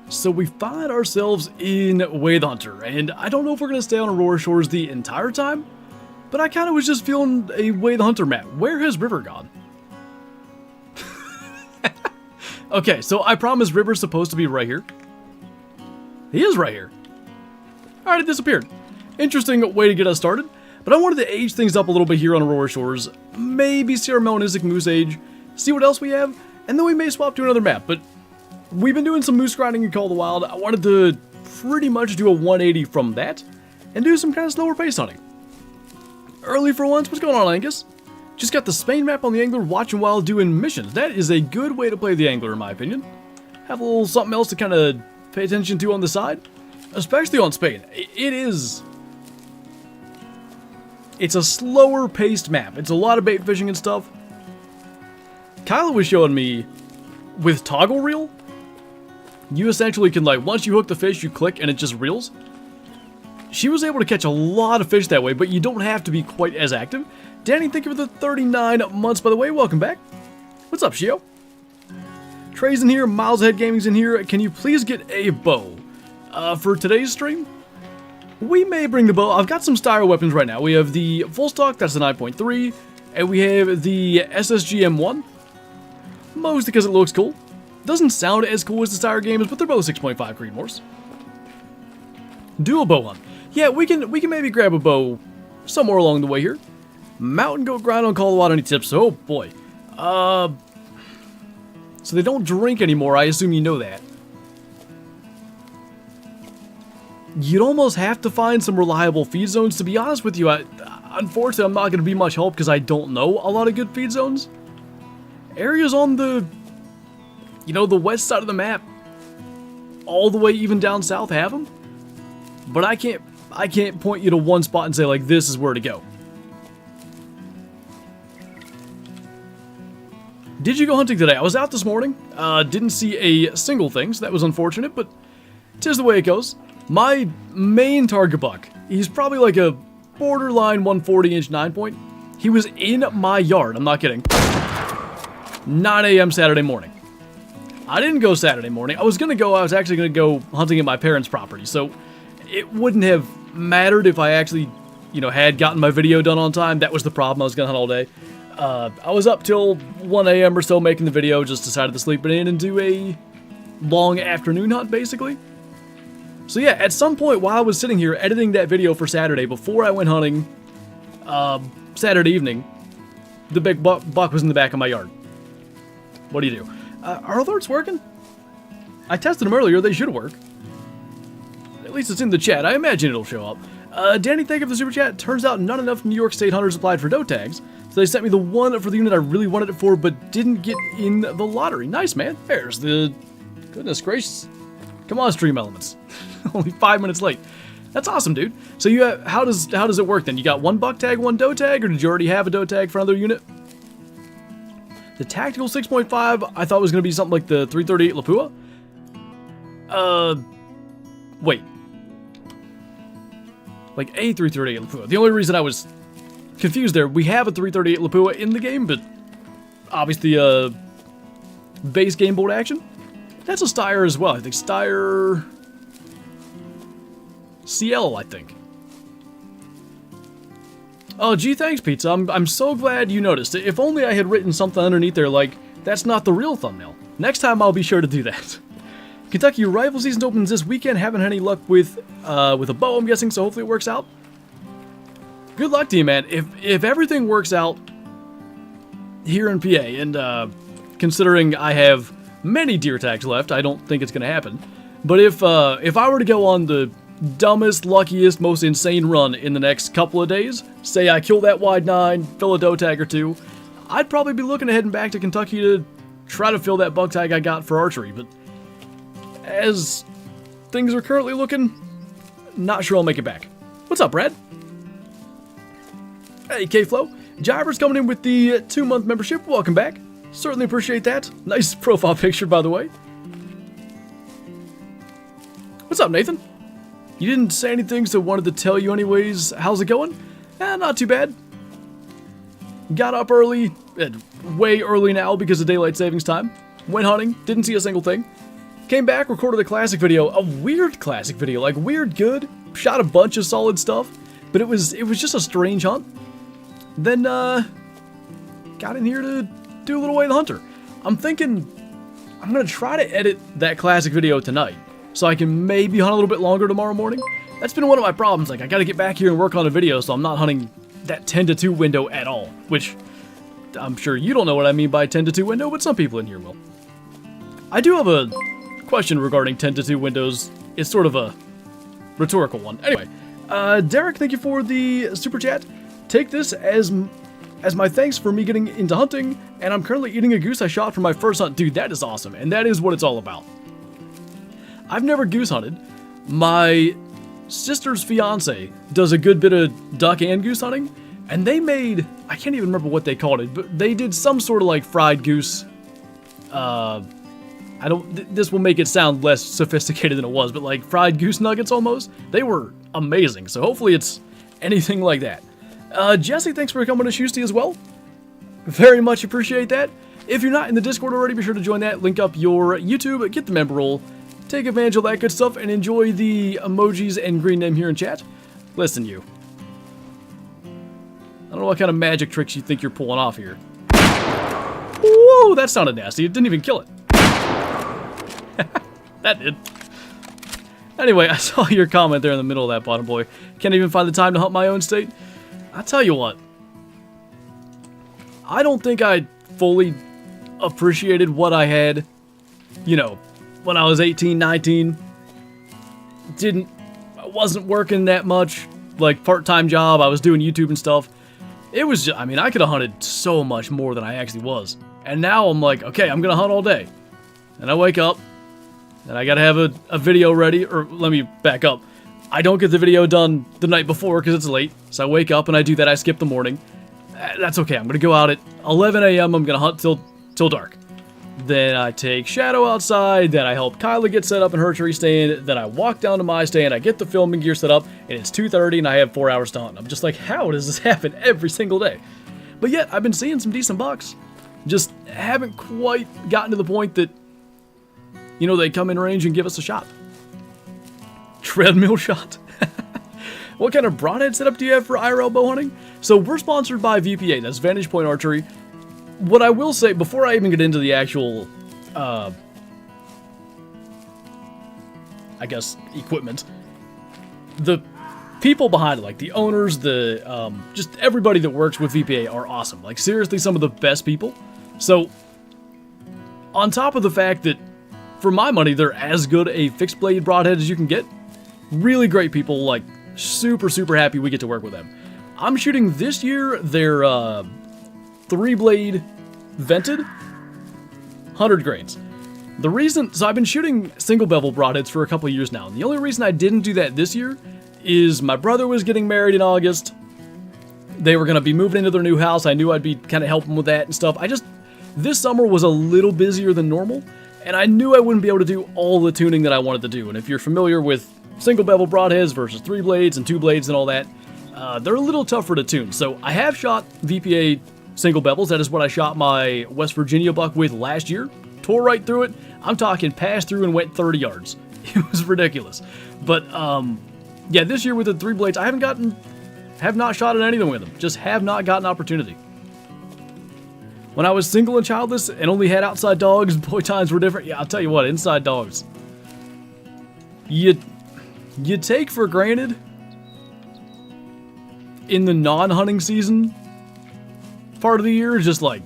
So we find ourselves in Way the Hunter, and I don't know if we're going to stay on Aurora Shores the entire time, but I kind of was just feeling a Way the Hunter map. Where has River gone? Okay, so I promise River's supposed to be right here. He is right here. Alright, it disappeared. Interesting way to get us started, but I wanted to age things up a little bit here on Aurora Shores. Maybe see our Melanistic Moose age, see what else we have, and then we may swap to another map, but we've been doing some moose grinding in Call of the Wild. I wanted to pretty much do a 180 from that, and do some kind of slower pace hunting. Early for once, what's going on, Angus? Just got the Spain map on the Angler, watching while doing missions. That is a good way to play the Angler, in my opinion. Have a little something else to kind of pay attention to on the side. Especially on Spain. It's a slower paced map. It's a lot of bait fishing and stuff. Kyla was showing me, with toggle reel, you essentially can, like, once you hook the fish, you click and it just reels. She was able to catch a lot of fish that way, but you don't have to be quite as active. Danny, thank you for the 39 months, by the way. Welcome back. What's up, Shio? Trey's in here. Miles Ahead Gaming's in here. Can you please get a bow for today's stream? We may bring the bow. I've got some styro weapons right now. We have the full stock, that's the 9.3, and we have the SSG M1. Mostly because it looks cool. Doesn't sound as cool as the styro games, but they're both 6.5 Creedmoors. Do a bow hunt. Yeah, we can maybe grab a bow somewhere along the way here. Mountain goat grind on Call of the Wild. Any tips? Oh boy. So they don't drink anymore. I assume you know that. You'd almost have to find some reliable feed zones. To be honest with you, unfortunately, I'm not going to be much help because I don't know a lot of good feed zones. Areas on the, the west side of the map, all the way even down south have them. But I can't point you to one spot and say, like, this is where to go. Did you go hunting today? I was out this morning. Didn't see a single thing, so that was unfortunate, but 'tis the way it goes. My main target buck, he's probably like a borderline 140-inch 9-point. He was in my yard, I'm not kidding. 9 a.m. Saturday morning. I didn't go Saturday morning. I was actually going to go hunting at my parents' property, so it wouldn't have mattered if I actually, had gotten my video done on time. That was the problem. I was going to hunt all day. I was up till 1 a.m. or so making the video, just decided to sleep it in and do a long afternoon hunt, basically. So yeah, at some point while I was sitting here editing that video for Saturday, before I went hunting Saturday evening, the big buck was in the back of my yard. What do you do? Are alerts working? I tested them earlier, they should work. At least it's in the chat, I imagine it'll show up. Danny, thank you for the super chat. Turns out not enough New York State hunters applied for doe tags, so they sent me the one for the unit I really wanted it for, but didn't get in the lottery. Nice, man. There's the... Goodness gracious. Come on, Stream Elements. Only 5 minutes late. That's awesome, dude. So you have, how does it work then? You got one buck tag, one doe tag, or did you already have a doe tag for another unit? The tactical 6.5, I thought was going to be something like the 338 Lapua. Wait. Like a 338 Lapua. The only reason I was confused there, we have a 338 Lapua in the game, but obviously, base game board action. That's a Steyr as well. I think Steyr CL, I think. Oh, gee, thanks, Pizza. I'm so glad you noticed. If only I had written something underneath there like, that's not the real thumbnail. Next time I'll be sure to do that. Kentucky rifle season opens this weekend. Haven't had any luck with a bow, I'm guessing, so hopefully it works out. Good luck to you, man. If everything works out here in PA, and considering I have many deer tags left, I don't think it's going to happen. But if I were to go on the dumbest, luckiest, most insane run in the next couple of days, say I kill that wide 9, fill a doe tag or 2, I'd probably be looking at heading back to Kentucky to try to fill that buck tag I got for archery. But as things are currently looking, not sure I'll make it back. What's up, Brad? Hey, K-Flow. Jiver's coming in with the 2-month membership. Welcome back. Certainly appreciate that. Nice profile picture, by the way. What's up, Nathan? You didn't say anything, so wanted to tell you anyways. How's it going? Not too bad. Got up early, way early now because of daylight savings time. Went hunting, didn't see a single thing. Came back, recorded a classic video, a weird classic video, like weird good. Shot a bunch of solid stuff, but it was just a strange hunt. Then got in here to do a little Way of the Hunter. I'm thinking I'm gonna try to edit that classic video tonight, so I can maybe hunt a little bit longer tomorrow morning. That's been one of my problems. Like, I gotta get back here and work on a video, so I'm not hunting that 10 to 2 window at all. Which I'm sure you don't know what I mean by 10 to 2 window, but some people in here will. I do have a question regarding 10 to 2 windows. It's sort of a rhetorical one. Anyway, Derrick, thank you for the super chat. Take this as my thanks for me getting into hunting, and I'm currently eating a goose I shot for my first hunt. Dude, that is awesome, and that is what it's all about. I've never goose hunted. My sister's fiance does a good bit of duck and goose hunting, and they made, I can't even remember what they called it, but they did some sort of like fried goose. This will make it sound less sophisticated than it was, but like fried goose nuggets almost. They were amazing, so hopefully it's anything like that. Jesse, thanks for coming to Shoosty as well. Very much appreciate that. If you're not in the Discord already, be sure to join that. Link up your YouTube, get the member roll, take advantage of that good stuff, and enjoy the emojis and green name here in chat. Listen, you. I don't know what kind of magic tricks you think you're pulling off here. Whoa, that sounded nasty. It didn't even kill it. That did. Anyway, I saw your comment there in the middle of that, bottom boy. Can't even find the time to hunt my own state. I tell you what. I don't think I fully appreciated what I had, you know, when I was 18, 19. I wasn't working that much, like part-time job. I was doing YouTube and stuff. It was just, I mean, I could have hunted so much more than I actually was. And now I'm like, okay, I'm gonna hunt all day. And I wake up, and I gotta have a video ready, or let me back up. I don't get the video done the night before because it's late, so I wake up and I do that, I skip the morning. That's okay, I'm gonna go out at 11 a.m., I'm gonna hunt till dark. Then I take Shadow outside, then I help Kyla get set up in her tree stand, then I walk down to my stand, I get the filming gear set up, and it's 2:30 and I have 4 hours to hunt. I'm just like, how does this happen every single day? But yet, I've been seeing some decent bucks. Just haven't quite gotten to the point that, you know, they come in range and give us a shot. Treadmill shot. What kind of broadhead setup do you have for IRL bow hunting? So we're sponsored by VPA, that's Vantage Point Archery. What I will say, before I even get into the actual, I guess, equipment, the people behind it, like the owners, just everybody that works with VPA are awesome. Like, seriously, some of the best people. So, on top of the fact that, for my money, they're as good a fixed blade broadhead as you can get, really great people, like, super, super happy we get to work with them. I'm shooting this year their 3-blade vented 100 grains. The reason, so I've been shooting single bevel broadheads for a couple of years now, and the only reason I didn't do that this year is my brother was getting married in August. They were going to be moving into their new house. I knew I'd be kind of helping with that and stuff. This summer was a little busier than normal, and I knew I wouldn't be able to do all the tuning that I wanted to do. And if you're familiar with single bevel broadheads versus 3 blades and 2 blades and all that, they're a little tougher to tune. So I have shot VPA single bevels. That is what I shot my West Virginia buck with last year. Tore right through it. I'm talking passed through and went 30 yards. It was ridiculous. But yeah, this year with the 3 blades, I have not shot at anything with them. Just have not gotten opportunity. When I was single and childless and only had outside dogs, boy, times were different. Yeah, I'll tell you what, inside dogs. You take for granted in the non-hunting season part of the year, just like,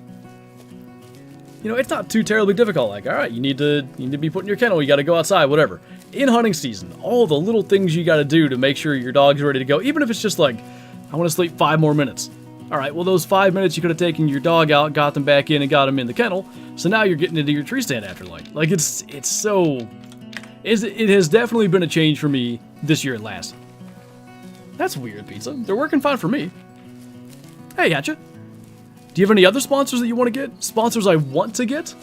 you know, it's not too terribly difficult. Like, all right, you need to be put in your kennel, you got to go outside, whatever. In hunting season, all the little things you got to do to make sure your dog's ready to go, even if it's just like, I want to sleep 5 more minutes. All right, well, those 5 minutes you could have taken your dog out, got them back in, and got them in the kennel. So now you're getting into your tree stand after light. Like, it has definitely been a change for me this year at last. That's weird, pizza. They're working fine for me. Hey, Hatcha. Do you have any other sponsors that you want to get? Sponsors I want to get?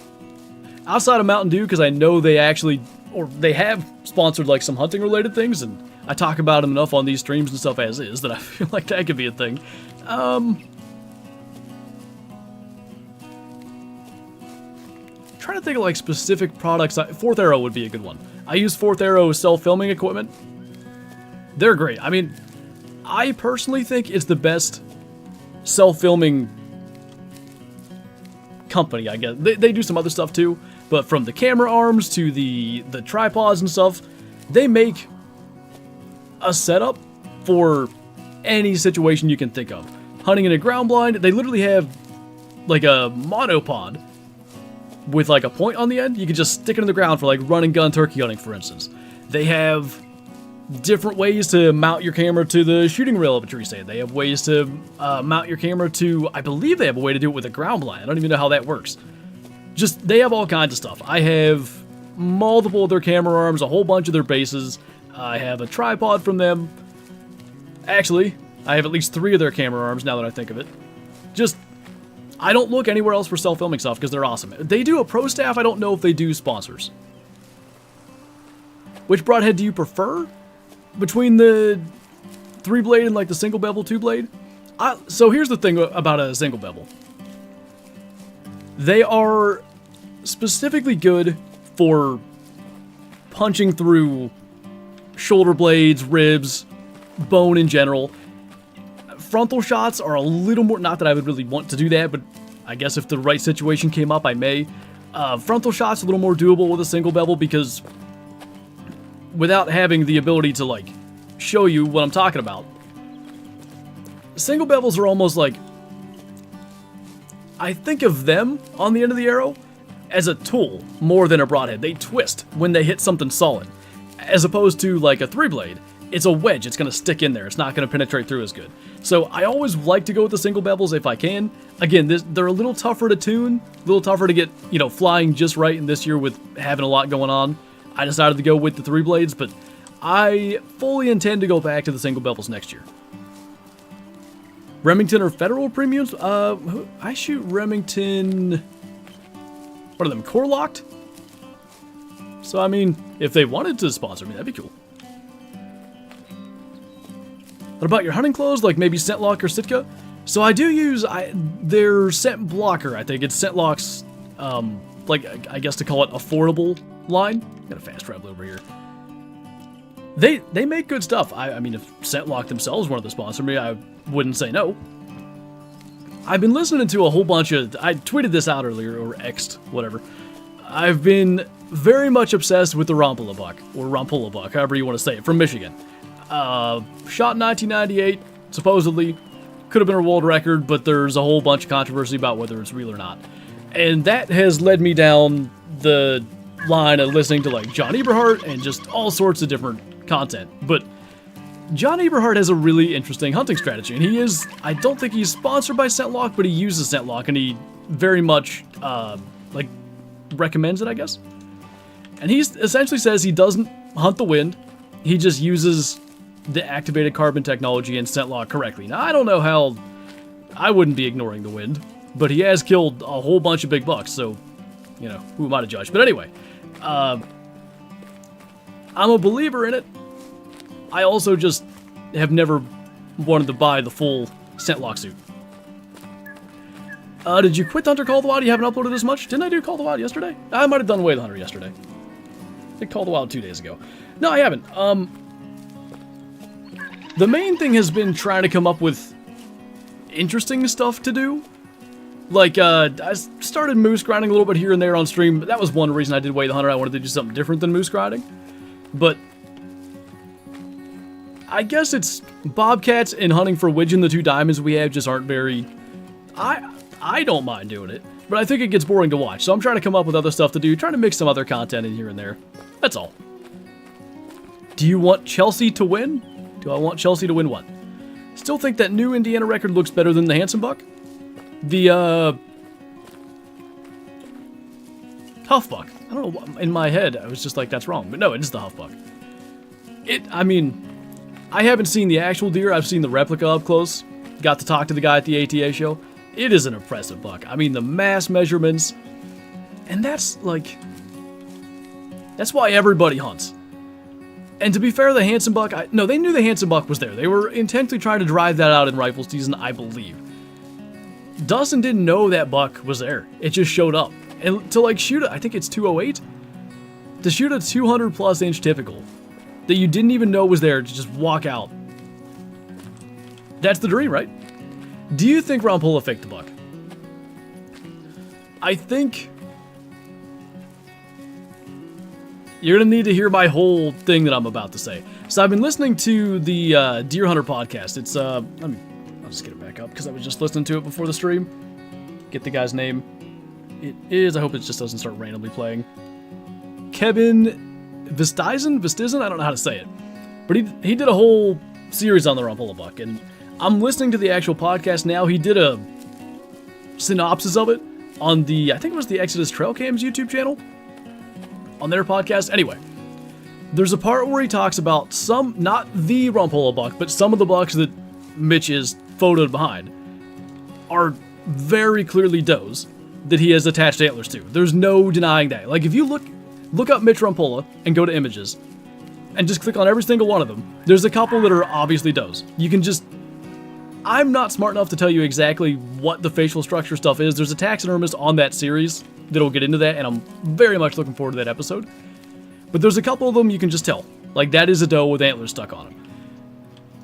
Outside of Mountain Dew, because I know they have sponsored like some hunting related things, and I talk about them enough on these streams and stuff as is that I feel like that could be a thing. Trying trying to think of like specific products. Fourth Arrow would be a good one. I use Fourth Arrow self-filming equipment. They're great. I mean, I personally think it's the best self-filming company, I guess. They do some other stuff too, but from the camera arms to the tripods and stuff, they make a setup for any situation you can think of. Hunting in a ground blind, they literally have like a monopod with like a point on the end. You can just stick it in the ground for like run and gun turkey hunting, for instance. They have different ways to mount your camera to the shooting rail of a tree stand. They have ways to mount your camera to, I believe they have a way to do it with a ground blind. I don't even know how that works. Just, they have all kinds of stuff. I have multiple of their camera arms, a whole bunch of their bases. I have a tripod from them. Actually, I have at least 3 of their camera arms now that I think of it. Just, I don't look anywhere else for self-filming stuff because they're awesome. They do a pro staff. I don't know if they do sponsors. Which broadhead do you prefer between the 3-blade and like the single bevel 2-blade? So here's the thing about a single bevel. They are specifically good for punching through shoulder blades, ribs, bone in general. Frontal shots are a little more, not that I would really want to do that, but I guess if the right situation came up, I may. Frontal shots a little more doable with a single bevel because without having the ability to like show you what I'm talking about, single bevels are almost like, I think of them on the end of the arrow as a tool more than a broadhead. They twist when they hit something solid, as opposed to like a 3-blade. It's a wedge. It's going to stick in there. It's not going to penetrate through as good. So I always like to go with the single bevels if I can. Again, they're a little tougher to tune, a little tougher to get, you know, flying just right. And this year with having a lot going on, I decided to go with the 3-blades, but I fully intend to go back to the single bevels next year. Remington or Federal premiums? I shoot Remington. What are them, core locked? So I mean, if they wanted to sponsor me, that'd be cool. What about your hunting clothes, like maybe Scentlock or Sitka? So I do use their scent blocker. I think it's Scentlock's, like I guess to call it affordable line. Got a fast travel over here. They make good stuff. I mean, if Scentlock themselves wanted to sponsor me, I wouldn't say no. I've been listening to a whole bunch of, I tweeted this out earlier, or X'd, whatever. I've been very much obsessed with the Rumpelabuck, or Rumpelabuck, however you want to say it, from Michigan. Shot in 1998, supposedly. Could have been a world record, but there's a whole bunch of controversy about whether it's real or not. And that has led me down the line of listening to like John Eberhart and just all sorts of different content. But John Eberhart has a really interesting hunting strategy, and he is, I don't think he's sponsored by Scentlock, but he uses Scentlock, and he very much, like, recommends it, I guess. And he essentially says he doesn't hunt the wind, he just uses the activated carbon technology and Scentlock correctly. Now, I don't know how, I wouldn't be ignoring the wind, but he has killed a whole bunch of big bucks, so, you know, who am I to judge? But anyway, I'm a believer in it. I also just have never wanted to buy the full Scentlock suit. Did you quit Hunter Call of the Wild? You haven't uploaded as much? Didn't I do Call of the Wild yesterday? I might have done Way of the Hunter yesterday. I did Call of the Wild 2 days ago. No, I haven't. The main thing has been trying to come up with interesting stuff to do. Like, I started moose grinding a little bit here and there on stream. That was one reason I did Way of the Hunter. I wanted to do something different than moose grinding. But I guess it's bobcats and hunting for widgeon, the 2 diamonds we have just aren't very... I don't mind doing it, but I think it gets boring to watch, so I'm trying to come up with other stuff to do, trying to mix some other content in here and there. That's all. Do you want Chelsea to win? Do I want Chelsea to win what? Still think that new Indiana record looks better than the Hanson Buck? The, Huff Buck. I don't know, in my head, I was just like, that's wrong, but no, it is the Huff Buck. I mean, I haven't seen the actual deer, I've seen the replica up close. Got to talk to the guy at the ATA show. It is an impressive buck. I mean, the mass measurements, and that's like, that's why everybody hunts. And to be fair, the Hanson Buck, no, they knew the Hanson Buck was there. They were intentionally trying to drive that out in rifle season, I believe. Dustin didn't know that buck was there. It just showed up. And to like shoot I think it's 208, to shoot a 200+ inch typical that you didn't even know was there to just walk out. That's the dream, right? Do you think Rampolla faked the buck? I think you're going to need to hear my whole thing that I'm about to say. So I've been listening to the Deer Hunter podcast. It's, I'll just get it back up because I was just listening to it before the stream. Get the guy's name. It is, I hope it just doesn't start randomly playing. Kevin Vistisen? I don't know how to say it. But he did a whole series on the Rampolla buck, and I'm listening to the actual podcast now. He did a synopsis of it on the, I think it was the Exodus Trail Cams YouTube channel, on their podcast. Anyway, there's a part where he talks about some, not the Rampolla buck, but some of the bucks that Mitch is photoed behind are very clearly does that he has attached antlers to. There's no denying that. Like, if you look up Mitch Rampolla and go to images and just click on every single one of them, there's a couple that are obviously does. You can just, I'm not smart enough to tell you exactly what the facial structure stuff is. There's a taxidermist on that series that'll get into that, and I'm very much looking forward to that episode. But there's a couple of them you can just tell. Like, that is a doe with antlers stuck on him.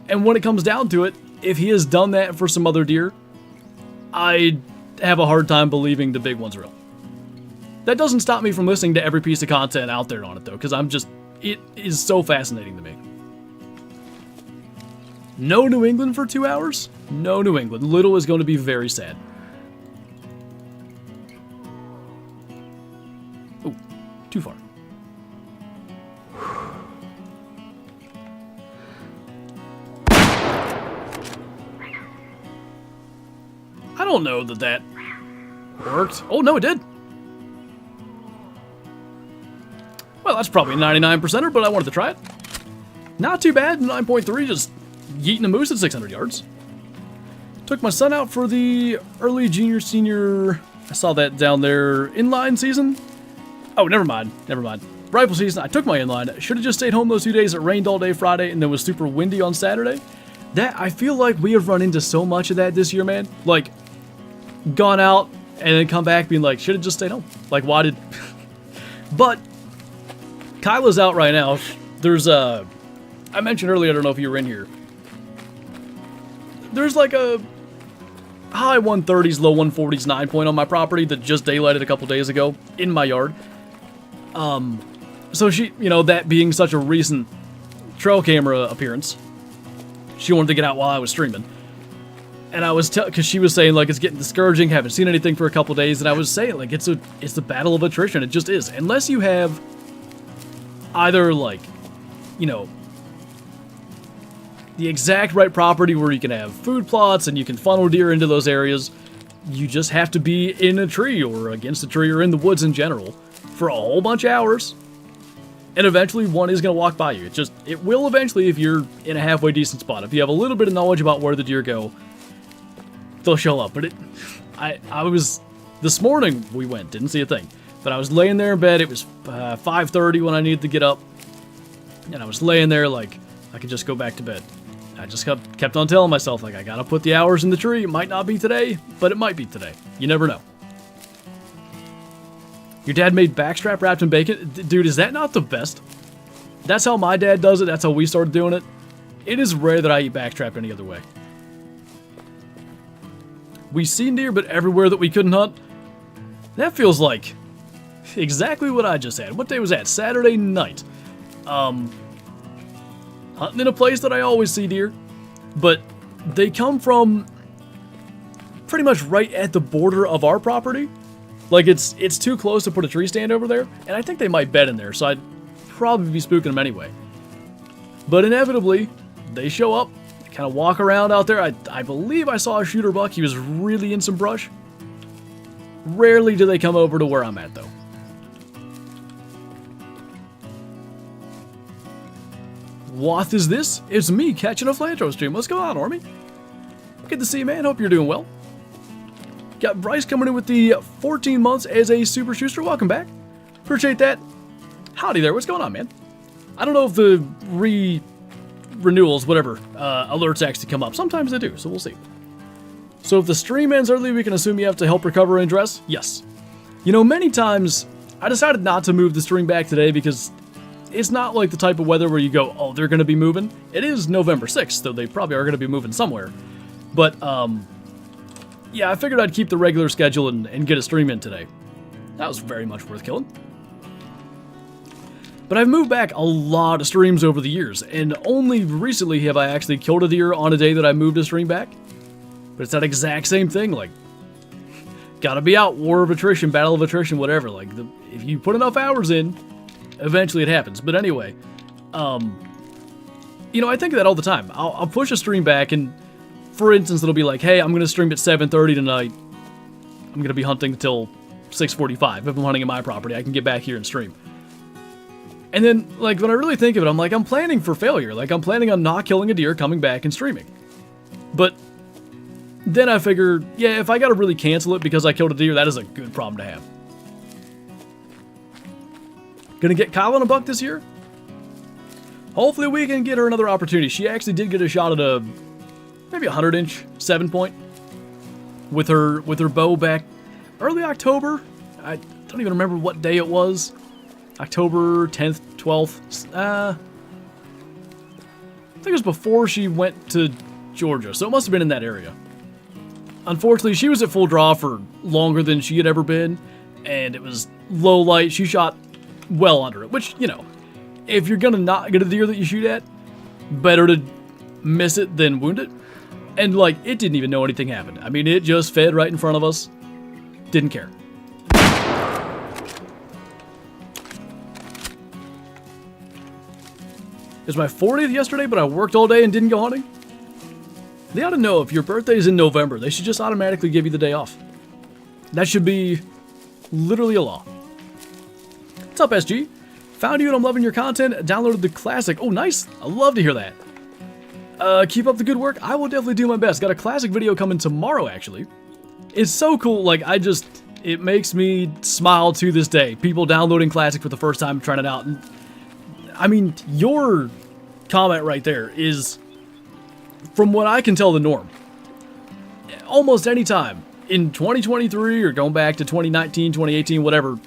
And when it comes down to it, if he has done that for some other deer, I have a hard time believing the big one's real. That doesn't stop me from listening to every piece of content out there on it, though, because it is so fascinating to me. No New England for 2 hours? No New England. Little is going to be very sad. Oh, too far. I don't know that worked. Oh, no, it did. Well, that's probably a 99%er, but I wanted to try it. Not too bad, 9.3, just yeeting a moose at 600 yards. Took my son out for the early junior, senior, I saw that down there, inline season. Oh, never mind. Rifle season, I took my inline. Should have just stayed home those 2 days. It rained all day Friday, and then was super windy on Saturday. That, I feel like we have run into so much of that this year, man. Like, gone out, and then come back being like, should have just stayed home. Like, why did... But Kyla's out right now. There's I mentioned earlier, I don't know if you were in here. There's like a high 130s, low 140s 9-point on my property that just daylighted a couple days ago in my yard. So she, that being such a recent trail camera appearance, she wanted to get out while I was streaming. And I was because she was saying, like, it's getting discouraging, haven't seen anything for a couple days, and I was saying, like, it's the battle of attrition. It just is. Unless you have either, like, the exact right property where you can have food plots and you can funnel deer into those areas, you just have to be in a tree or against a tree or in the woods in general for a whole bunch of hours. And eventually one is going to walk by you. It will eventually if you're in a halfway decent spot. If you have a little bit of knowledge about where the deer go, they'll show up. But I was, this morning we went, didn't see a thing. But I was laying there in bed, it was 5:30 when I needed to get up. And I was laying there like, I could just go back to bed. I just kept on telling myself, like, I gotta put the hours in the tree. It might not be today, but it might be today. You never know. Your dad made backstrap wrapped in bacon? Dude, is that not the best? That's how my dad does it. That's how we started doing it. It is rare that I eat backstrap any other way. We seen deer, but everywhere that we couldn't hunt. That feels like exactly what I just had. What day was that? Saturday night. Hunting in a place that I always see deer, but they come from pretty much right at the border of our property. Like, it's too close to put a tree stand over there, and I think they might bed in there, so I'd probably be spooking them anyway. But inevitably, they show up, they kind of walk around out there. I believe I saw a shooter buck. He was really in some brush. Rarely do they come over to where I'm at, though. What is this? It's me catching a Flinter stream. What's going on, Army? Good to see you, man. Hope you're doing well. Got Bryce coming in with the 14 months as a Super Schuster. Welcome back. Appreciate that. Howdy there. What's going on, man? I don't know if the renewals, whatever, alerts actually come up. Sometimes they do, so we'll see. So if the stream ends early, we can assume you have to help recover and dress? Yes. You know, many times I decided not to move the stream back today because it's not like the type of weather where you go, oh, they're going to be moving. It is November 6th, so they probably are going to be moving somewhere. But, yeah, I figured I'd keep the regular schedule and get a stream in today. That was very much worth killing. But I've moved back a lot of streams over the years, and only recently have I actually killed a deer on a day that I moved a stream back. But it's that exact same thing, like, gotta be out, war of attrition, battle of attrition, whatever. Like, if you put enough hours in, eventually it happens. But anyway, you know, I think of that all the time. I'll push a stream back, and for instance, it'll be like, hey, I'm gonna stream at 7:30 tonight. I'm gonna be hunting until 6:45. If I'm hunting in my property, I can get back here and stream. And then, like, when I really think of it, I'm like, I'm planning for failure. Like, I'm planning on not killing a deer, coming back, and streaming. But then I figure, yeah, if I gotta really cancel it because I killed a deer, that is a good problem to have. Gonna get Kyle on a buck this year? Hopefully we can get her another opportunity. She actually did get a shot at a, maybe 100-inch 7-point with her bow back early October. I don't even remember what day it was. October 10th, 12th. I think it was before she went to Georgia, so it must have been in that area. Unfortunately, she was at full draw for longer than she had ever been, and it was low light. She shot well under it, which, you know, if you're gonna not get a deer that you shoot at, better to miss it than wound it. And, like, it didn't even know anything happened. I mean, it just fed right in front of us. Didn't care. It was my 40th yesterday, but I worked all day and didn't go hunting. They ought to know if your birthday is in November, they should just automatically give you the day off. That should be literally a law. What's up, SG? Found you and I'm loving your content. Downloaded the classic. Oh, nice. I love to hear that. Keep up the good work. I will definitely do my best. Got a classic video coming tomorrow, actually. It's so cool. Like, it makes me smile to this day. People downloading classic for the first time, trying it out. And I mean, your comment right there is, from what I can tell, the norm. Almost any time in 2023 or going back to 2019, 2018, whatever,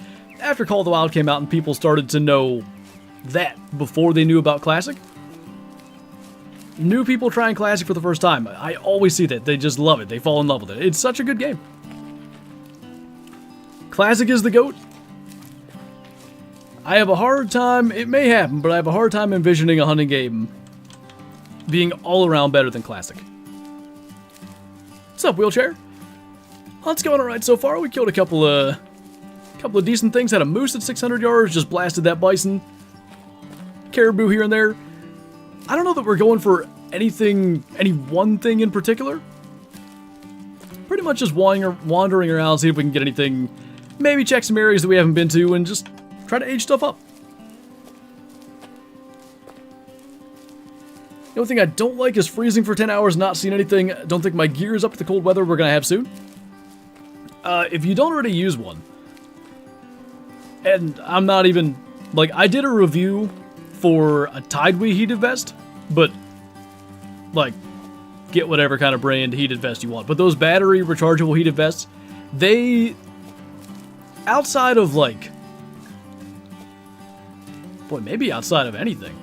after Call of the Wild came out and people started to know that before they knew about Classic, new people trying Classic for the first time, I always see that. They just love it. They fall in love with it. It's such a good game. Classic is the GOAT. I have a hard time, it may happen, but I have a hard time envisioning a hunting game being all around better than Classic. What's up, Wheelchair? Hunt's going alright so far. We killed a couple of decent things. Had a moose at 600 yards, just blasted that bison. Caribou here and there. I don't know that we're going for any one thing in particular. Pretty much just wandering around, see if we can get anything. Maybe check some areas that we haven't been to and just try to age stuff up. The only thing I don't like is freezing for 10 hours, not seeing anything. Don't think my gear is up to the cold weather we're going to have soon. If you don't already use one, and I'm not even, like, I did a review for a Tideway heated vest, but, like, get whatever kind of brand heated vest you want. But those battery rechargeable heated vests, they, outside of, like, boy, maybe outside of anything,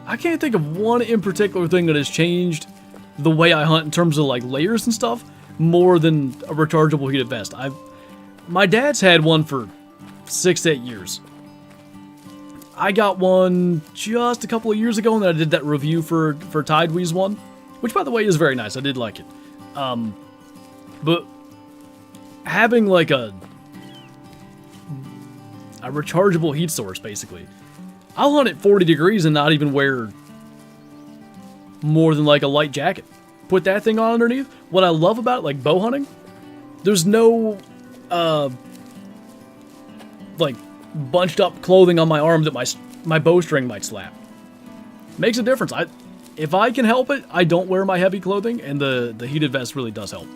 I can't think of one in particular thing that has changed the way I hunt in terms of, like, layers and stuff more than a rechargeable heated vest. My dad's had one for 6 to 8 years. I got one just a couple of years ago, and then I did that review for Tideway's one, which, by the way, is very nice. I did like it. But having, like, a rechargeable heat source, basically. I'll hunt at 40 degrees and not even wear more than, like, a light jacket. Put that thing on underneath. What I love about it, like, bow hunting, there's no, like, bunched up clothing on my arm that my bowstring might slap. Makes a difference. If I can help it, I don't wear my heavy clothing, and the heated vest really does help.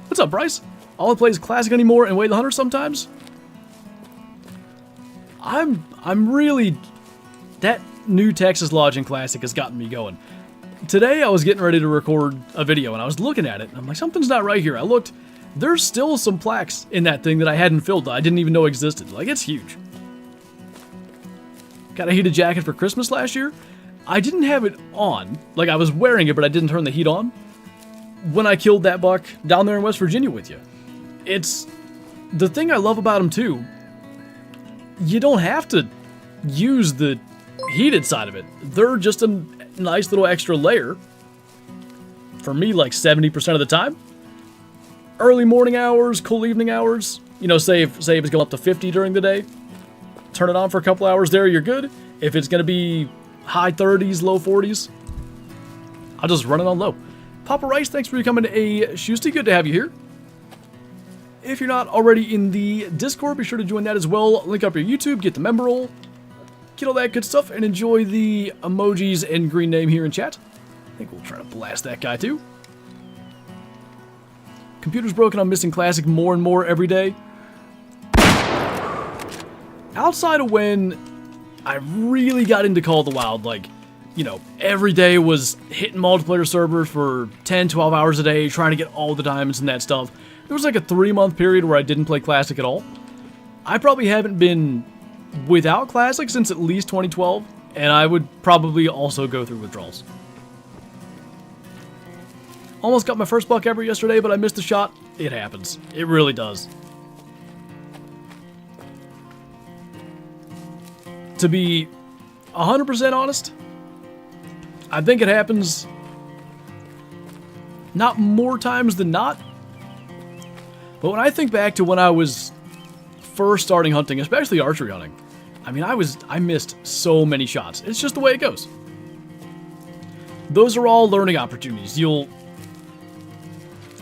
What's up, Bryce? All I play is Classic anymore and Way the Hunter sometimes. I'm really, that new Texas Lodge in Classic has gotten me going. today I was getting ready to record a video and I was looking at it and I'm like, something's not right here. I looked, there's still some plaques in that thing that I hadn't filled that I didn't even know existed. Like, it's huge. Got a heated jacket for Christmas last year. I didn't have it on. Like, I was wearing it, but I didn't turn the heat on when I killed that buck down there in West Virginia with you. It's the thing I love about them too. You don't have to use the heated side of it. They're just a nice little extra layer. For me, like 70% of the time. Early morning hours, cool evening hours. You know, say if it's going up to 50 during the day. Turn it on for a couple hours there, you're good. If it's going to be high 30s, low 40s, I'll just run it on low. Papa Rice, thanks for becoming a Shoosty. Good to have you here. If you're not already in the Discord, be sure to join that as well. Link up your YouTube, get the member roll, get all that good stuff, and enjoy the emojis and green name here in chat. I think we'll try to blast that guy too. Computer's broken, I'm missing Classic more and more every day. Outside of when I really got into Call of the Wild, like, you know, every day was hitting multiplayer servers for 10, 12 hours a day, trying to get all the diamonds and that stuff. There was like a 3-month period where I didn't play Classic at all. I probably haven't been without Classic since at least 2012, and I would probably also go through withdrawals. Almost got my first buck ever yesterday, but I missed a shot. It happens. It really does. To be 100% honest, I think it happens not more times than not. But when I think back to when I was first starting hunting, especially archery hunting, I mean, I missed so many shots. It's just the way it goes. Those are all learning opportunities.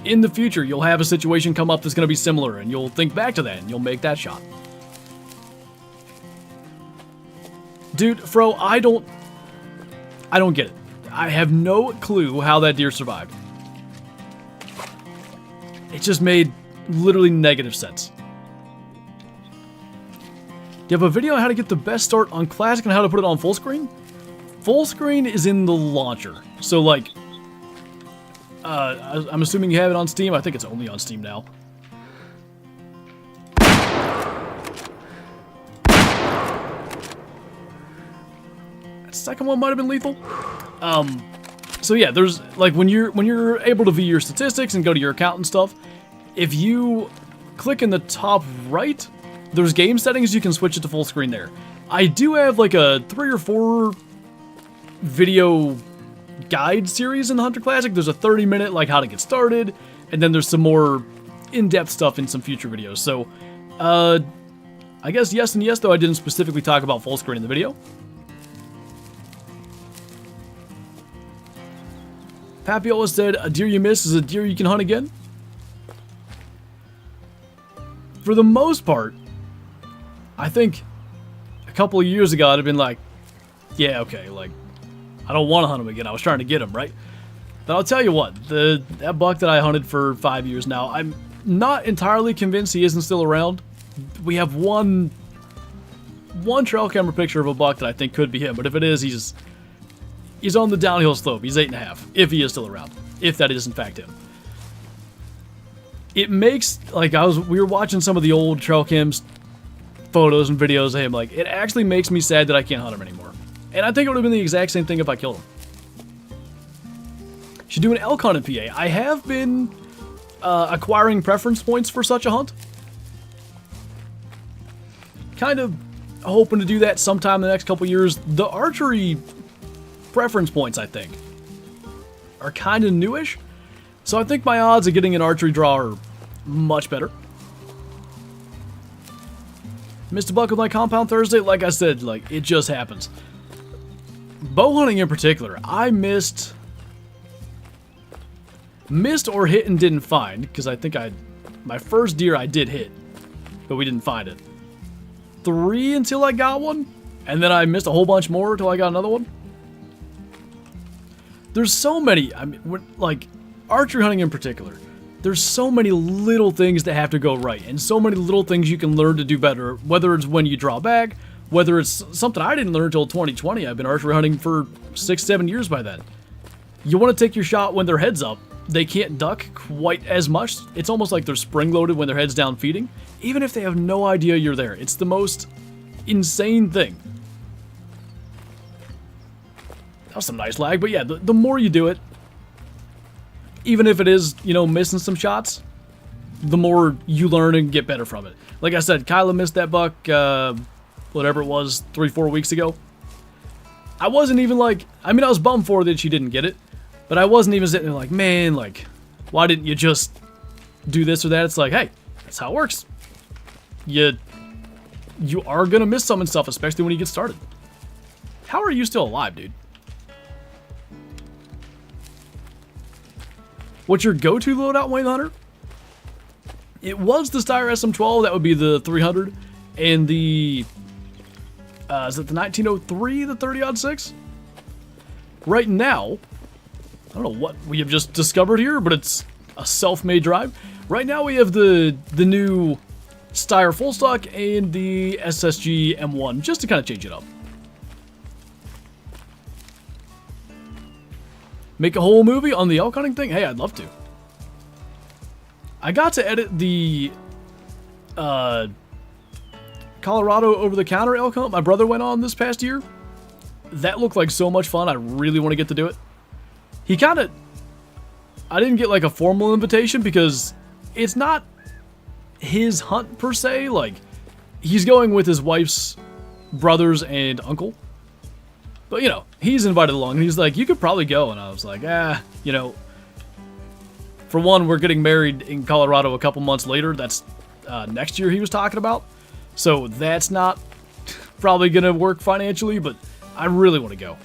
In the future, you'll have a situation come up that's going to be similar, and you'll think back to that, and you'll make that shot. Dude, Fro, I don't get it. I have no clue how that deer survived. It just made literally negative sense. Do you have a video on how to get the best start on Classic and how to put it on full screen? Full screen is in the launcher. So, like, I'm assuming you have it on Steam. I think it's only on Steam now. That second one might have been lethal. So yeah, there's like when you're able to view your statistics and go to your account and stuff, if you click in the top right, there's game settings, you can switch it to full screen there. I do have like a 3 or 4 video guide series in the Hunter Classic. There's a 30-minute like how to get started, and then there's some more in-depth stuff in some future videos. So, I guess yes and yes, though I didn't specifically talk about full screen in the video. Papiola said, a deer you miss is a deer you can hunt again. For the most part, I think a couple of years ago I'd have been like, yeah, okay, like, I don't want to hunt him again. I was trying to get him, right? But I'll tell you what, that buck that I hunted for 5 years now, I'm not entirely convinced he isn't still around. We have one trail camera picture of a buck that I think could be him, but if it is, he's on the downhill slope. He's 8.5, if he is still around. If that is in fact him. It makes, like, we were watching some of the old trail cams photos and videos of him, like, it actually makes me sad that I can't hunt him anymore. And I think it would have been the exact same thing if I killed him. Should do an elk hunt in PA. I have been acquiring preference points for such a hunt. Kind of hoping to do that sometime in the next couple years. The archery preference points, I think, are kind of newish. So I think my odds of getting an archery draw are much better. Missed a buck with my compound Thursday. Like I said, like, it just happens. Bow hunting in particular, I missed or hit and didn't find, because I think my first deer I did hit, but we didn't find it. 3 until I got one, and then I missed a whole bunch more until I got another one. There's so many, I mean, like, archery hunting in particular, there's so many little things that have to go right, and so many little things you can learn to do better, whether it's when you draw back, whether it's something I didn't learn until 2020. I've been archery hunting for 6-7 years by then. you want to take your shot when their head's up. They can't duck quite as much. It's almost like they're spring-loaded when their head's down feeding, even if they have no idea you're there. It's the most insane thing. That was some nice lag, but yeah, the more you do it, even if it is, you know, missing some shots, the more you learn and get better from it. Like I said, Kyla missed that buck, whatever it was, 3-4 weeks ago. I wasn't even like, I mean, I was bummed for her that she didn't get it, but I wasn't even sitting there like, man, like, why didn't you just do this or that? It's like, hey, that's how it works. You are gonna miss some and stuff, especially when you get started. How are you still alive, dude? What's your go-to loadout, Wayne Hunter? It was the Steyr SM12, that would be the 300, and the, is it the 1903, the 30-06? Right now, I don't know what we have just discovered here, but it's a self-made drive. Right now we have the new Steyr full stock and the SSG M1, just to kind of change it up. Make a whole movie on the elk hunting thing? Hey, I'd love to. I got to edit the Colorado over-the-counter elk hunt my brother went on this past year. That looked like so much fun. I really want to get to do it. He kind of... I didn't get like a formal invitation because it's not his hunt per se. Like, he's going with his wife's brothers and uncle. But, you know, he's invited along, and he's like, you could probably go. And I was like, you know, for one, we're getting married in Colorado a couple months later. That's next year he was talking about. So that's not probably going to work financially, but I really want to go.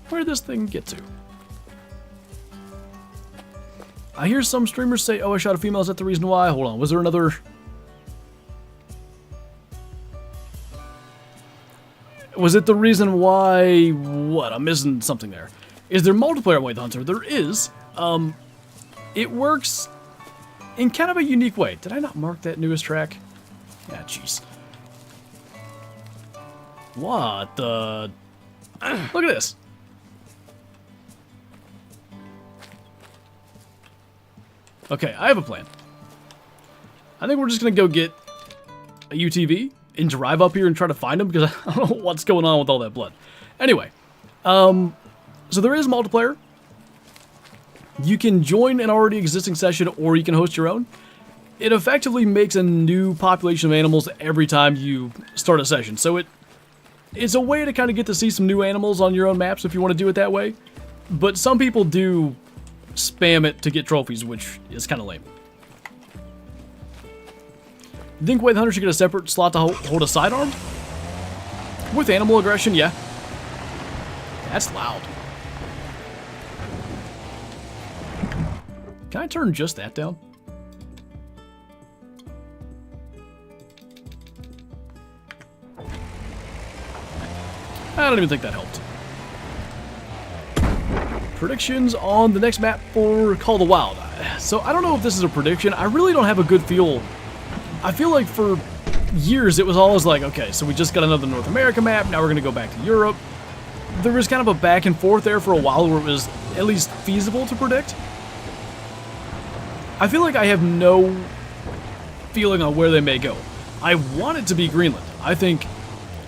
Where did this thing get to? I hear some streamers say, oh, I shot a female. Is that the reason why? Hold on. Was there another... Was it the reason why... What? I'm missing something there. Is there multiplayer with Hunter? There is. It works in kind of a unique way. Did I not mark that newest track? Yeah, jeez. What the... Look at this. Okay, I have a plan. I think we're just going to go get a UTV and drive up here and try to find them because I don't know what's going on with all that blood. Anyway, so there is multiplayer. You can join an already existing session or you can host your own. It effectively makes a new population of animals every time you start a session. So it's a way to kind of get to see some new animals on your own maps if you want to do it that way. But some people do spam it to get trophies, which is kind of lame. You think Wade Hunter should get a separate slot to hold a sidearm? With animal aggression, yeah. That's loud. Can I turn just that down? I don't even think that helped. Predictions on the next map for Call of the Wild. So I don't know if this is a prediction. I really don't have a good feel. I feel like for years it was always like, okay, so we just got another North America map, now we're going to go back to Europe. There was kind of a back and forth there for a while where it was at least feasible to predict. I feel like I have no feeling on where they may go. I want it to be Greenland. I think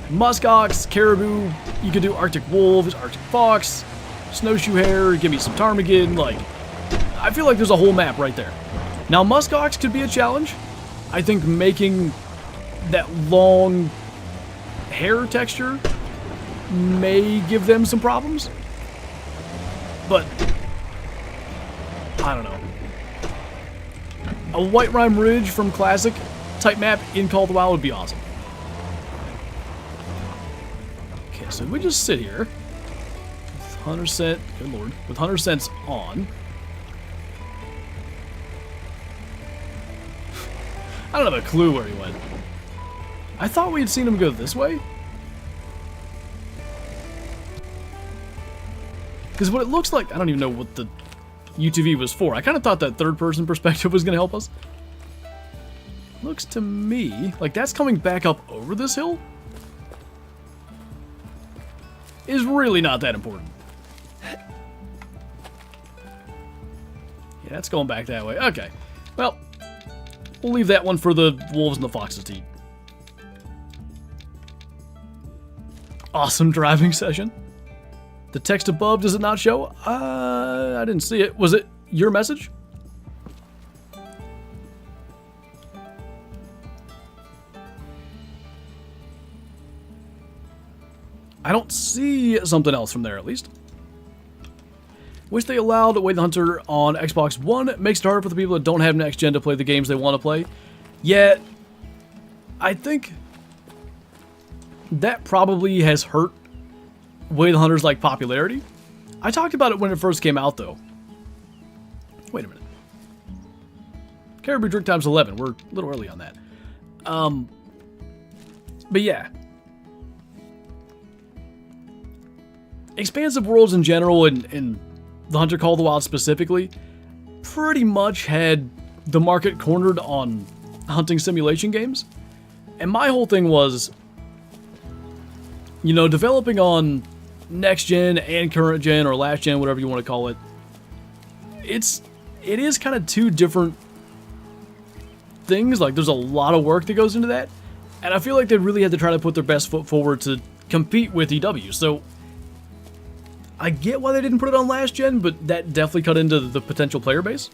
muskox, caribou, you could do Arctic wolves, Arctic fox, snowshoe hare, give me some ptarmigan, like, I feel like there's a whole map right there. Now, muskox could be a challenge. I think making that long hair texture may give them some problems. But, I don't know. A White Rime Ridge from Classic type map in Call of the Wild would be awesome. Okay, so we just sit here. With Hunter Scent, good lord, with Hunter Scents on. I don't have a clue where he went. I thought we had seen him go this way. Because what it looks like, I don't even know what the UTV was for. I kind of thought that third-person perspective was going to help us. Looks to me like that's coming back up over this hill. Is really not that important. Yeah, it's going back that way. Okay. Well, we'll leave that one for the wolves and the foxes to eat. Awesome driving session. The text above, does it not show? I didn't see it. Was it your message? I don't see something else from there, at least. Wish they allowed Way the Hunter on Xbox One. It makes it harder for the people that don't have next gen to play the games they want to play. Yet, I think that probably has hurt Way the Hunter's like popularity. I talked about it when it first came out, though. Wait a minute. Caribou drink time's 11. We're a little early on that. But yeah. Expansive worlds in general and The Hunter Call of the Wild specifically pretty much had the market cornered on hunting simulation games. And my whole thing was, you know, developing on next gen and current gen or last gen, whatever you want to call it. It is kind of two different things. Like, there's a lot of work that goes into that. And I feel like they really had to try to put their best foot forward to compete with EW. So I get why they didn't put it on last gen, but that definitely cut into the potential player base.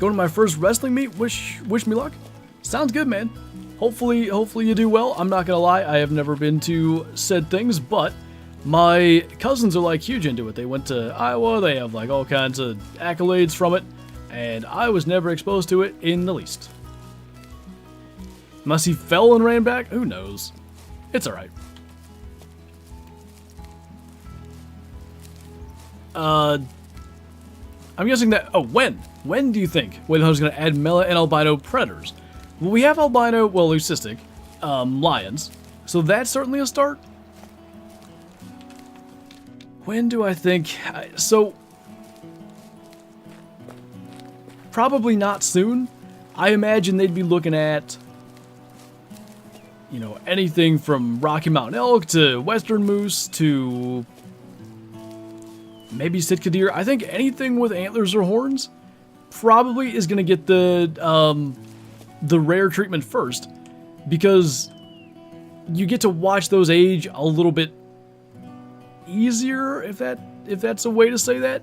Going to my first wrestling meet, wish me luck. Sounds good, man. Hopefully you do well. I'm not gonna lie, I have never been to said things, but my cousins are like huge into it. They went to Iowa, they have like all kinds of accolades from it, and I was never exposed to it in the least. Unless he fell and ran back, who knows? It's alright. I'm guessing that... Oh, when? When do you think Way the Hunter's going to add Mela and albino predators? Well, we have albino, well, leucistic, lions. So that's certainly a start. When do I think... So... Probably not soon. I imagine they'd be looking at... You know, anything from Rocky Mountain elk to western moose to... maybe Sitka deer. I think anything with antlers or horns probably is going to get the rare treatment first, because you get to watch those age a little bit easier, if that's a way to say that.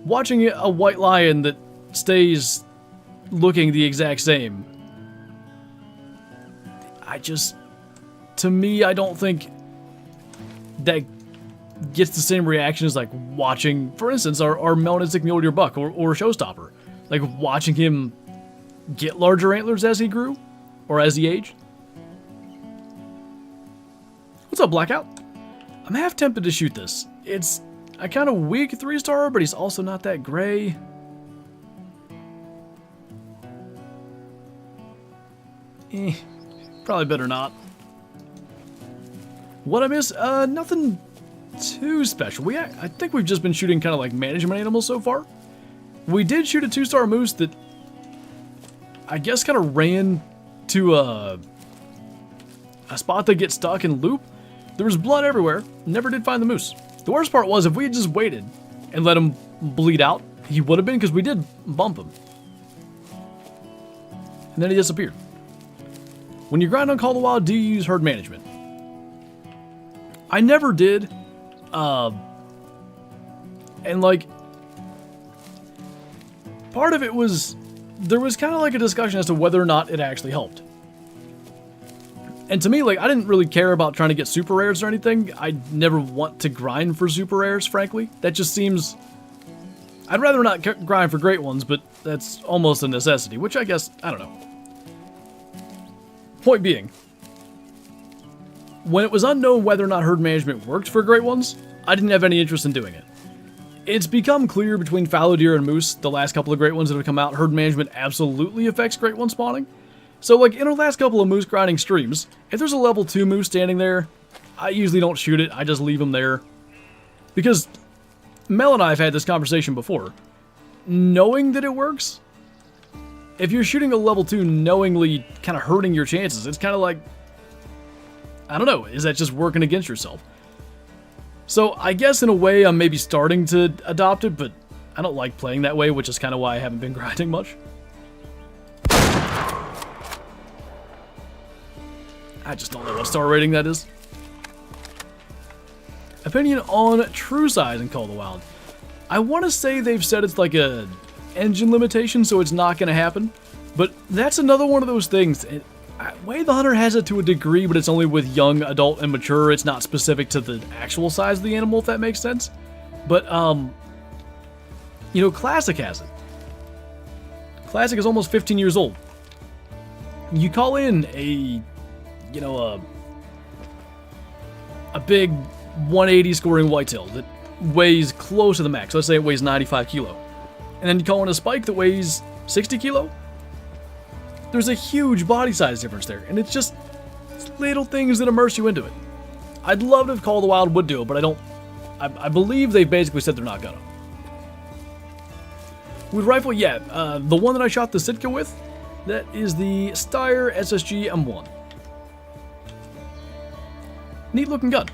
Watching a white lion that stays looking the exact same, to me, I don't think that gets the same reaction as like watching, for instance, our melanistic mule deer buck or showstopper. Like watching him get larger antlers as he grew or as he aged. What's up, Blackout? I'm half tempted to shoot this. It's a kind of weak 3-star, but he's also not that gray. Probably better not. What I miss? Nothing too special. I think we've just been shooting kind of like management animals so far. We did shoot a 2-star moose that I guess kind of ran to a spot that gets stuck and loop. There was blood everywhere. Never did find the moose. The worst part was if we had just waited and let him bleed out, he would have been, because we did bump him. And then he disappeared. When you grind on Call of the Wild, do you use herd management? I never did. And like, part of it was, there was kind of like a discussion as to whether or not it actually helped. And to me, like, I didn't really care about trying to get super rares or anything. I never want to grind for super rares, frankly. That just seems... I'd rather not grind for great ones, but that's almost a necessity, which I guess, I don't know. Point being, when it was unknown whether or not herd management worked for great ones, I didn't have any interest in doing it. It's become clear between fallow deer and moose, the last couple of great ones that have come out, herd management absolutely affects great one spawning. So, like, in the last couple of moose grinding streams, if there's a level 2 moose standing there, I usually don't shoot it, I just leave him there. Because Mel and I have had this conversation before. Knowing that it works, if you're shooting a level 2 knowingly kind of hurting your chances, it's kind of like, I don't know, is that just working against yourself? So I guess in a way I'm maybe starting to adopt it, but I don't like playing that way, which is kind of why I haven't been grinding much. I just don't know what star rating that is. Opinion on true size in Call of the Wild. I want to say they've said it's like a engine limitation, so it's not going to happen. But that's another one of those things. Way the Hunter has it to a degree, but it's only with young, adult, and mature. It's not specific to the actual size of the animal, if that makes sense. But, you know, Classic has it. Classic is almost 15 years old. You call in a, you know, a big 180 scoring whitetail that weighs close to the max. Let's say it weighs 95 kilo. And then you call in a spike that weighs 60 kilo. There's a huge body size difference there, and it's just little things that immerse you into it. I'd love to have Call of the Wild would do it, but I don't. I believe they basically said they're not gonna. With rifle, yeah, the one that I shot the Sitka with, that is the Steyr SSG M1. Neat looking gun.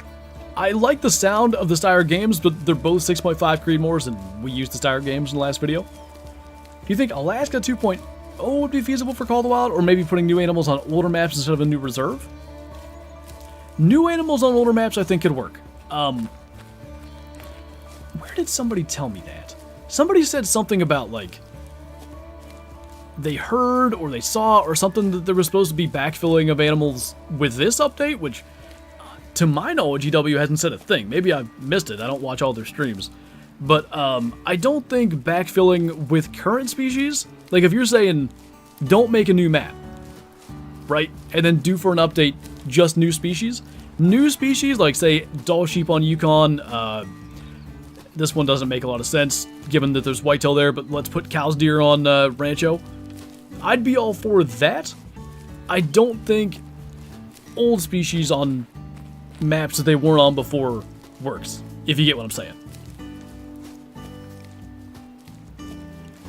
I like the sound of the Steyr games, but they're both 6.5 Creedmoors, and we used the Steyr games in the last video. Do you think Alaska 2.0 would be feasible for Call of the Wild, or maybe putting new animals on older maps instead of a new reserve? New animals on older maps I think could work. Where did somebody tell me that? Somebody said something about, like, they heard or they saw or something that there was supposed to be backfilling of animals with this update, which, to my knowledge, EW hasn't said a thing. Maybe I missed it. I don't watch all their streams. But I don't think backfilling with current species, like if you're saying don't make a new map, right, and then do for an update just new species, like say doll sheep on Yukon, this one doesn't make a lot of sense given that there's whitetail there, but let's put cow's deer on Rancho. I'd be all for that. I don't think old species on maps that they weren't on before works, if you get what I'm saying.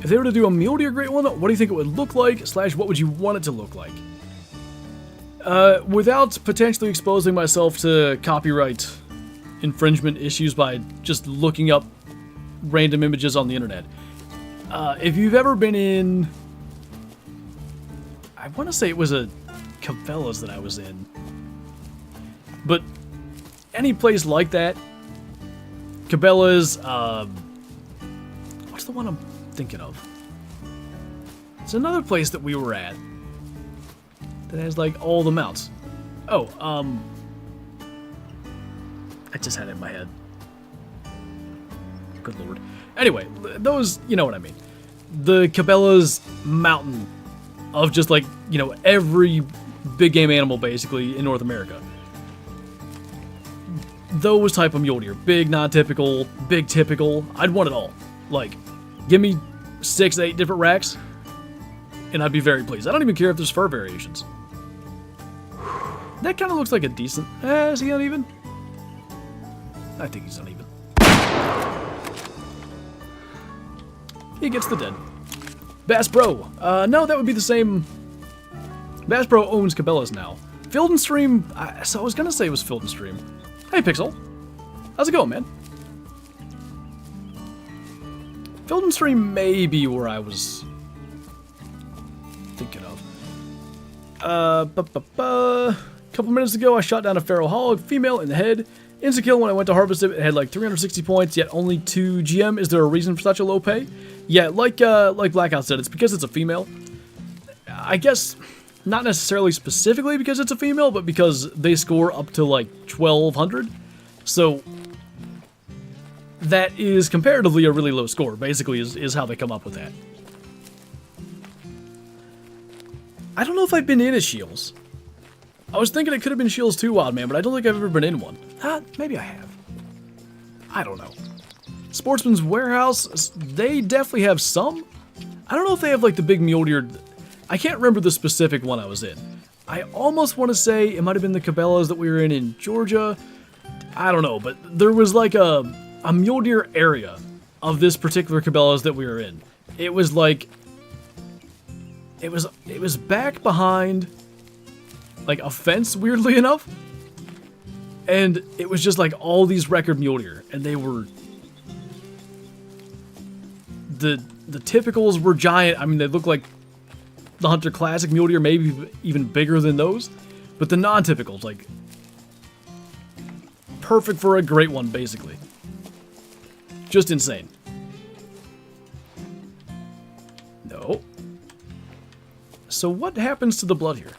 If they were to do a mule deer great one, what do you think it would look like, / what would you want it to look like? Without potentially exposing myself to copyright infringement issues by just looking up random images on the internet. If you've ever been in, I want to say it was a Cabela's that I was in, but any place like that, Cabela's, what's the one I'm thinking of? It's another place that we were at that has like all the mounts. Oh, I just had it in my head. Good lord. Anyway, those, you know what I mean. The Cabela's mountain of just like, you know, every big game animal basically in North America. Those type of mule deer. Big, non-typical, big, typical. I'd want it all. Like, give me 6, 8 different racks, and I'd be very pleased. I don't even care if there's fur variations. That kind of looks like a decent... is he uneven? I think he's uneven. He gets the dead. Bass Pro. No, that would be the same... Bass Pro owns Cabela's now. Field and Stream... so I was going to say it was Field and Stream. Hey, Pixel. How's it going, man? Field and Stream may be where I was thinking of. Couple minutes ago, I shot down a feral hog female in the head. Insta-kill when I went to harvest it. It had like 360 points, yet only 2 GM. Is there a reason for such a low pay? Yeah, like Blackout said, it's because it's a female. I guess not necessarily specifically because it's a female, but because they score up to like 1200. So that is comparatively a really low score, basically, is how they come up with that. I don't know if I've been in a Shields. I was thinking it could have been Shields too, Wild Man, but I don't think I've ever been in one. Maybe I have. I don't know. Sportsman's Warehouse, they definitely have some. I don't know if they have like the big mule deer. I can't remember the specific one I was in. I almost want to say it might have been the Cabela's that we were in Georgia. I don't know, but there was like a mule deer area of this particular Cabela's that we were in. It was like, it was back behind like a fence, weirdly enough. And it was just like all these record mule deer, and they were... The typicals were giant. I mean, they look like the Hunter Classic mule deer, maybe even bigger than those. But the non-typicals, like... perfect for a great one, basically. Just insane. No. So what happens to the blood here?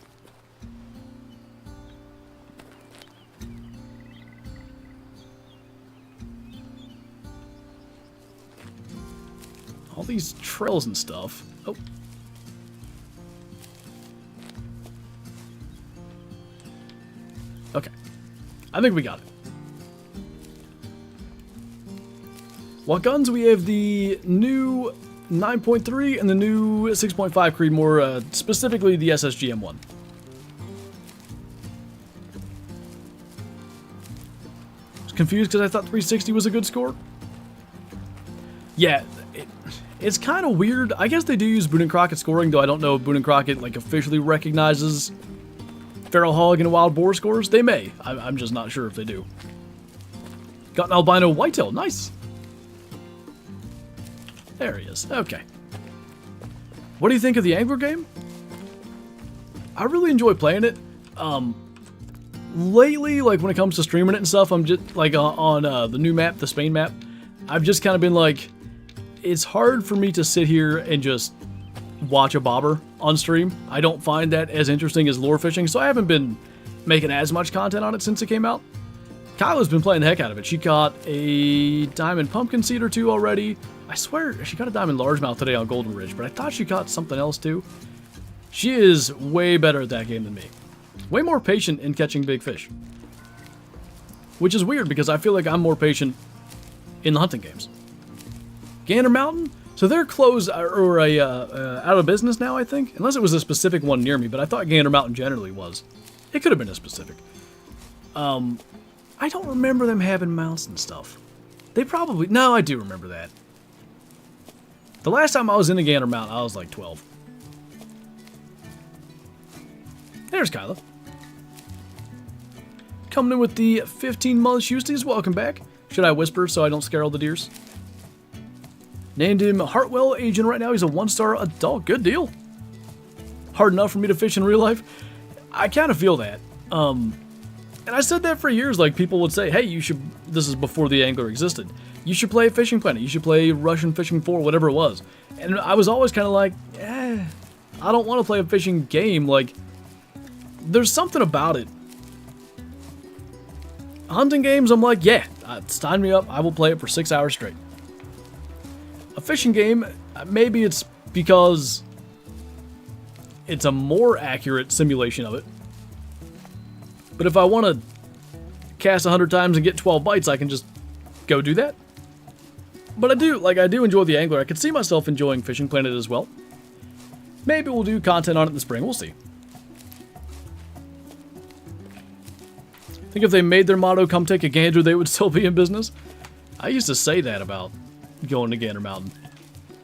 All these trails and stuff. Oh. Okay. I think we got it. What guns? We have the new 9.3 and the new 6.5 Creedmoor, specifically the SSG M1. I was confused because I thought 360 was a good score. Yeah, it's kind of weird. I guess they do use Boone and Crockett scoring, though I don't know if Boone and Crockett like officially recognizes feral hog and wild boar scores. They may. I'm just not sure if they do. Got an albino whitetail. Nice. There he is. Okay. What do you think of the angler game? I really enjoy playing it. Lately, like when it comes to streaming it and stuff, I'm just like on the new map, the Spain map. I've just kind of been like, it's hard for me to sit here and just watch a bobber on stream. I don't find that as interesting as lure fishing, so I haven't been making as much content on it since it came out. Kyla's been playing the heck out of it. She caught a diamond pumpkin seed or two already. I swear she got a diamond largemouth today on Golden Ridge, but I thought she caught something else too. She is way better at that game than me. Way more patient in catching big fish. Which is weird because I feel like I'm more patient in the hunting games. Gander Mountain? So they're closed or out of business now, I think. Unless it was a specific one near me, but I thought Gander Mountain generally was. It could have been a specific. I don't remember them having mounts and stuff. They probably... No, I do remember that. The last time I was in a Gander Mountain, I was like 12. There's Kyla. Coming in with the 15-month Housties. Welcome back. Should I whisper so I don't scare all the deers? Named him Hartwell Agent right now. He's a 1-star adult. Good deal. Hard enough for me to fish in real life. I kind of feel that. And I said that for years. Like, people would say, hey, you should... This is before the angler existed. You should play Fishing Planet. You should play Russian Fishing 4, whatever it was. And I was always kind of like, I don't want to play a fishing game. Like, there's something about it. Hunting games, I'm like, yeah, sign me up. I will play it for 6 hours straight. A fishing game, maybe it's because it's a more accurate simulation of it. But if I want to cast 100 times and get 12 bites, I can just go do that. But I do enjoy the angler. I could see myself enjoying Fishing Planet as well. Maybe we'll do content on it in the spring. We'll see. I think if they made their motto, come take a gander, they would still be in business. I used to say that about going to Gander Mountain.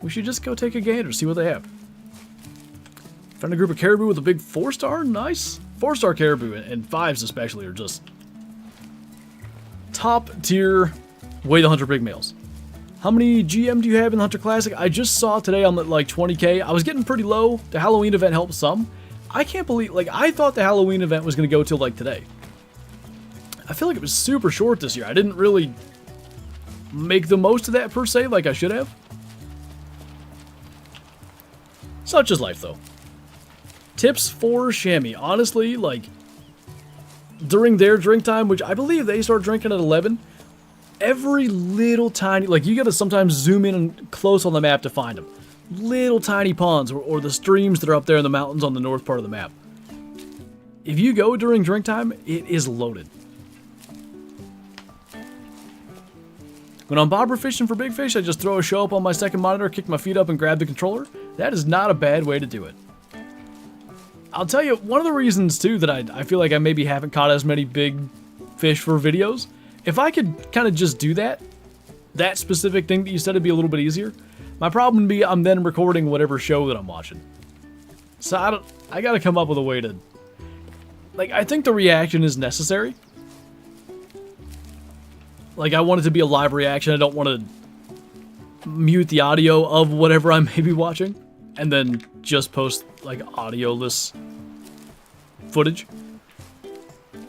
We should just go take a gander, see what they have. Found a group of caribou with a big 4-star. Nice. 4-star caribou, and 5s especially, are just top tier way to hunter big males. How many GM do you have in the Hunter Classic? I just saw today I'm at like 20k. I was getting pretty low. The Halloween event helped some. I can't believe, like, I thought the Halloween event was going to go till like today. I feel like it was super short this year. I didn't really make the most of that per se like I should have. Such is life though. Tips for chamois. Honestly, like, during their drink time, which I believe they start drinking at 11, every little tiny, like, you gotta sometimes zoom in and close on the map to find them. Little tiny ponds or the streams that are up there in the mountains on the north part of the map. If you go during drink time, it is loaded. When I'm bobber fishing for big fish, I just throw a show up on my second monitor, kick my feet up, and grab the controller. That is not a bad way to do it. I'll tell you, one of the reasons, too, that I feel like I maybe haven't caught as many big fish for videos, if I could kind of just do that specific thing that you said, it'd be a little bit easier. My problem would be I'm then recording whatever show that I'm watching. So I gotta come up with a way to... Like, I think the reaction is necessary. Like, I want it to be a live reaction. I don't want to mute the audio of whatever I may be watching and then just post, like, audioless footage.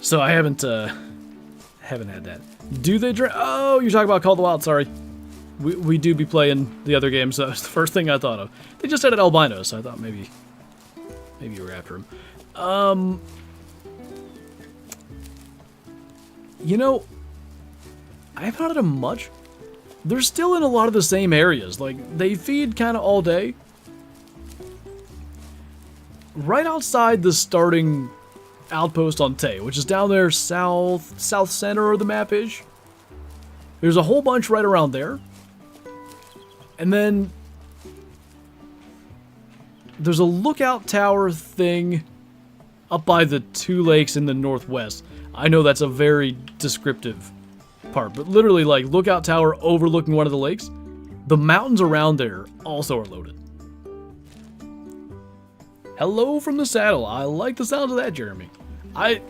So I haven't had that. Do they drink? Oh, you're talking about Call of the Wild, sorry. We do be playing the other games. That was the first thing I thought of. They just said it albino, so I thought maybe you were after him. You know, I haven't hunted them much. They're still in a lot of the same areas. Like, they feed kind of all day. Right outside the starting outpost on Tay, which is down there south center of the map-ish. There's a whole bunch right around there. And then there's a lookout tower thing up by the two lakes in the northwest. I know that's a very descriptive part, but literally, like, lookout tower overlooking one of the lakes. The mountains around there also are loaded. Hello from the saddle. I like the sounds of that, Jeremy. I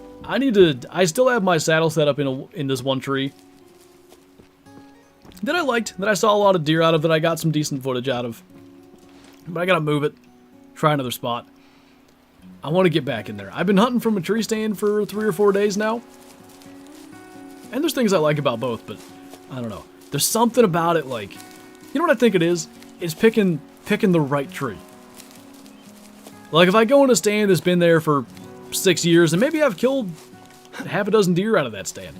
still have my saddle set up in this one tree that I liked, that I saw a lot of deer out of, that I got some decent footage out of. But I gotta move it, try another spot. I want to get back in there. I've been hunting from a tree stand for 3 or 4 days now. And there's things I like about both, but I don't know. There's something about it, like, you know what I think it is? It's picking the right tree. Like, if I go in a stand that's been there for 6 years, and maybe I've killed half a dozen deer out of that stand,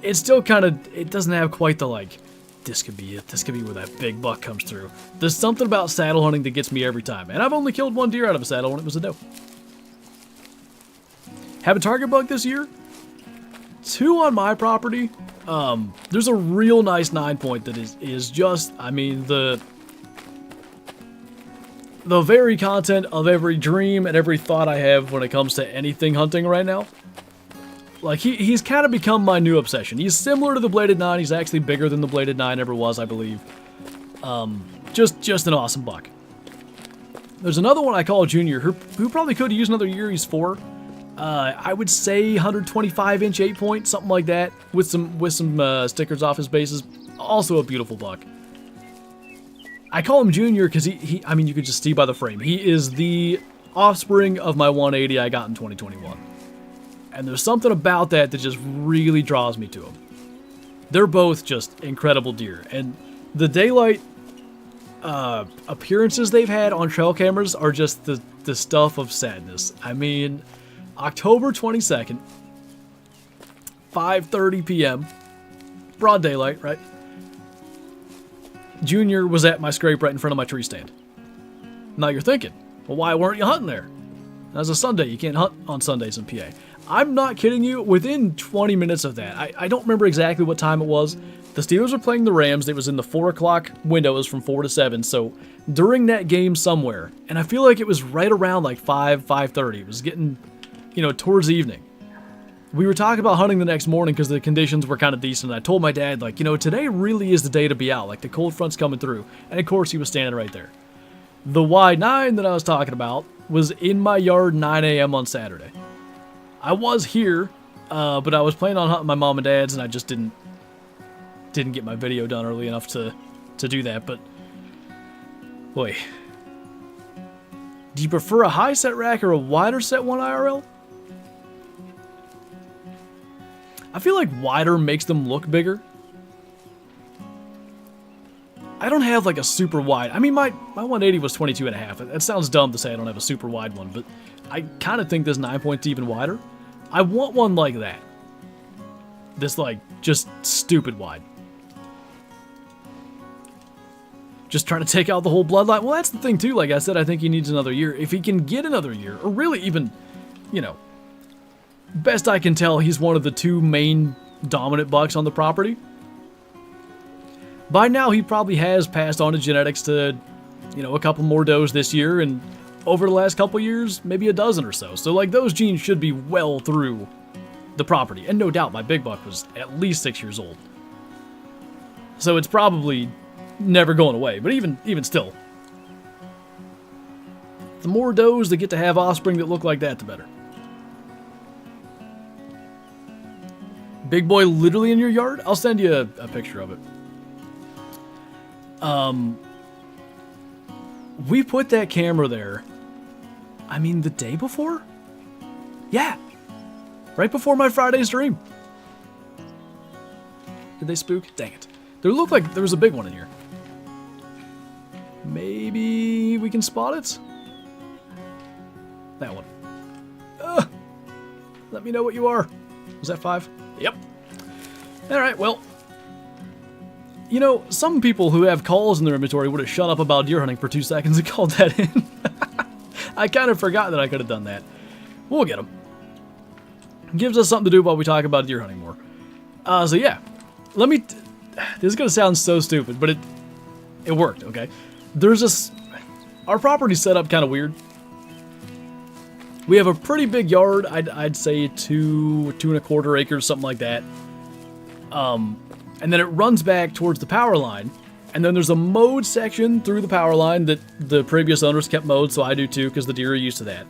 it's still kind of, it doesn't have quite the, like, this could be it. This could be where that big buck comes through. There's something about saddle hunting that gets me every time. And I've only killed 1 deer out of a saddle, and it was a doe. Have a target buck this year? 2 on my property. There's a real nice 9-point that is just, I mean, the very content of every dream and every thought I have when it comes to anything hunting right now. Like, he's kind of become my new obsession. He's similar to the Bladed 9. He's actually bigger than the Bladed 9 ever was, I believe. Just an awesome buck. There's another one I call Junior, who probably could use another year. He's 4. I would say 125-inch 8-point, something like that, with some stickers off his bases. Also a beautiful buck. I call him Junior because I mean, you could just see by the frame. He is the offspring of my 180 I got in 2021. And there's something about that just really draws me to him. They're both just incredible deer. And the daylight appearances they've had on trail cameras are just the stuff of sadness. I mean, October 22nd, 5:30 p.m., broad daylight, right? Junior was at my scrape right in front of my tree stand. Now you're thinking, well, why weren't you hunting there? That's a Sunday. You can't hunt on Sundays in PA. I'm not kidding you. Within 20 minutes of that, I don't remember exactly what time it was. The Steelers were playing the Rams. It was in the 4 o'clock window. It was from 4 to 7. So during that game somewhere, and I feel like it was right around like 5:30. It was getting, towards the evening. We were talking about hunting the next morning because the conditions were kind of decent. I told my dad, like, today really is the day to be out. Like, the cold front's coming through. And of course, he was standing right there. The Y9 that I was talking about was in my yard 9 a.m. on Saturday. I was here, but I was planning on hunting my mom and dad's, and I just didn't get my video done early enough to do that. But boy, do you prefer a high set rack or a wider set one IRL? I feel like wider makes them look bigger. I don't have like a super wide. I mean, my 180 was 22.5. That sounds dumb to say I don't have a super wide one, but I kind of think this 9-point's even wider. I want one like that. This, like, just stupid wide. Just trying to take out the whole bloodline. Well, that's the thing, too. Like I said, I think he needs another year. If he can get another year, or really even, best I can tell, he's one of the 2 main dominant bucks on the property. By now, he probably has passed on his genetics to, a couple more does this year, and over the last couple years, maybe a dozen or so. So, like, those genes should be well through the property. And no doubt, my big buck was at least 6 years old. So it's probably never going away. But even still, the more does that get to have offspring that look like that, the better. Big boy literally in your yard? I'll send you a picture of it. We put that camera there, I mean, the day before? Yeah. Right before my Friday stream. Did they spook? Dang it. There looked like there was a big one in here. Maybe we can spot it? That one. Let me know what you are. Was that 5? Yep. Alright, well. You know, some people who have calls in their inventory would have shut up about deer hunting for 2 seconds and called that in. I kind of forgot that I could have done that. We'll get them. Gives us something to do while we talk about deer hunting more. So yeah. Let me... This is going to sound so stupid, but it worked, okay? There's this... Our property's set up kind of weird. We have a pretty big yard. I'd say 2.25 acres, something like that. And then it runs back towards the power line. And then there's a mowed section through the power line that the previous owners kept mowed, so I do too, because the deer are used to that.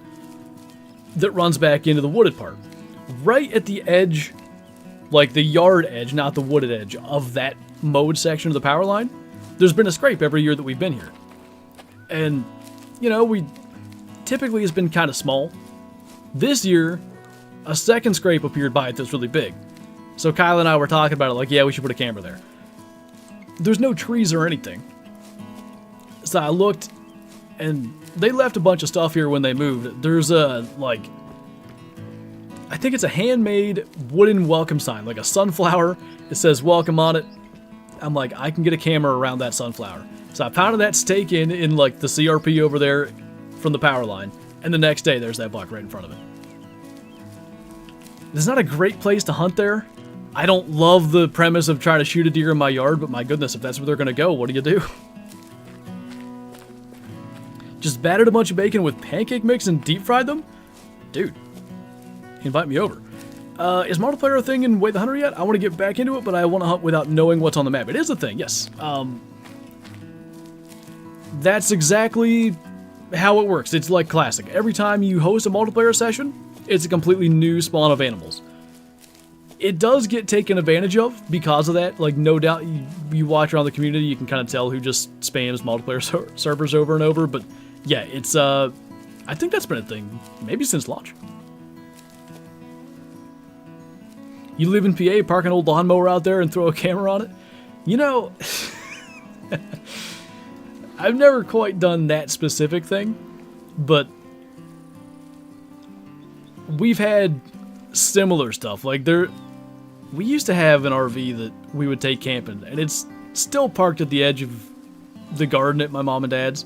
That runs back into the wooded part. Right at the edge, like the yard edge, not the wooded edge, of that mowed section of the power line, there's been a scrape every year that we've been here. And, you know, typically it's been kind of small. This year, a second scrape appeared by it that's really big. So Kyle and I were talking about it, like, yeah, we should put a camera there. There's no trees or anything. So I looked, and they left a bunch of stuff here when they moved. There's a, like, I think it's a handmade wooden welcome sign, like a sunflower. It says welcome on it. I'm like, I can get a camera around that sunflower. So I pounded that stake in like the CRP over there from the power line. And the next day, there's that buck right in front of it. It's not a great place to hunt there. I don't love the premise of trying to shoot a deer in my yard, but my goodness, if that's where they're going to go, what do you do? Just battered a bunch of bacon with pancake mix and deep fried them? Dude, invite me over. Is multiplayer a thing in Wait the Hunter yet? I want to get back into it, but I want to hunt without knowing what's on the map. It is a thing, yes. That's exactly how it works. It's like classic. Every time you host a multiplayer session, it's a completely new spawn of animals. It does get taken advantage of because of that. Like, no doubt, you watch around the community, you can kind of tell who just spams multiplayer servers over and over. But yeah, it's, I think that's been a thing, maybe since launch. You live in PA, park an old lawnmower out there and throw a camera on it? You know, I've never quite done that specific thing, but we've had similar stuff. Like, we used to have an RV that we would take camping, and it's still parked at the edge of the garden at my mom and dad's.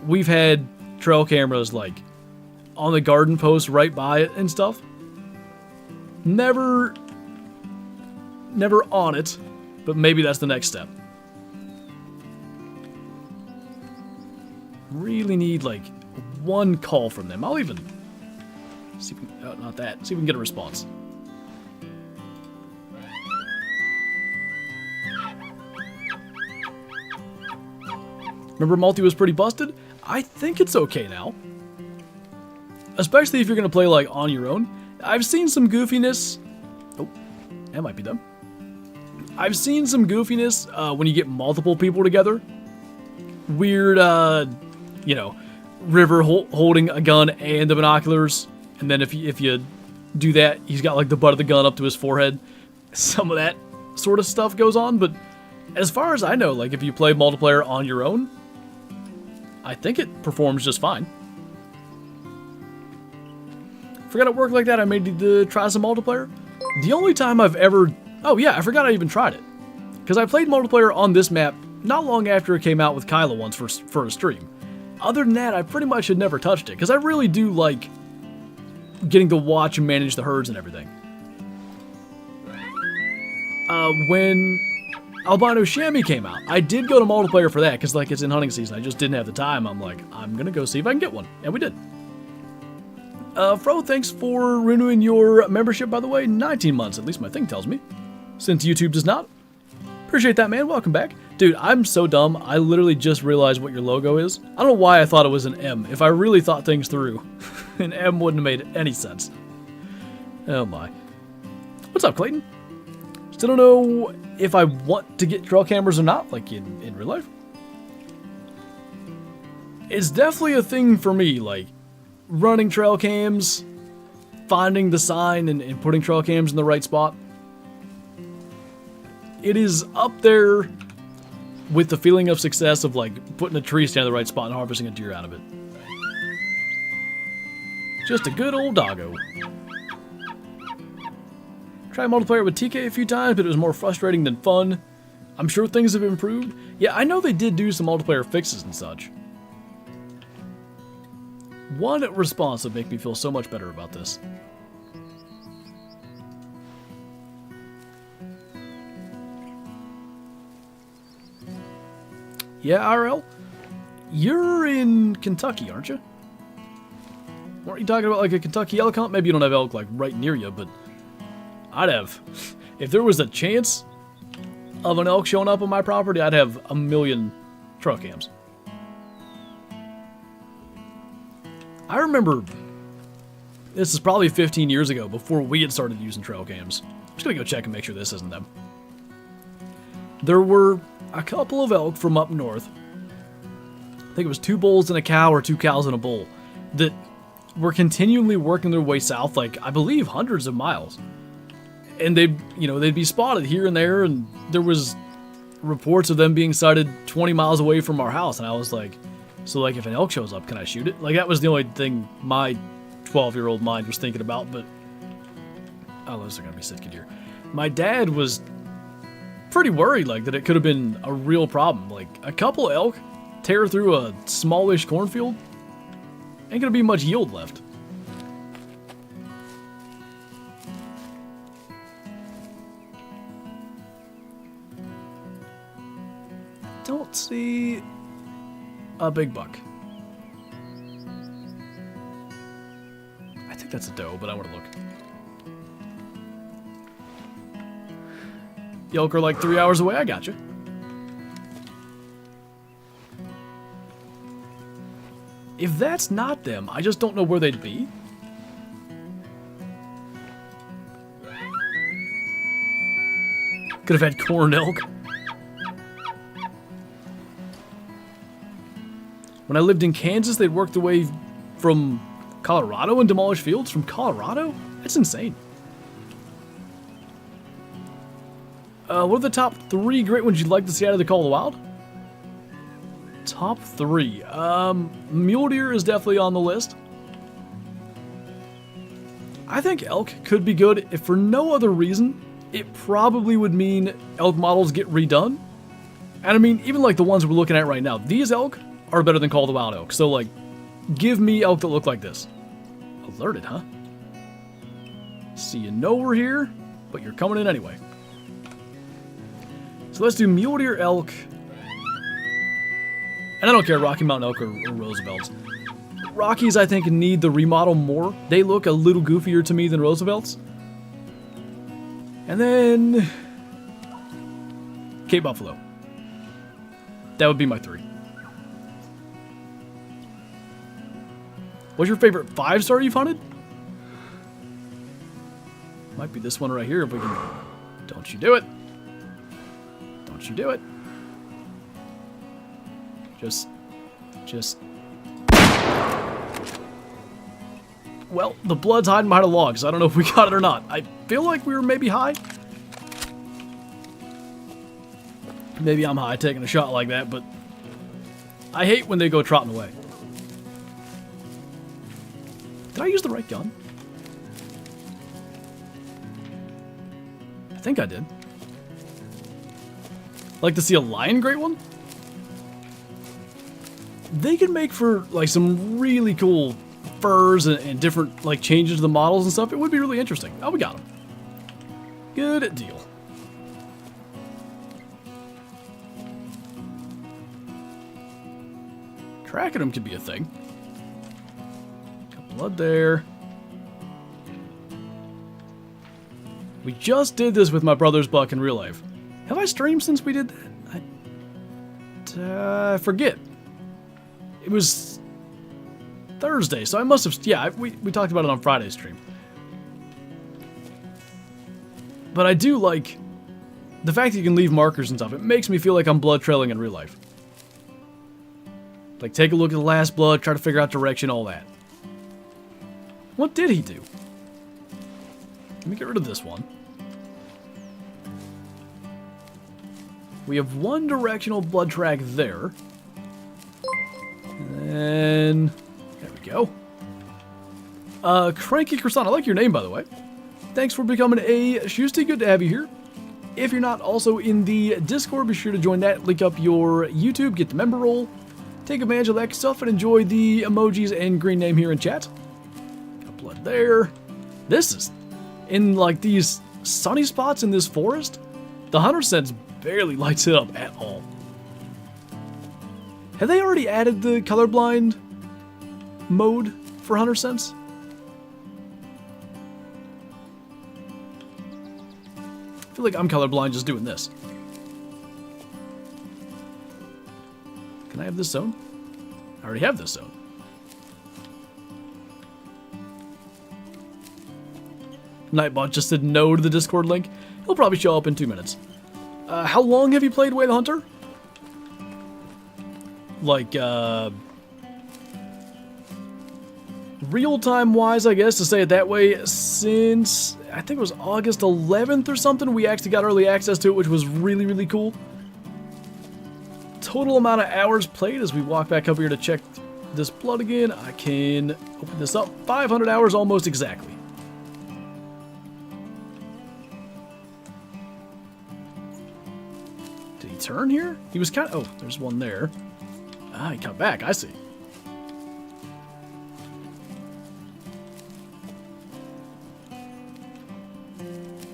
We've had trail cameras, like, on the garden post right by it and stuff. Never on it, but maybe that's the next step. Really need, like, one call from them. I'll even see if we, oh, not that. See if we can get a response. Remember multi was pretty busted? I think it's okay now. Especially if you're going to play, like, on your own. I've seen some goofiness. Oh, that might be them. I've seen some goofiness when you get multiple people together. Weird, you know, River holding a gun and the binoculars. And then if you do that, he's got, like, the butt of the gun up to his forehead. Some of that sort of stuff goes on. But as far as I know, like, if you play multiplayer on your own, I think it performs just fine. Forgot it worked like that. I may need to try some multiplayer. The only time I've ever... Oh yeah, I forgot I even tried it. Because I played multiplayer on this map not long after it came out with Kyla once for a stream. Other than that, I pretty much had never touched it. Because I really do like getting to watch and manage the herds and everything. When Albino Chamois came out, I did go to multiplayer for that. Because like it's in hunting season. I just didn't have the time. I'm like, I'm going to go see if I can get one. And we did. Fro, thanks for renewing your membership, by the way. 19 months, at least my thing tells me. Since YouTube does not. Appreciate that, man. Welcome back. Dude, I'm so dumb. I literally just realized what your logo is. I don't know why I thought it was an M. If I really thought things through, an M wouldn't have made any sense. Oh my. What's up, Clayton? Still don't know if I want to get trail cameras or not, like in real life. It's definitely a thing for me, like running trail cams, finding the sign and putting trail cams in the right spot. It is up there with the feeling of success of like putting a tree stand in the right spot and harvesting a deer out of it. Just a good old doggo. Tried multiplayer with TK a few times, but it was more frustrating than fun. I'm sure things have improved. Yeah, I know they did do some multiplayer fixes and such. One response would make me feel so much better about this. Yeah, RL? You're in Kentucky, aren't you? Weren't you talking about like a Kentucky elk hunt? Maybe you don't have elk like right near you, but I'd have. If there was a chance of an elk showing up on my property, I'd have a million trail cams. I remember this is probably 15 years ago before we had started using trail cams. I'm just gonna go check and make sure this isn't them. There were a couple of elk from up north. I think it was 2 bulls and a cow or 2 cows and a bull that were continually working their way south, like I believe hundreds of miles. And they'd be spotted here and there, and there was reports of them being sighted 20 miles away from our house, and I was like, so like if an elk shows up, can I shoot it? Like that was the only thing my 12-year-old mind was thinking about, but oh, those are gonna be Sitka deer. My dad was pretty worried like that it could have been a real problem. Like a couple elk tear through a smallish cornfield, ain't gonna be much yield left. Don't see a big buck. I think that's a doe, but I want to look. The elk are like 3 hours away. I got you. If that's not them, I just don't know where they'd be. Could have had corn elk. When I lived in Kansas, they'd worked their way from Colorado and demolish fields from Colorado? That's insane. What are the top 3 great ones you'd like to see out of the Call of the Wild? Top 3. Mule deer is definitely on the list. I think elk could be good if for no other reason. It probably would mean elk models get redone. And I mean, even like the ones we're looking at right now, these elk are better than Call of the Wild elk. So like, give me elk that look like this. Alerted, huh? So you know we're here, but you're coming in anyway. So let's do mule deer, elk. And I don't care, Rocky Mountain elk or Roosevelts. Rockies, I think, need the remodel more. They look a little goofier to me than Roosevelts. And then Cape Buffalo. That would be my 3. What's your favorite 5-star you've hunted? Might be this one right here if we can. Don't you do it. Don't you do it. Just. Well, the blood's hiding behind a log, so I don't know if we got it or not. I feel like we were maybe high. Maybe I'm high taking a shot like that, but I hate when they go trotting away. Did I use the right gun? I think I did. Like to see a lion great one? They could make for like some really cool furs and different like changes to the models and stuff. It would be really interesting. Oh, we got them. Good deal. Tracking them could be a thing. Got blood there. We just did this with my brother's buck in real life. Have I streamed since we did that? I forget. It was Thursday, so I must have... Yeah, we talked about it on Friday's stream. But I do like the fact that you can leave markers and stuff. It makes me feel like I'm blood trailing in real life. Like, take a look at the last blood, try to figure out direction, all that. What did he do? Let me get rid of this one. We have one directional blood track there. And there we go. Cranky Croissant, I like your name, by the way. Thanks for becoming a Shusty. Good to have you here. If you're not also in the Discord, be sure to join that. Link up your YouTube, get the member role, take advantage of that stuff, and enjoy the emojis and green name here in chat. Got blood there. This is in like these sunny spots in this forest. The Hunter Sense barely lights it up at all. Have they already added the colorblind mode for Hunter Sense? I feel like I'm colorblind just doing this. Can I have this zone? I already have this zone. Nightbot just said no to the Discord link. He'll probably show up in 2 minutes. How long have you played Way the Hunter? Like, real-time wise, I guess, to say it that way, since, I think it was August 11th or something, we actually got early access to it, which was really, really cool. Total amount of hours played as we walk back up here to check this blood again. I can open this up. 500 hours almost exactly. Did he turn here? He was kind of... Oh, there's one there. Ah, he cut back. I see.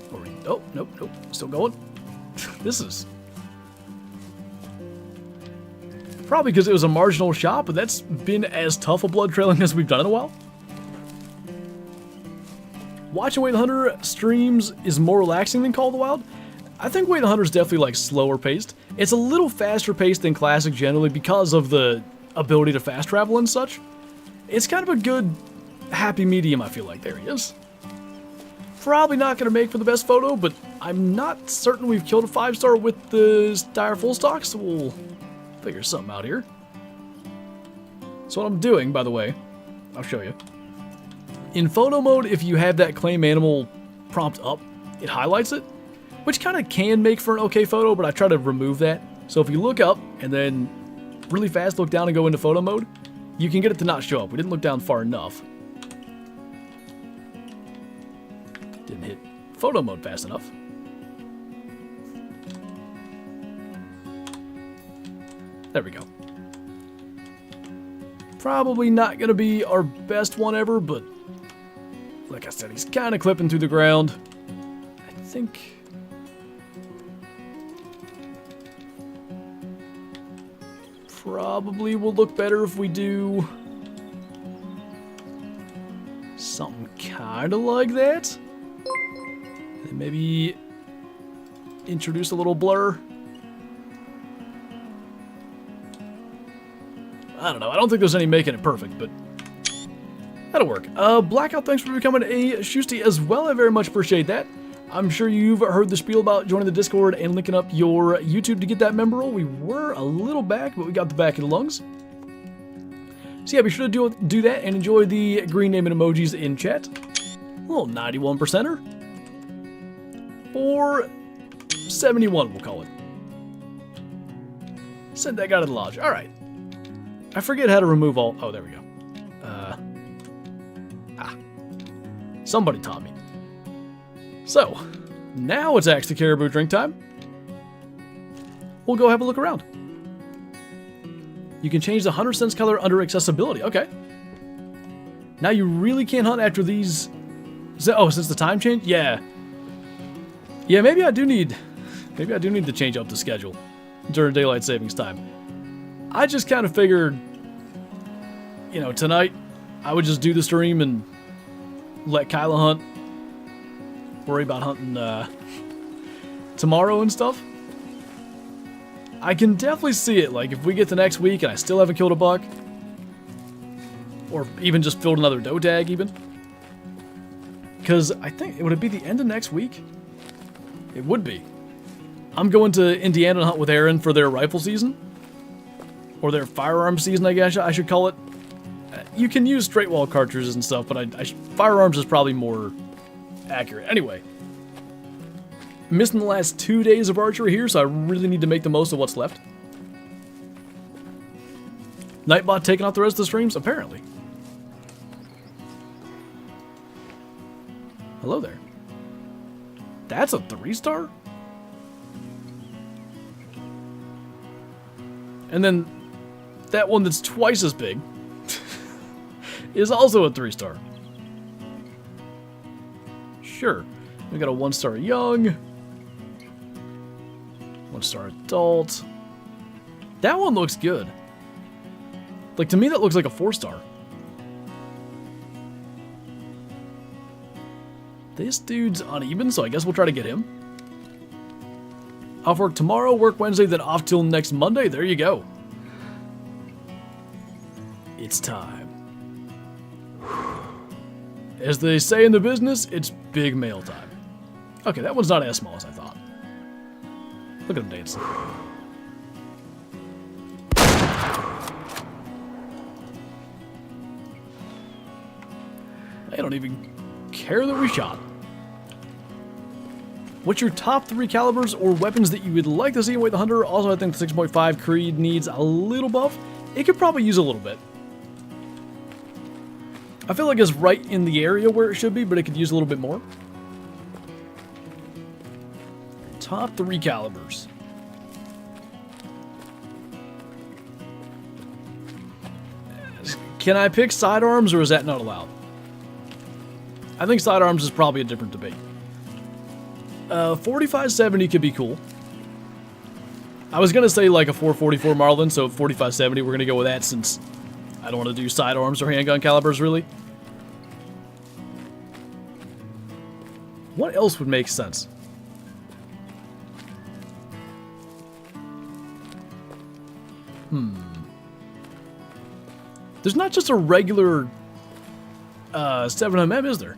Oh, nope, nope. Still going. This is... Probably because it was a marginal shot, but that's been as tough a blood trailing as we've done in a while. Watching Way the Hunter streams is more relaxing than Call of the Wild. I think Way the Hunter is definitely like slower paced. It's a little faster paced than Classic generally because of the ability to fast travel and such. It's kind of a good happy medium, I feel like. There he is. Probably not going to make for the best photo, but I'm not certain we've killed a 5-star with the dire full stock, so we'll figure something out here. So what I'm doing, by the way, I'll show you. In photo mode, if you have that claim animal prompt up, it highlights it, which kind of can make for an okay photo, but I try to remove that. So if you look up and then really fast look down and go into photo mode, you can get it to not show up. We didn't look down far enough. Didn't hit photo mode fast enough. There we go. Probably not going to be our best one ever, but like I said, he's kind of clipping through the ground. I think... Probably will look better if we do something kind of like that. And maybe introduce a little blur. I don't know. I don't think there's any making it perfect, but that'll work. Blackout, thanks for becoming a Shusty as well. I very much appreciate that. I'm sure you've heard the spiel about joining the Discord and linking up your YouTube to get that member role. We were a little back, but we got the back of the lungs. So yeah, be sure to do that and enjoy the green name and emojis in chat. A little 91%er. Or 71, we'll call it. Send that guy to the lodge. All right. I forget how to remove all... Oh, there we go. Somebody taught me. So, now it's actually caribou drink time. We'll go have a look around. You can change the Hunter Sense color under accessibility. Okay. Now you really can't hunt after these... Oh, since the time change? Yeah. Yeah, maybe I do need to change up the schedule during daylight savings time. I just kind of figured, you know, tonight I would just do the stream and let Kyla hunt. Worry about hunting tomorrow and stuff. I can definitely see it. Like, if we get to next week and I still haven't killed a buck, or even just filled another doe tag even. Because I think, would it be the end of next week? It would be. I'm going to Indiana to hunt with Aaron for their rifle season. Or their firearm season, I guess I should call it. You can use straight wall cartridges and stuff, but firearms is probably more accurate. Anyway. Missing the last 2 days of archery here, so I really need to make the most of what's left. Nightbot taking out the rest of the streams? Apparently. Hello there. That's a 3-star? And then that one that's twice as big is also a 3-star. Sure. We got a 1-star young. 1-star adult. That one looks good. Like, to me, that looks like a 4-star. This dude's uneven, so I guess we'll try to get him. Off work tomorrow, work Wednesday, then off till next Monday. There you go. It's time. As they say in the business, it's big mail time. Okay, that one's not as small as I thought. Look at him dancing. They don't even care that we shot. What's your top 3 calibers or weapons that you would like to see in Wait the Hunter? Also, I think the 6.5 Creed needs a little buff. It could probably use a little bit. I feel like it's right in the area where it should be, but it could use a little bit more. Top 3 calibers. Can I pick sidearms, or is that not allowed? I think sidearms is probably a different debate. 4570 could be cool. I was gonna say like a 444 Marlin, so 4570, we're gonna go with that since I don't want to do sidearms or handgun calibers, really. What else would make sense? There's not just a regular 7mm, is there?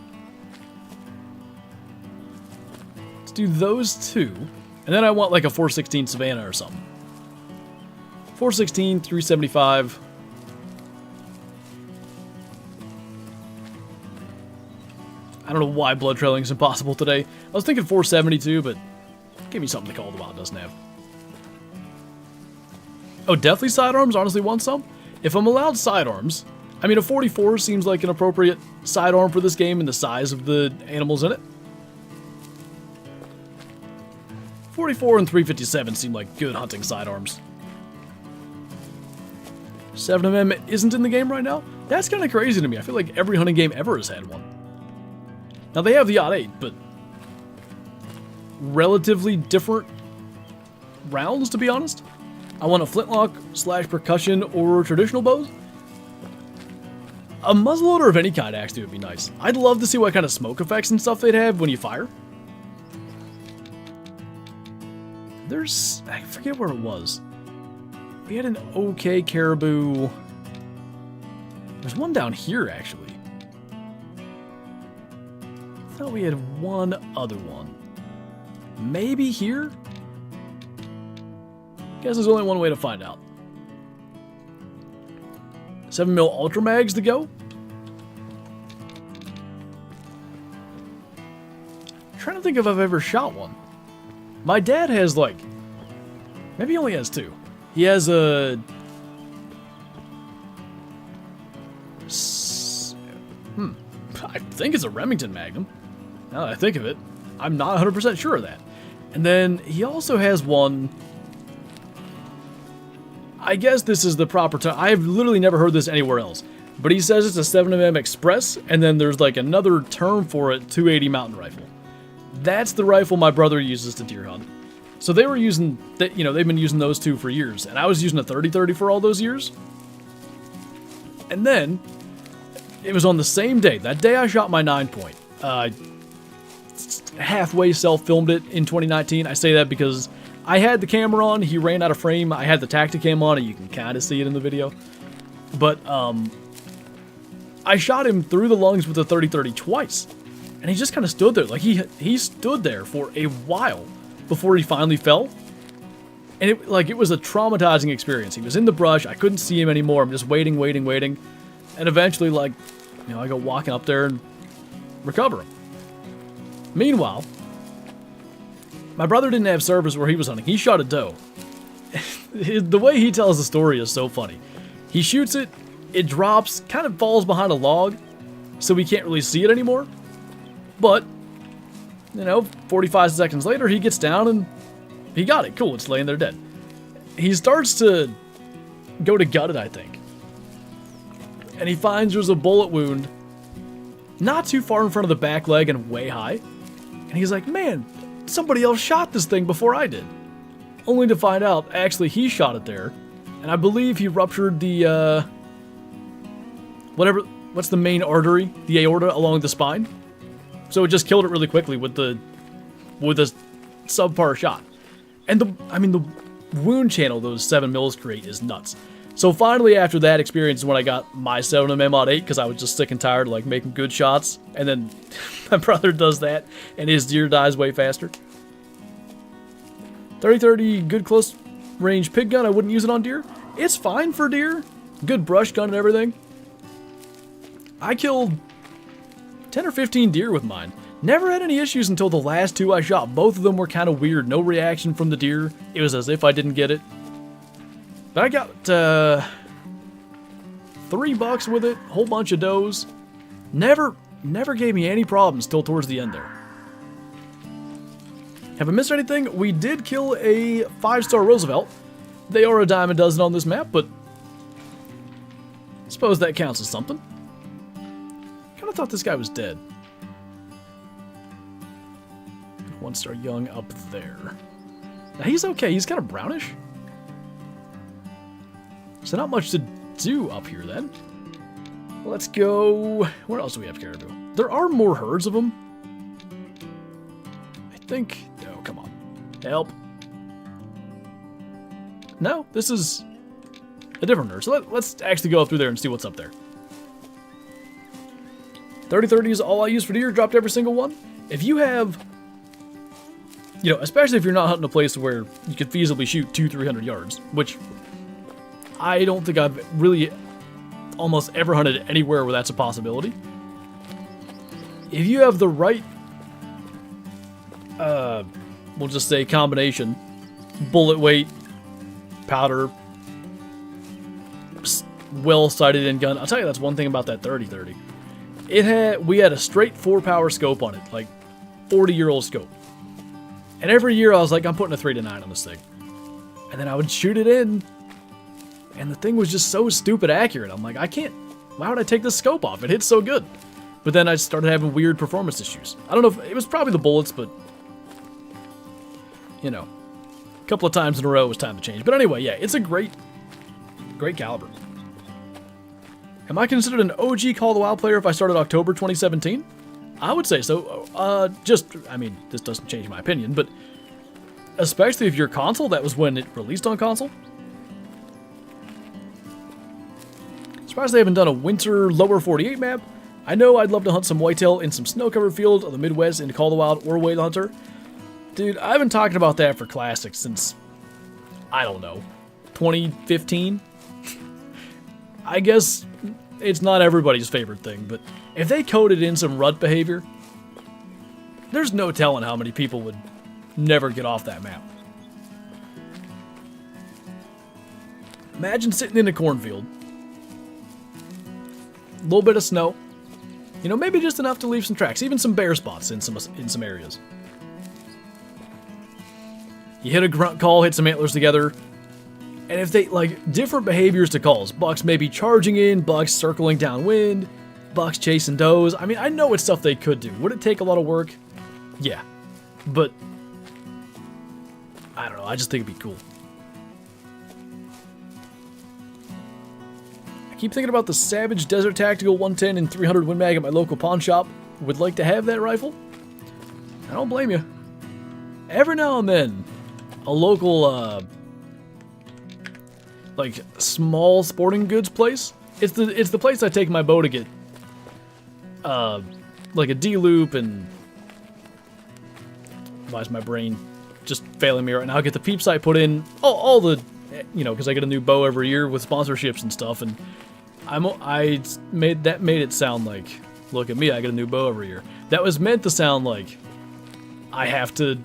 Let's do those 2. And then I want like a 416 Savannah or something. 416, 375. I don't know why blood trailing is impossible today. I was thinking 472, but give me something to call the wild doesn't have. Oh, definitely sidearms, honestly want some. If I'm allowed sidearms, I mean a 44 seems like an appropriate sidearm for this game and the size of the animals in it. 44 and 357 seem like good hunting sidearms. 7mm isn't in the game right now? That's kind of crazy to me. I feel like every hunting game ever has had one. Now they have the odd 8, but relatively different rounds, to be honest. I want a flintlock / percussion or traditional bows. A muzzleloader of any kind actually would be nice. I'd love to see what kind of smoke effects and stuff they'd have when you fire. I forget where it was. We had an okay caribou. There's one down here, actually. I thought we had one other one. Maybe here? Guess there's only one way to find out. 7mm Ultra Mags to go. I'm trying to think if I've ever shot one. My dad has like, maybe he only has 2. He has a I think it's a Remington Magnum. Now that I think of it, I'm not 100% sure of that. And then he also has one. I guess this is the proper term. I've literally never heard this anywhere else. But he says it's a 7mm Express, and then there's like another term for it, 280 mountain rifle. That's the rifle my brother uses to deer hunt. So they were using, they've been using those 2 for years, and I was using a 30-30 for all those years. And then, it was on the same day, that day I shot my 9-point. Halfway self-filmed it in 2019. I say that because I had the camera on, he ran out of frame, I had the Tacticam on, and you can kind of see it in the video. But, I shot him through the lungs with a 30-30 twice. And he just kind of stood there. Like, he stood there for a while before he finally fell. And it was a traumatizing experience. He was in the brush. I couldn't see him anymore. I'm just waiting. And eventually, like, you know, I go walking up there and recover him. Meanwhile, my brother didn't have service where he was hunting. He shot a doe. The way he tells the story is so funny. He shoots it, it drops, kind of falls behind a log, so we can't really see it anymore. But, you know, 45 seconds later, he gets down and he got it. Cool, it's laying there dead. He starts to go to gut it, I think. And he finds there's a bullet wound not too far in front of the back leg and way high. And he's like, man, somebody else shot this thing before I did. Only to find out, actually, he shot it there. And I believe he ruptured the, what's the main artery? The aorta along the spine. So it just killed it really quickly with a subpar shot. And the wound channel those 7 mils create is nuts. So finally, after that experience is when I got my 7mm mod 8, because I was just sick and tired of, like, making good shots. And then my brother does that, and his deer dies way faster. 30-30, good close range pig gun. I wouldn't use it on deer. It's fine for deer. Good brush gun and everything. I killed 10 or 15 deer with mine. Never had any issues until the last 2 I shot. Both of them were kind of weird. No reaction from the deer. It was as if I didn't get it. But I got $3 with it. Whole bunch of does. Never gave me any problems till towards the end there. Have I missed anything? We did kill a 5-star Roosevelt. They are a dime a dozen on this map, but I suppose that counts as something. Kinda thought this guy was dead. 1-star young up there. Now he's okay, he's kind of brownish. So not much to do up here then. Let's go... Where else do we have caribou? There are more herds of them. I think... Oh, come on. Help. No, this is a different herd. So let's actually go up through there and see what's up there. 30-30 is all I use for deer. Dropped every single one. If you have... You know, especially if you're not hunting a place where you could feasibly shoot 200-300 yards, which I don't think I've really almost ever hunted anywhere where that's a possibility. If you have the right, we'll just say combination, bullet weight, powder, well-sighted in gun. I'll tell you, that's one thing about that 30-30. We had a straight 4-power scope on it, like 40-year-old scope. And every year I was like, I'm putting a 3-9 on this thing. And then I would shoot it in, and the thing was just so stupid accurate. I'm like, why would I take this scope off? It hits so good. But then I started having weird performance issues. I don't know if it was probably the bullets, but you know, a couple of times in a row it was time to change. But anyway, yeah, it's a great caliber. Am I considered an OG Call of the Wild player if I started October 2017? I would say so. I mean, this doesn't change my opinion, but especially if you're console, that was when it released on console. Surprised they haven't done a winter lower 48 map. I know I'd love to hunt some whitetail in some snow-covered field of the Midwest in Call of the Wild or Whale Hunter. Dude, I've been talking about that for classics since, I don't know, 2015? I guess it's not everybody's favorite thing, but if they coded in some rut behavior, there's no telling how many people would never get off that map. Imagine sitting in a cornfield, a little bit of snow, you know, maybe just enough to leave some tracks, even some bare spots in some areas. You hit a grunt call, hit some antlers together, and if they, like, different behaviors to calls, bucks maybe charging in, bucks circling downwind, bucks chasing does. I mean, I know it's stuff they could do. Would it take a lot of work? Yeah. But, I don't know, I just think it'd be cool. I keep thinking about the Savage Desert Tactical 110 and 300 Win Mag at my local pawn shop. Would like to have that rifle? I don't blame you. Every now and then, a local, like, small sporting goods place. It's the place I take my bow to get, like, like a D-loop and... Why is my brain just failing me right now? I'll get the peep sight put in, all the, you know, because I get a new bow every year with sponsorships and stuff, and I made it sound like, look at me, I get a new bow every year. That was meant to sound like I have to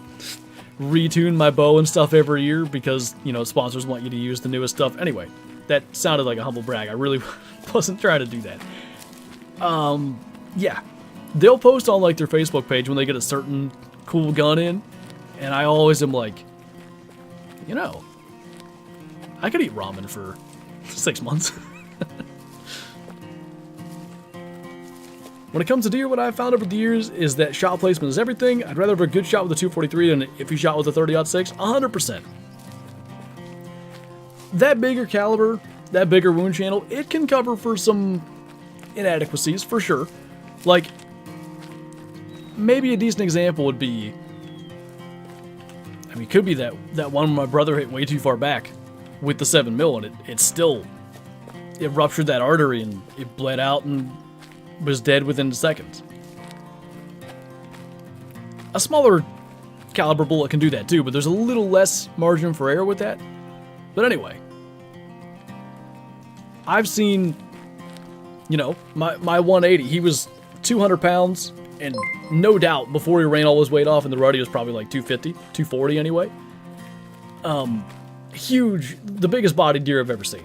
retune my bow and stuff every year because, you know, sponsors want you to use the newest stuff. Anyway, that sounded like a humble brag. I really wasn't trying to do that. Yeah. They'll post on, like, their Facebook page when they get a certain cool gun in, and I always am like, you know, I could eat ramen for 6 months. When it comes to deer, what I've found over the years is that shot placement is everything. I'd rather have a good shot with a 243 than if you shot with a 30-06, 100%. That bigger caliber, that bigger wound channel, it can cover for some inadequacies, for sure. Like, maybe a decent example would be, I mean, it could be that one my brother hit way too far back with the 7mm, and it ruptured that artery and it bled out and was dead within seconds. A smaller caliber bullet can do that too, but there's a little less margin for error with that. But anyway, I've seen, you know, my 180, he was 200 pounds, and no doubt before he ran all his weight off in the rut, he was probably like 250, 240 anyway. Huge, the biggest bodied deer I've ever seen.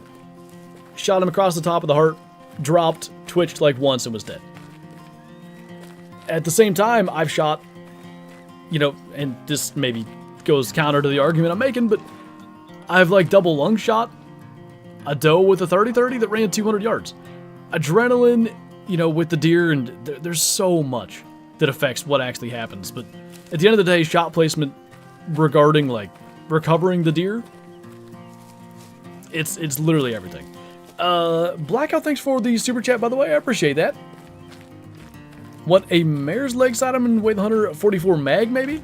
Shot him across the top of the heart, dropped, twitched like once, and was dead. At the same time, I've shot, you know, and this maybe goes counter to the argument I'm making, but I've like double lung shot a doe with a 30-30 that ran 200 yards. Adrenaline, you know, with the deer, and there's so much that affects what actually happens. But at the end of the day, shot placement regarding like recovering the deer, it's literally everything. Blackout, thanks for the super chat, by the way. I appreciate that. What, a mare's leg sidearm in Way the Hunter 44 mag, maybe?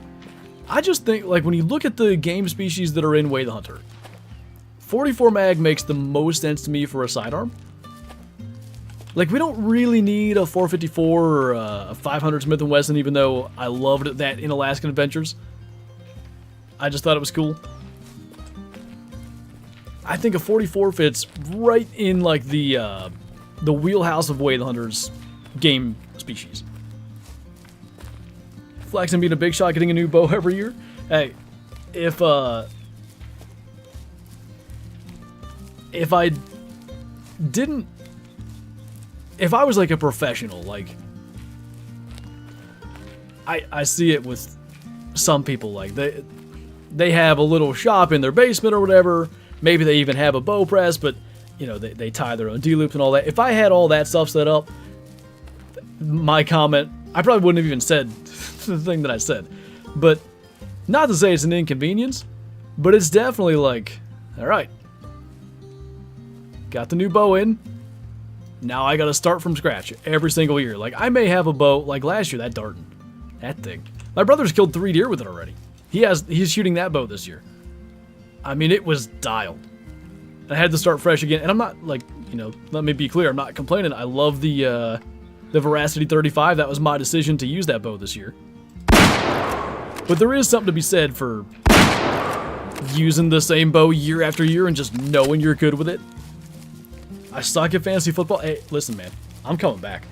I just think, like, when you look at the game species that are in Way the Hunter, 44 mag makes the most sense to me for a sidearm. Like, we don't really need a 454 or a 500 Smith & Wesson, even though I loved that in Alaskan Adventures. I just thought it was cool. I think a 44 fits right in, like, the wheelhouse of Way the Hunter's game species. Flexing being a big shot, getting a new bow every year. Hey, if I was like a professional, like, I see it with some people, like, they have a little shop in their basement or whatever. Maybe they even have a bow press, but, you know, they tie their own D-loops and all that. If I had all that stuff set up, my comment, I probably wouldn't have even said the thing that I said. But, not to say it's an inconvenience, but it's definitely like, alright, got the new bow in, now I gotta start from scratch every single year. Like, I may have a bow, like last year, that Darton, that thing. My brother's killed 3 deer with it already. He's shooting that bow this year. I mean, it was dialed. I had to start fresh again, and I'm not, like, you know, let me be clear, I'm not complaining. I love the Veracity 35. That was my decision to use that bow this year. But there is something to be said for using the same bow year after year and just knowing you're good with it. I suck at fantasy football. Hey, listen, man, I'm coming back.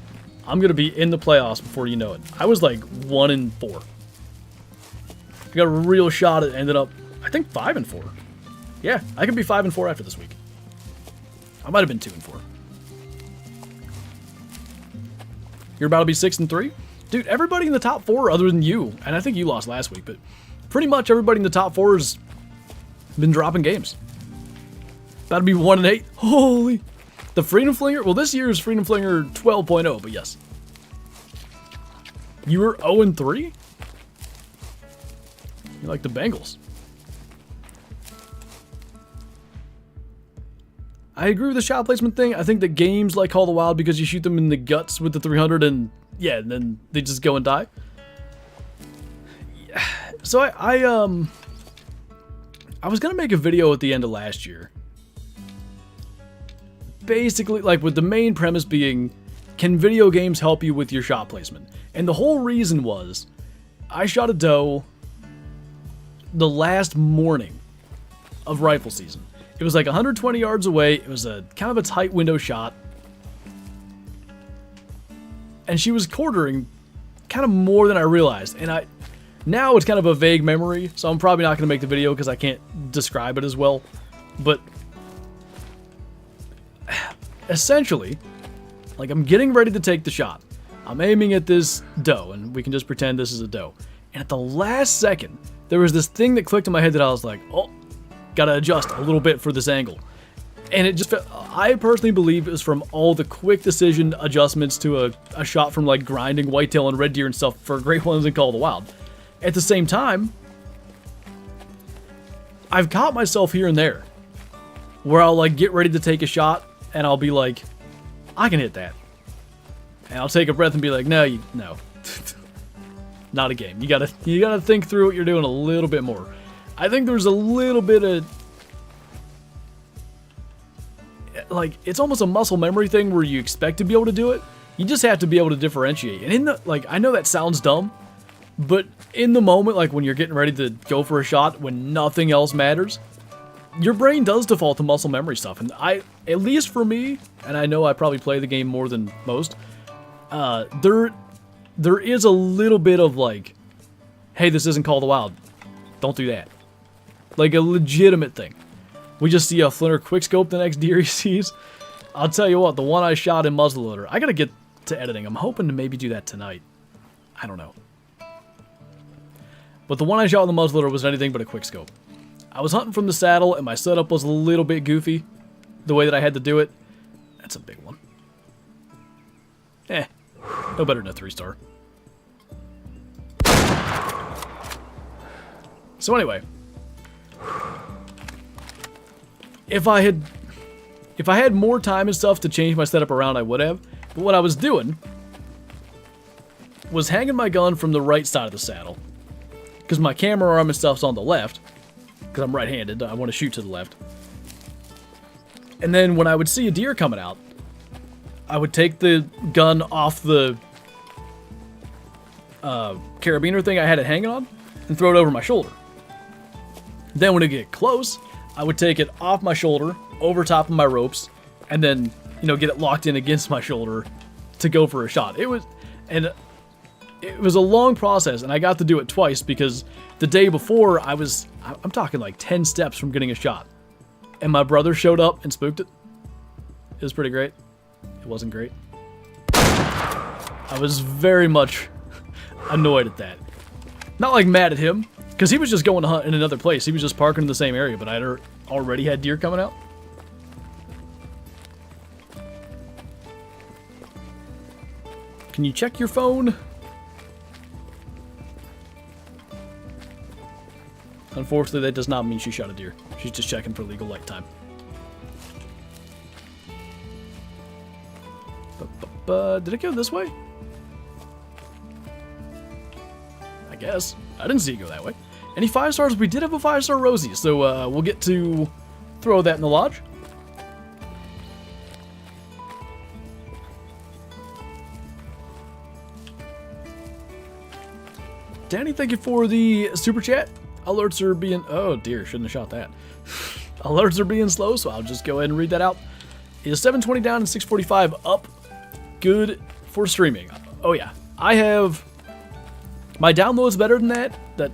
I'm going to be in the playoffs before you know it. I was like 1-4. I got a real shot at, ended up, I think 5-4. Yeah, I could be 5-4 after this week. I might have been 2-4. You're about to be 6-3? Dude, everybody in the top 4 other than you, and I think you lost last week, but pretty much everybody in the top 4 has been dropping games. About to be 1-8. Holy. The Freedom Flinger? Well, this year is Freedom Flinger 12.0, but yes. You were 0-3? You're like the Bengals. I agree with the shot placement thing. I think that games like Call of the Wild, because you shoot them in the guts with the 300 and, yeah, and then they just go and die. So I was going to make a video at the end of last year. Basically, like, with the main premise being can video games help you with your shot placement? And the whole reason was, I shot a doe the last morning of rifle season. It was like 120 yards away. It was a kind of a tight window shot. And she was quartering kind of more than I realized. And now it's kind of a vague memory, so I'm probably not going to make the video because I can't describe it as well. But essentially, like, I'm getting ready to take the shot. I'm aiming at this doe, and we can just pretend this is a doe. And at the last second, there was this thing that clicked in my head that I was like, oh, gotta adjust a little bit for this angle. And it just felt, I personally believe it was from all the quick decision adjustments to a shot from like grinding whitetail and red deer and stuff for great ones in Call of the Wild. At the same time, I've caught myself here and there where I'll like get ready to take a shot and I'll be like, I can hit that. And I'll take a breath and be like, no, no. Not a game. You gotta think through what you're doing a little bit more. I think there's a little bit of, like, it's almost a muscle memory thing where you expect to be able to do it. You just have to be able to differentiate. And in the, like, I know that sounds dumb, but in the moment, like when you're getting ready to go for a shot, when nothing else matters, your brain does default to muscle memory stuff. And at least for me, and I know I probably play the game more than most, there is a little bit of like, hey, this isn't Call of the Wild. Don't do that. Like a legitimate thing. We just see a Flinter quickscope the next deer he sees. I'll tell you what, the one I shot in muzzleloader, I gotta get to editing. I'm hoping to maybe do that tonight. I don't know. But the one I shot in the muzzleloader was anything but a quickscope. I was hunting from the saddle and my setup was a little bit goofy. The way that I had to do it. That's a big one. No better than a 3-star. So anyway, if I had more time and stuff to change my setup around, I would have. But what I was doing was hanging my gun from the right side of the saddle, because my camera arm and stuff's on the left, because I'm right-handed. I want to shoot to the left. And then when I would see a deer coming out, I would take the gun off the carabiner thing I had it hanging on and throw it over my shoulder. Then when it get close, I would take it off my shoulder, over top of my ropes, and then, you know, get it locked in against my shoulder to go for a shot. It was a long process, and I got to do it twice because the day before I'm talking like 10 steps from getting a shot. And my brother showed up and spooked it. It was pretty great. It wasn't great. I was very much annoyed at that. Not like mad at him, because he was just going to hunt in another place. He was just parking in the same area, but I already had deer coming out. Can you check your phone? Unfortunately, that does not mean she shot a deer. She's just checking for legal light time. Did it go this way? I guess. I didn't see it go that way. Any 5-stars? We did have a 5-star Rosie, so we'll get to throw that in the lodge. Danny, thank you for the super chat. Alerts are being... Oh dear, shouldn't have shot that. Alerts are being slow, so I'll just go ahead and read that out. Is 720 down and 645 up. Good for streaming. Oh yeah, I have... My download's better than that. I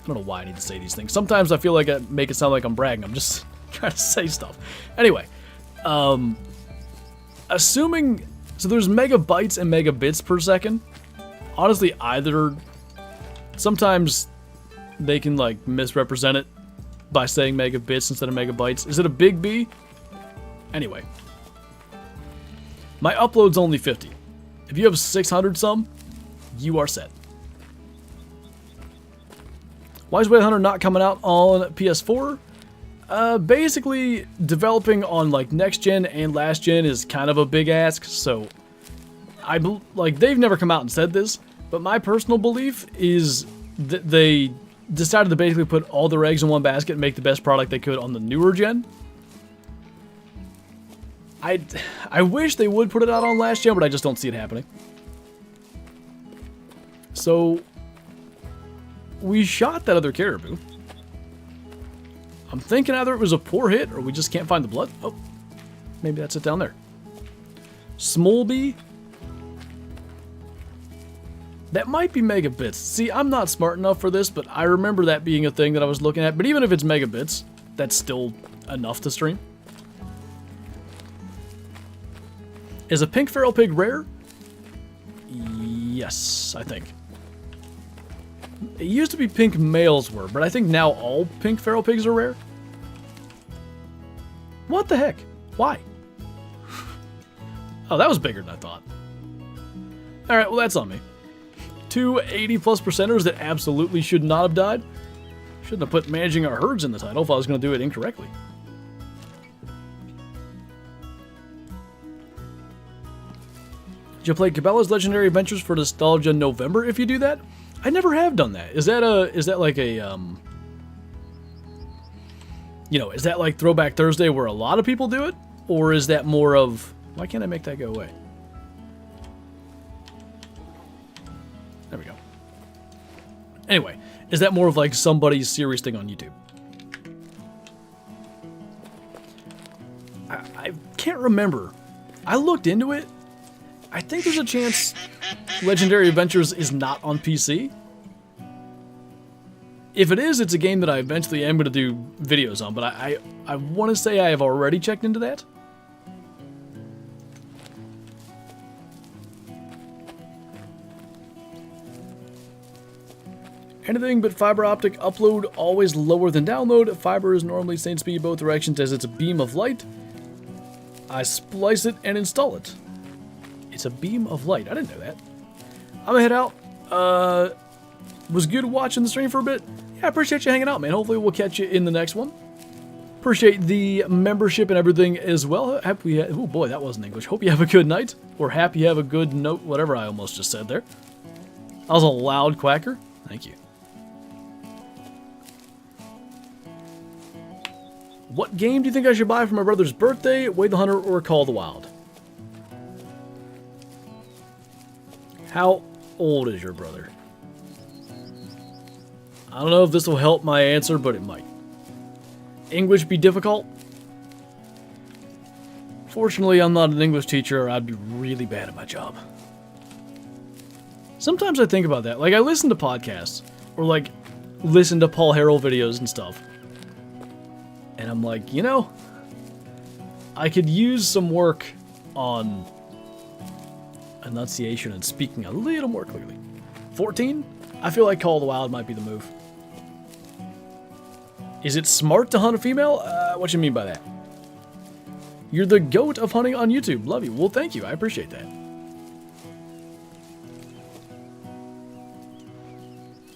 don't know why I need to say these things. Sometimes I feel like I make it sound like I'm bragging. I'm just trying to say stuff. Anyway, assuming... So there's megabytes and megabits per second. Honestly, either... Sometimes they can, like, misrepresent it by saying megabits instead of megabytes. Is it a big B? Anyway. My upload's only 50. If you have 600 some, you are set. Why is Whale Hunter not coming out on PS4? Basically, developing on, like, next gen and last gen is kind of a big ask, so... they've never come out and said this, but my personal belief is that they decided to basically put all their eggs in one basket and make the best product they could on the newer gen. I wish they would put it out on last gen, but I just don't see it happening. So, we shot that other caribou. I'm thinking either it was a poor hit, or we just can't find the blood. Oh, maybe that's it down there. Smolby. That might be megabits. See, I'm not smart enough for this, but I remember that being a thing that I was looking at. But even if it's megabits, that's still enough to stream. Is a pink feral pig rare? Yes, I think. It used to be pink males were, but I think now all pink feral pigs are rare. What the heck? Why? Oh, that was bigger than I thought. Alright, well that's on me. Two 80+ percenters that absolutely should not have died. Shouldn't have put managing our herds in the title if I was going to do it incorrectly. Did you play Cabela's Legendary Adventures for Nostalgia November if you do that? I never have done that. Is that like a, you know, is that like Throwback Thursday where a lot of people do it? Or is that more of, why can't I make that go away? There we go. Anyway, is that more of like somebody's serious thing on YouTube? I can't remember. I looked into it. I think there's a chance Legendary Adventures is not on PC. If it is, it's a game that I eventually am going to do videos on, but I want to say I have already checked into that. Anything but fiber optic upload always lower than download. Fiber is normally same speed both directions as it's a beam of light. I splice it and install it. It's a beam of light. I didn't know that. I'm gonna head out. Was good watching the stream for a bit. Yeah, I appreciate you hanging out, man. Hopefully we'll catch you in the next one. Appreciate the membership and everything as well. Oh boy, that wasn't English. Hope you have a good night. Or happy you have a good note, whatever I almost just said there. That was a loud quacker. Thank you. What game do you think I should buy for my brother's birthday? Wade the Hunter or Call of the Wild? How old is your brother? I don't know if this will help my answer, but it might. English be difficult? Fortunately, I'm not an English teacher, or I'd be really bad at my job. Sometimes I think about that. Like, I listen to podcasts, or like, listen to Paul Harrell videos and stuff. And I'm like, you know, I could use some work on enunciation and speaking a little more clearly. 14? I feel like Call of the Wild might be the move. Is it smart to hunt a female? What you mean by that? You're the goat of hunting on YouTube. Love you. Well, thank you. I appreciate that.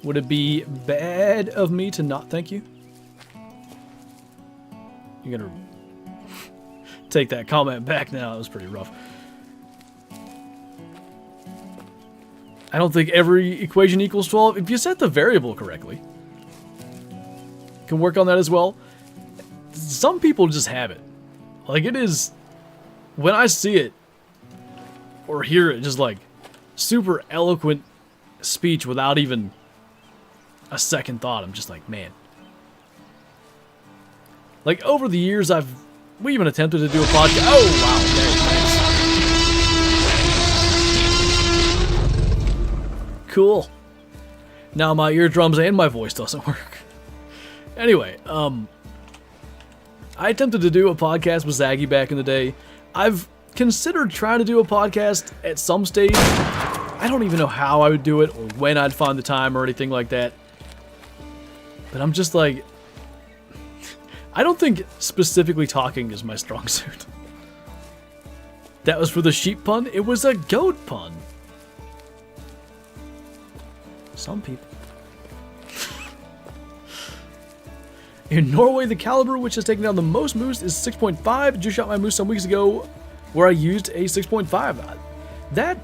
Would it be bad of me to not thank you? You're gonna take that comment back now. That was pretty rough. I don't think every equation equals 12. If you set the variable correctly, can work on that as well. Some people just have it. Like, it is, when I see it or hear it, just like super eloquent speech without even a second thought, I'm just like, man. Like, over the years, we even attempted to do a podcast. Oh, wow, nice. Cool. Now my eardrums and my voice doesn't work. Anyway, I attempted to do a podcast with Zaggy back in the day. I've considered trying to do a podcast at some stage. I don't even know how I would do it or when I'd find the time or anything like that. But I'm just like, I don't think specifically talking is my strong suit. That was for the sheep pun? It was a goat pun. Some people. In Norway, the caliber which has taken down the most moose is 6.5. Just shot my moose some weeks ago where I used a 6.5. That,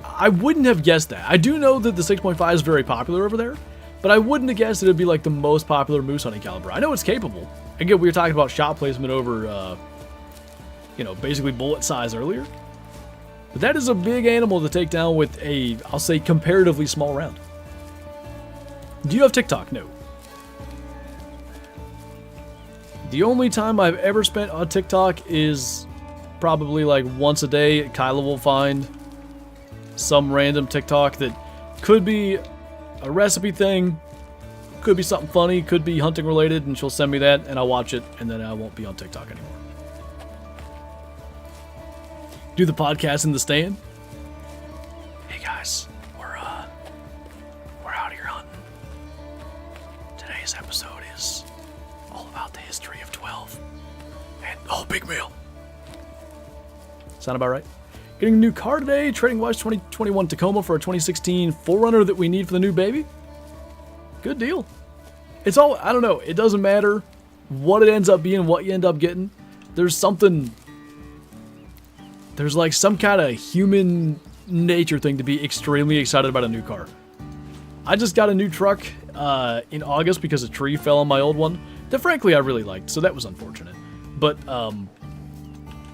I wouldn't have guessed that. I do know that the 6.5 is very popular over there, but I wouldn't have guessed it would be like the most popular moose hunting caliber. I know it's capable. Again, we were talking about shot placement over you know, basically bullet size earlier. But that is a big animal to take down with a, I'll say, comparatively small round. Do you have TikTok? No. The only time I've ever spent on TikTok is probably like once a day. Kyla will find some random TikTok that could be a recipe thing, could be something funny, could be hunting related, and she'll send me that, and I'll watch it, and then I won't be on TikTok anymore. Do the podcast in the stand. Hey guys, we're out here hunting. Today's episode is all about the history of 12 and big meal. Sound about right? Getting a new car today. Trading Wise 2021 Tacoma for a 2016 4Runner that we need for the new baby. Good deal. It's all, I don't know. It doesn't matter what it ends up being, what you end up getting. There's something. There's like some kind of human nature thing to be extremely excited about a new car. I just got a new truck in August because a tree fell on my old one that frankly I really liked, so that was unfortunate. But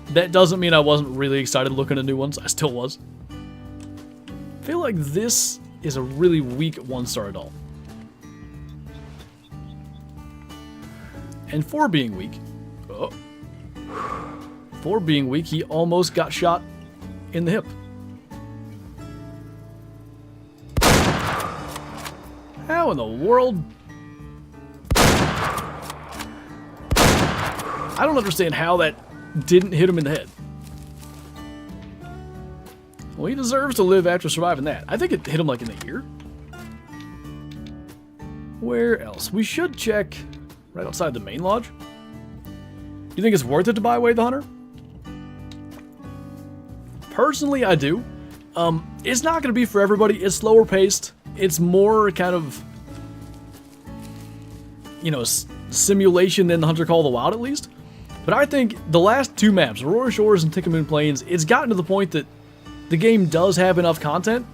that doesn't mean I wasn't really excited looking at new ones. I still was. I feel like this is a really weak 1-star adult. And for being weak, he almost got shot in the hip. How in the world? I don't understand how that didn't hit him in the head. Well, he deserves to live after surviving that. I think it hit him like in the ear. Where else? We should check right outside the main lodge. Do you think it's worth it to buy away the hunter? Personally, I do. It's not going to be for everybody. It's slower paced. It's more kind of, you know, simulation than the Hunter Call of the Wild, at least. But I think the last two maps, Aurora Shores and Tickamoon Plains, it's gotten to the point that the game does have enough content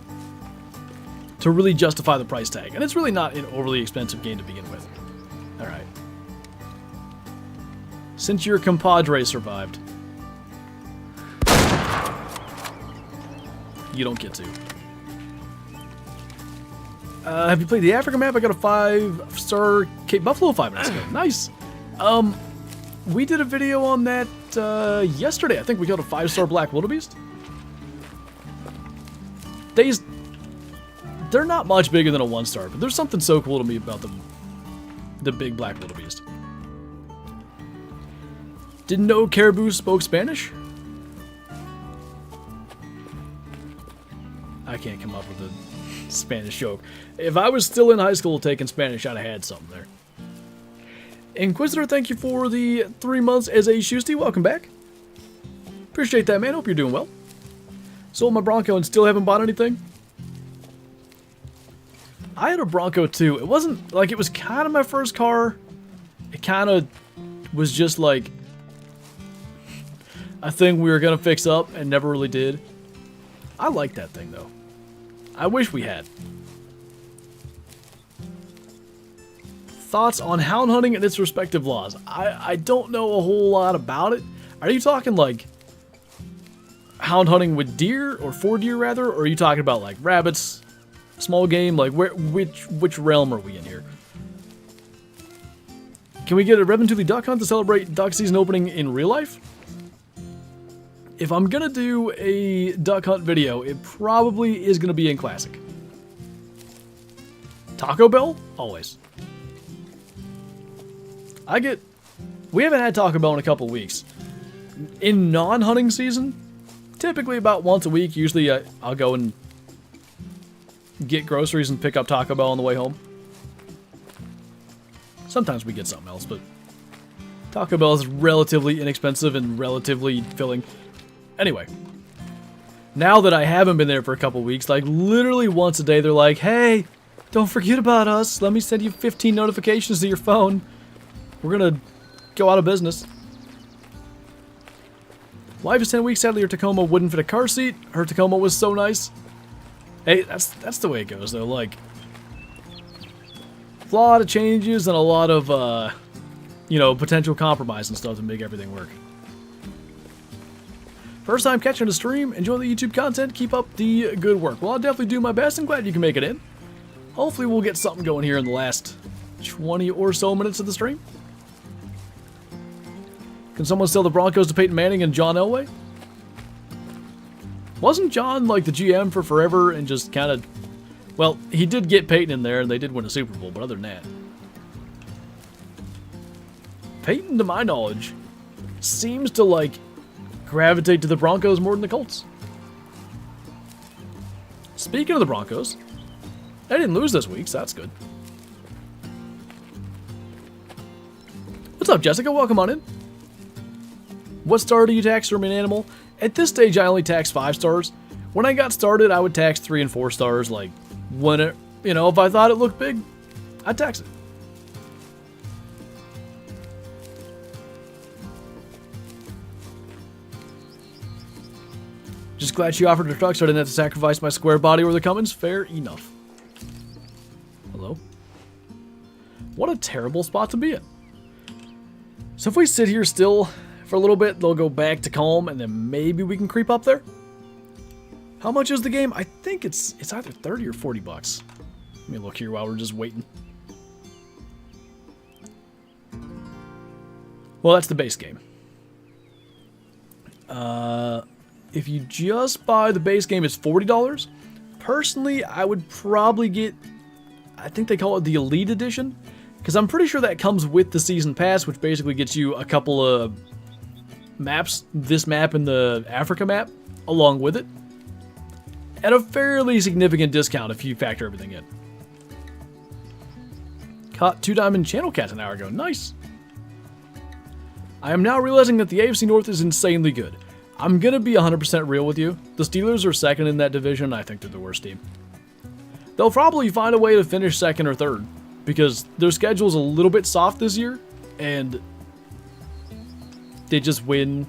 to really justify the price tag. And it's really not an overly expensive game to begin with. Alright. Since your compadre survived, you don't get to. Have you played the Africa map? I got a 5-star Cape Buffalo 5 minutes ago. Nice. We did a video on that yesterday. I think we got a 5-star Black Wildebeest. They're not much bigger than a 1-star, but there's something so cool to me about the big Black Wildebeest. Didn't know Caribou spoke Spanish? I can't come up with a Spanish joke. If I was still in high school taking Spanish, I'd have had something there. Inquisitor, thank you for the 3 months as a Shusty. Welcome back. Appreciate that, man. Hope you're doing well. Sold my Bronco and still haven't bought anything. I had a Bronco too. It wasn't like, it was kind of my first car. It kind of was just like a thing we were going to fix up and never really did. I like that thing though. I wish we had. Thoughts on hound hunting and its respective laws? I don't know a whole lot about it. Are you talking like hound hunting with deer, or for deer rather, or are you talking about like rabbits, small game? Like which realm are we in here? Can we get a Revenantuli duck hunt to celebrate duck season opening in real life? If I'm gonna do a duck hunt video, it probably is gonna be in Classic. Taco Bell? Always. We haven't had Taco Bell in a couple weeks. In non-hunting season, typically about once a week, usually I'll go and get groceries and pick up Taco Bell on the way home. Sometimes we get something else, but Taco Bell is relatively inexpensive and relatively filling. Anyway, now that I haven't been there for a couple weeks, like literally once a day, they're like, hey, don't forget about us. Let me send you 15 notifications to your phone. We're gonna go out of business. Life is 10 weeks. Sadly, her Tacoma wouldn't fit a car seat. Her Tacoma was so nice. Hey, that's the way it goes, though. Like, a lot of changes and a lot of, you know, potential compromise and stuff to make everything work. First time catching a stream, enjoy the YouTube content, keep up the good work. Well, I'll definitely do my best. I'm glad you can make it in. Hopefully we'll get something going here in the last 20 or so minutes of the stream. Can someone sell the Broncos to Peyton Manning and John Elway? Wasn't John like the GM for forever and just kind of... Well, he did get Peyton in there and they did win a Super Bowl, but other than that... Peyton, to my knowledge, seems to like gravitate to the Broncos more than the Colts. Speaking of the Broncos, they didn't lose this week, so that's good. What's up, Jessica? Welcome on in. What star do you tax from an animal? At this stage, I only tax 5 stars. When I got started, I would tax 3 and 4 stars. Like, when it, you know, if I thought it looked big, I'd tax it. Just glad she offered her truck so I didn't have to sacrifice my square body or the Cummins. Fair enough. Hello? What a terrible spot to be in. So if we sit here still for a little bit, they'll go back to calm, and then maybe we can creep up there. How much is the game? I think it's either 30 or 40 bucks. Let me look here while we're just waiting. Well, that's the base game. If you just buy the base game, it's $40. Personally, I would probably get, I think they call it the Elite Edition, because I'm pretty sure that comes with the Season Pass, which basically gets you a couple of maps, this map and the Africa map, along with it, at a fairly significant discount if you factor everything in. Caught 2 Diamond Channel Cats an hour ago. Nice. I am now realizing that the AFC North is insanely good. I'm going to be 100% real with you. The Steelers are second in that division. I think they're the worst team. They'll probably find a way to finish second or third because their schedule's a little bit soft this year and they just win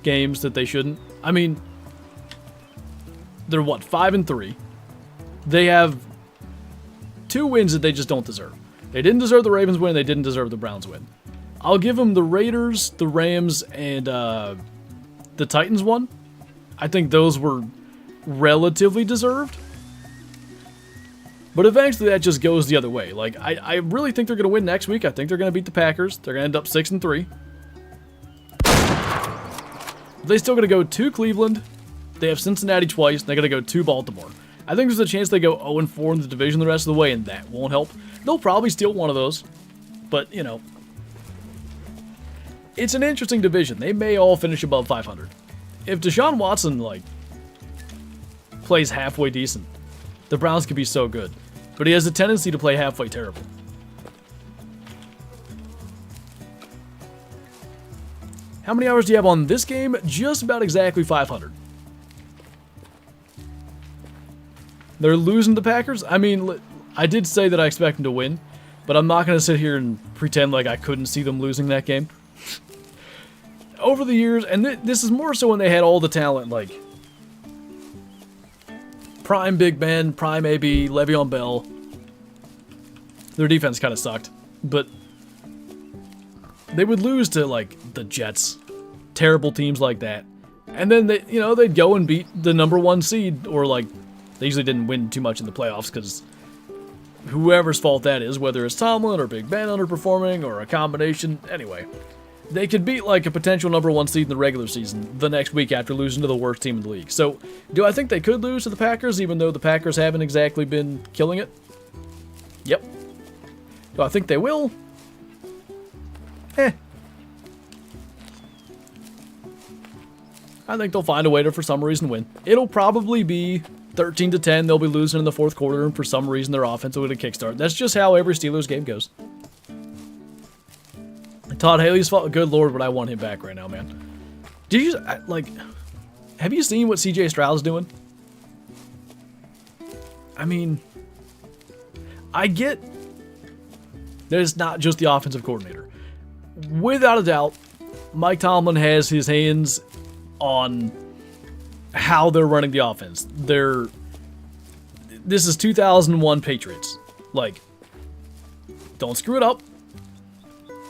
games that they shouldn't. I mean, they're what, 5-3. They have 2 wins that they just don't deserve. They didn't deserve the Ravens win. They didn't deserve the Browns win. I'll give them the Raiders, the Rams, and the Titans one. I think those were relatively deserved. But eventually that just goes the other way. Like, I really think they're going to win next week. I think they're going to beat the Packers. They're going to end up 6-3. They still going to go to Cleveland. They have Cincinnati twice. They're going to go to Baltimore. I think there's a chance they go 0-4 in the division the rest of the way, and that won't help. They'll probably steal one of those. But, you know, it's an interesting division. They may all finish above 500. If Deshaun Watson, like, plays halfway decent, the Browns could be so good. But he has a tendency to play halfway terrible. How many hours do you have on this game? Just about exactly 500. They're losing the Packers? I mean, I did say that I expect them to win, but I'm not going to sit here and pretend like I couldn't see them losing that game. Over the years, and this is more so when they had all the talent, like prime Big Ben, prime AB, Le'Veon Bell. Their defense kind of sucked, but they would lose to like the Jets, terrible teams like that, and then they, you know, they'd go and beat the #1 seed, or like they usually didn't win too much in the playoffs because whoever's fault that is, whether it's Tomlin or Big Ben underperforming or a combination, anyway. They could beat like a potential #1 seed in the regular season the next week after losing to the worst team in the league. So, do I think they could lose to the Packers, even though the Packers haven't exactly been killing it? Yep. Do I think they will? I think they'll find a way to, for some reason, win. It'll probably be 13-10. They'll be losing in the fourth quarter, and for some reason, their offense will get a kickstart. That's just how every Steelers game goes. Todd Haley's fault. Good Lord, but I want him back right now, man. Did you, like, have you seen what CJ Stroud's doing? I mean, I get that it's not just the offensive coordinator. Without a doubt, Mike Tomlin has his hands on how they're running the offense. This is 2001 Patriots. Like, don't screw it up.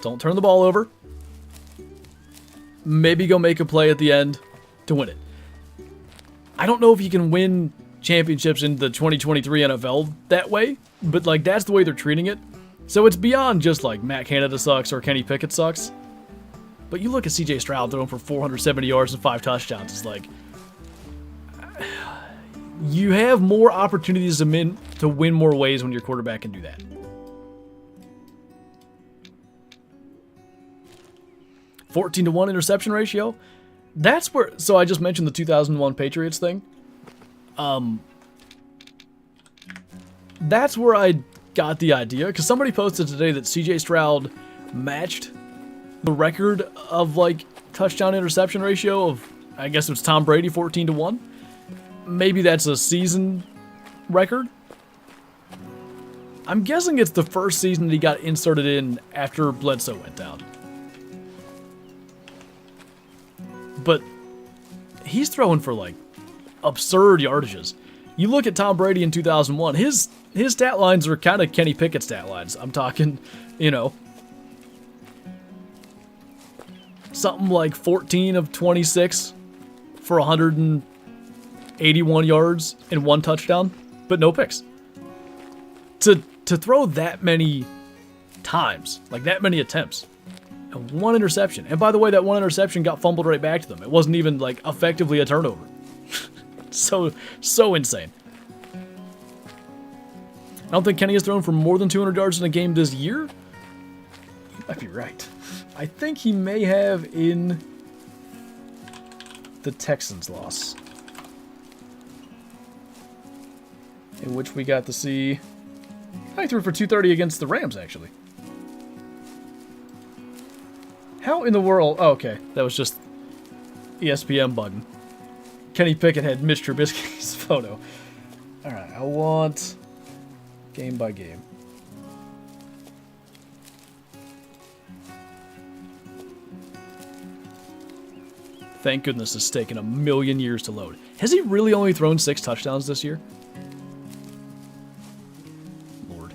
Don't turn the ball over. Maybe go make a play at the end to win it. I don't know if you can win championships in the 2023 NFL that way, but like that's the way they're treating it. So it's beyond just like Matt Canada sucks or Kenny Pickett sucks. But you look at CJ Stroud throwing for 470 yards and 5 touchdowns. It's like you have more opportunities to win more ways when your quarterback can do that. (14-1) interception ratio. That's where. So I just mentioned the 2001 Patriots thing. That's where I got the idea, because somebody posted today that CJ Stroud matched the record of like touchdown interception ratio of, I guess it was Tom Brady, 14-1. Maybe that's a season record. I'm guessing it's the first season that he got inserted in after Bledsoe went down. But he's throwing for like absurd yardages. You look at Tom Brady in 2001, his stat lines are kind of Kenny Pickett stat lines. I'm talking, you know, something like 14 of 26 for 181 yards and 1 touchdown, but no picks. To throw that many times, like that many attempts, and 1 interception. And by the way, that 1 interception got fumbled right back to them. It wasn't even like effectively a turnover. So insane. I don't think Kenny has thrown for more than 200 yards in a game this year. You might be right. I think he may have in the Texans loss, in which we got to see. I threw for 230 against the Rams, actually. How in the world? Oh, okay, that was just ESPN button. Kenny Pickett had Mitch Trubisky's photo. All right, I want game by game. Thank goodness it's taken a million years to load. Has he really only thrown 6 touchdowns this year? Lord.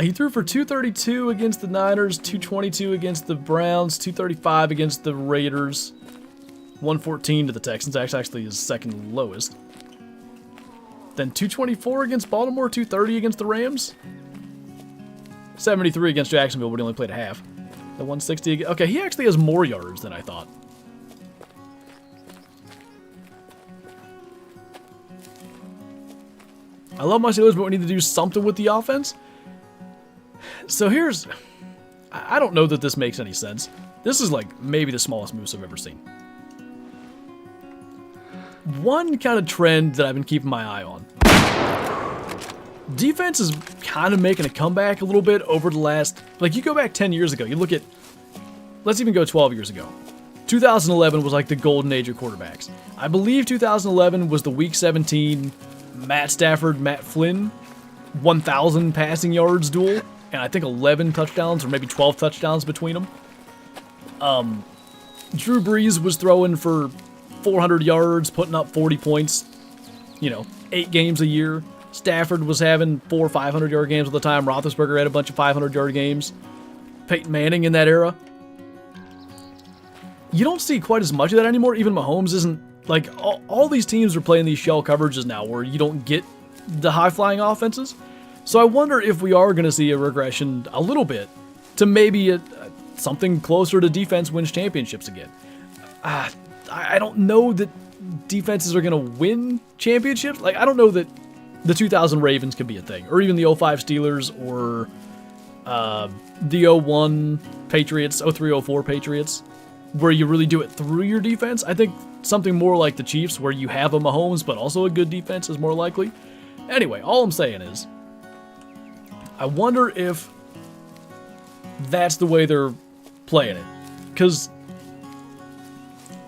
He threw for 232 against the Niners, 222 against the Browns, 235 against the Raiders, 114 to the Texans, actually his second lowest. Then 224 against Baltimore, 230 against the Rams, 73 against Jacksonville, but he only played a half. The 160. Okay, he actually has more yards than I thought. I love my Steelers, but we need to do something with the offense. So here's... I don't know that this makes any sense. This is like maybe the smallest moves I've ever seen. One kind of trend that I've been keeping my eye on. Defense is kind of making a comeback a little bit over the last... Like, you go back 10 years ago, you look at... Let's even go 12 years ago. 2011 was like the golden age of quarterbacks. I believe 2011 was the Week 17 Matt Stafford, Matt Flynn 1,000 passing yards duel. And I think 11 touchdowns or maybe 12 touchdowns between them. Drew Brees was throwing for 400 yards, putting up 40 points. You know, 8 games a year. Stafford was having 400 or 500 yard games all the time. Roethlisberger had a bunch of 500 yard games. Peyton Manning in that era. You don't see quite as much of that anymore. Even Mahomes isn't, like, all these teams are playing these shell coverages now where you don't get the high-flying offenses. So I wonder if we are going to see a regression a little bit to maybe something closer to defense wins championships again. I don't know that defenses are going to win championships. Like, I don't know that the 2000 Ravens could be a thing, or even the 05 Steelers, or the 01 Patriots, 03-04 Patriots, where you really do it through your defense. I think something more like the Chiefs, where you have a Mahomes, but also a good defense, is more likely. Anyway, all I'm saying is, I wonder if that's the way they're playing it. Because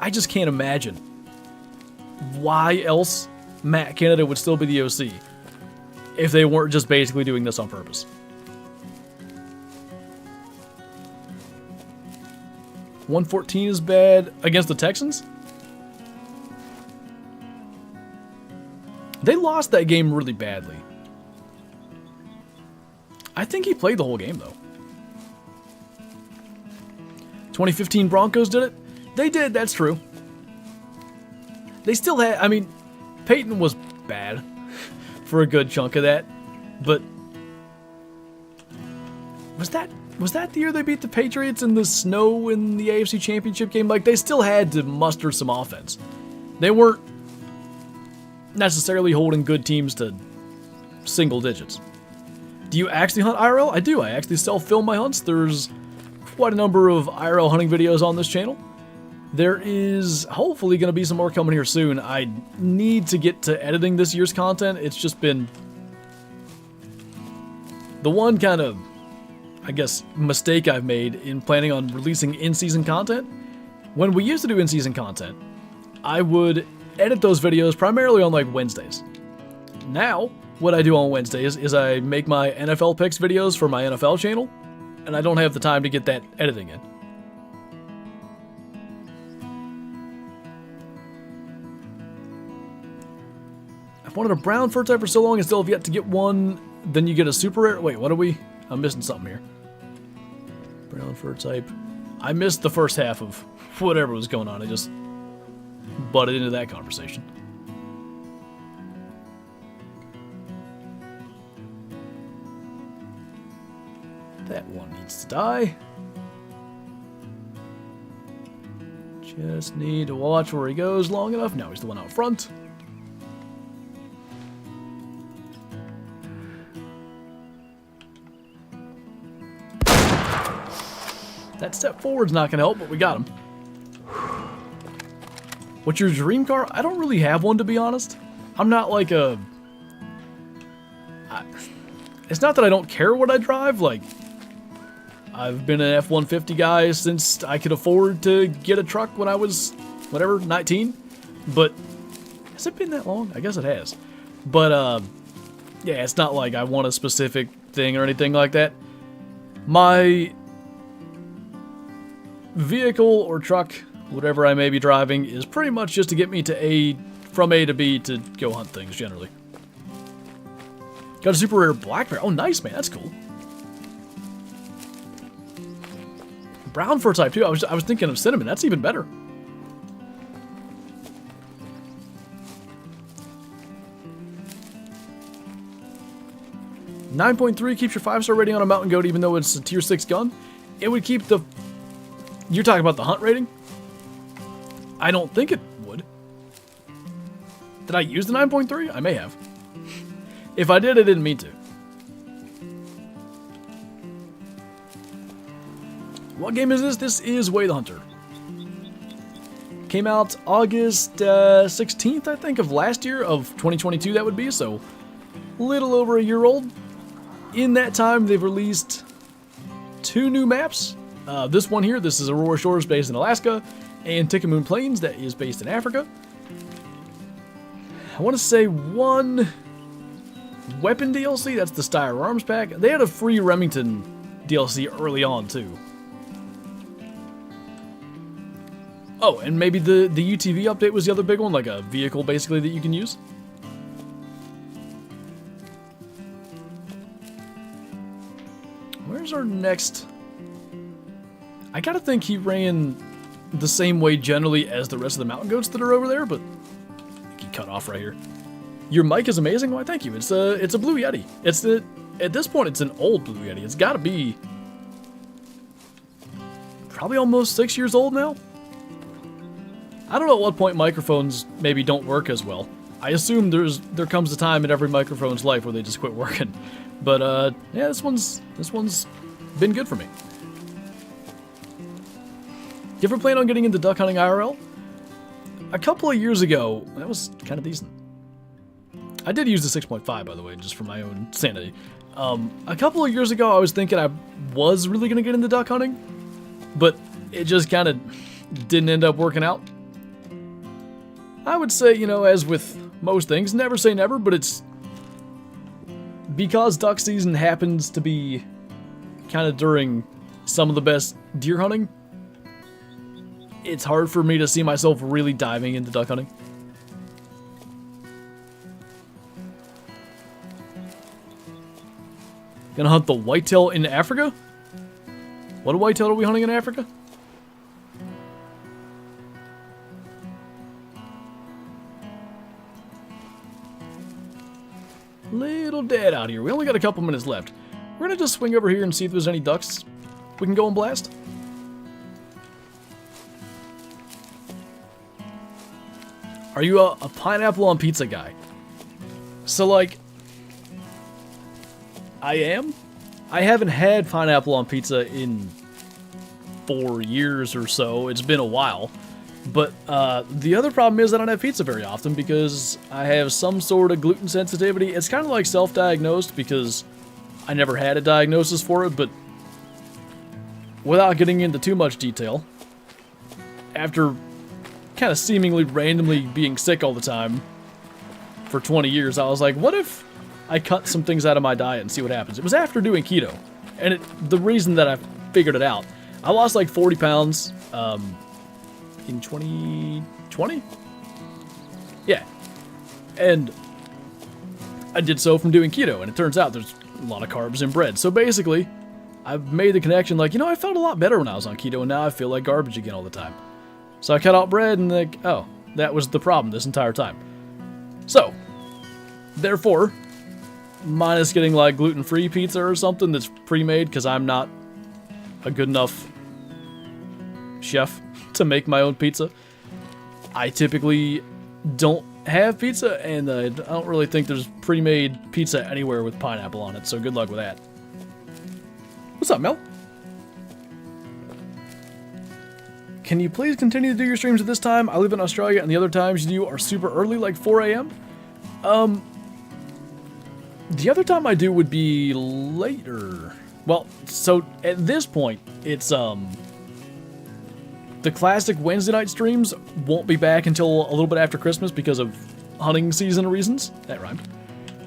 I just can't imagine why else Matt Canada would still be the OC if they weren't just basically doing this on purpose. 114 is bad against the Texans. They lost that game really badly. I think he played the whole game, though. 2015 Broncos did it? They did, that's true. They still had, I mean, Peyton was bad for a good chunk of that, but was that the year they beat the Patriots in the snow in the AFC Championship game? Like, they still had to muster some offense. They weren't necessarily holding good teams to single digits. Do you actually hunt IRL? I do. I actually self-film my hunts. There's quite a number of IRL hunting videos on this channel. There is hopefully going to be some more coming here soon. I need to get to editing this year's content. It's just been the one kind of, I guess, mistake I've made in planning on releasing in-season content. When we used to do in-season content, I would edit those videos primarily on like Wednesdays. Now, what I do on Wednesdays is I make my NFL picks videos for my NFL channel, and I don't have the time to get that editing in. I've wanted a brown fur type for so long and still have yet to get one. Then you get a super rare. Wait, what are we? I'm missing something here. Brown fur type. I missed the first half of whatever was going on. I just butted into that conversation. That one needs to die. Just need to watch where he goes long enough. Now he's the one out front. That step forward's not going to help, but we got him. What's your dream car? I don't really have one, to be honest. I'm not like a... It's not that I don't care what I drive. Like, I've been an F-150 guy since I could afford to get a truck when I was, whatever, 19. But has it been that long? I guess it has. But, yeah, it's not like I want a specific thing or anything like that. My vehicle or truck, whatever I may be driving, is pretty much just to get me to from A to B to go hunt things, generally. Got a super rare black bear. Oh, nice, man. That's cool. Brown fur type, too. I was thinking of cinnamon. That's even better. .3 keeps your 5-star rating on a mountain goat, even though it's a tier 6 gun. It would keep the... You're talking about the hunt rating? I don't think it would. Did I use the 9.3? I may have. If I did, I didn't mean to. What game is this? This is Way the Hunter. Came out August 16th, I think, of last year, of 2022 that would be, so a little over a year old. In that time, they've released 2 new maps. This one here, this is Aurora Shores based in Alaska, and Tikamoon Plains that is based in Africa. I want to say 1 weapon DLC, that's the Styre Arms Pack. They had a free Remington DLC early on too. Oh, and maybe the UTV update was the other big one, like a vehicle basically that you can use. Where's our next... I gotta think he ran the same way generally as the rest of the mountain goats that are over there, but I think he cut off right here. Your mic is amazing. Why, thank you. It's a Blue Yeti. At this point, it's an old Blue Yeti. It's gotta be probably almost 6 years old now. I don't know at what point microphones maybe don't work as well. I assume there comes a time in every microphone's life where they just quit working. But yeah, this one's been good for me. You ever plan on getting into duck hunting IRL? A couple of years ago, that was kind of decent. I did use the 6.5, by the way, just for my own sanity. A couple of years ago, I was thinking I was really going to get into duck hunting, but it just kind of didn't end up working out. I would say, you know, as with most things, never say never, but it's because duck season happens to be kind of during some of the best deer hunting. It's hard for me to see myself really diving into duck hunting. Gonna hunt the whitetail in Africa? What whitetail are we hunting in Africa? Little dead out here. We only got a couple minutes left. We're gonna just swing over here and see if there's any ducks we can go and blast. Are you a pineapple on pizza guy? So, like, I am. I haven't had pineapple on pizza in 4 years or so. It's been a while. But the other problem is I don't have pizza very often because I have some sort of gluten sensitivity. It's kind of like self-diagnosed because I never had a diagnosis for it, but without getting into too much detail, after kind of seemingly randomly being sick all the time for 20 years, I was like, what if I cut some things out of my diet and see what happens? It was after doing keto, and the reason that I figured it out, I lost like 40 pounds in 2020? Yeah. And I did so from doing keto, and it turns out there's a lot of carbs in bread. So basically, I've made the connection like, you know, I felt a lot better when I was on keto, and now I feel like garbage again all the time. So I cut out bread, and like, oh, that was the problem this entire time. So, therefore, minus getting like gluten-free pizza or something that's pre-made, because I'm not a good enough chef to make my own pizza, I typically don't have pizza, and I don't really think there's pre-made pizza anywhere with pineapple on it, so good luck with that. What's up, Mel? Can you please continue to do your streams at this time? I live in Australia, and the other times you do are super early, like 4 a.m. The other time I do would be later. Well, so at this point, it's, the classic Wednesday night streams won't be back until a little bit after Christmas because of hunting season reasons. That rhymed.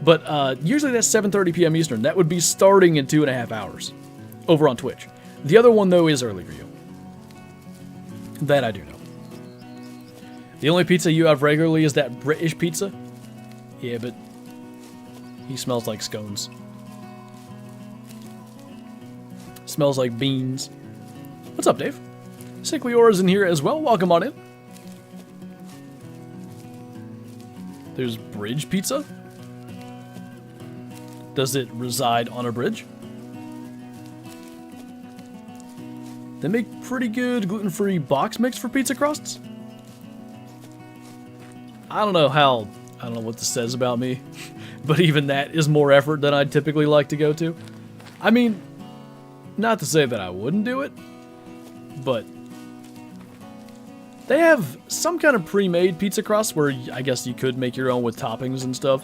But usually that's 7:30 p.m. Eastern. That would be starting in 2.5 hours over on Twitch. The other one, though, is early for you. That I do know. The only pizza you have regularly is that British pizza? Yeah, but he smells like scones. Smells like beans. What's up, Dave? Sickly Aura's in here as well. Welcome on in. There's bridge pizza. Does it reside on a bridge? They make pretty good gluten-free box mix for pizza crusts. I don't know what this says about me, but even that is more effort than I'd typically like to go to. I mean, not to say that I wouldn't do it, but they have some kind of pre-made pizza crust where I guess you could make your own with toppings and stuff.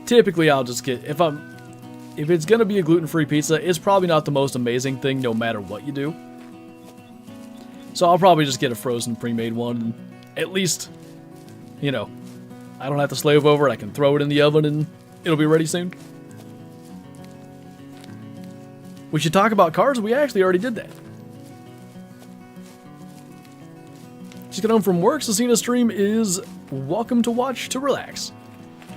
Typically, I'll just get, if it's gonna be a gluten-free pizza, it's probably not the most amazing thing no matter what you do. So I'll probably just get a frozen pre-made one, and at least, you know, I don't have to slave over it. I can throw it in the oven and it'll be ready soon. We should talk about cars. We actually already did that. Just got home from work. Cecina's stream is welcome to watch to relax.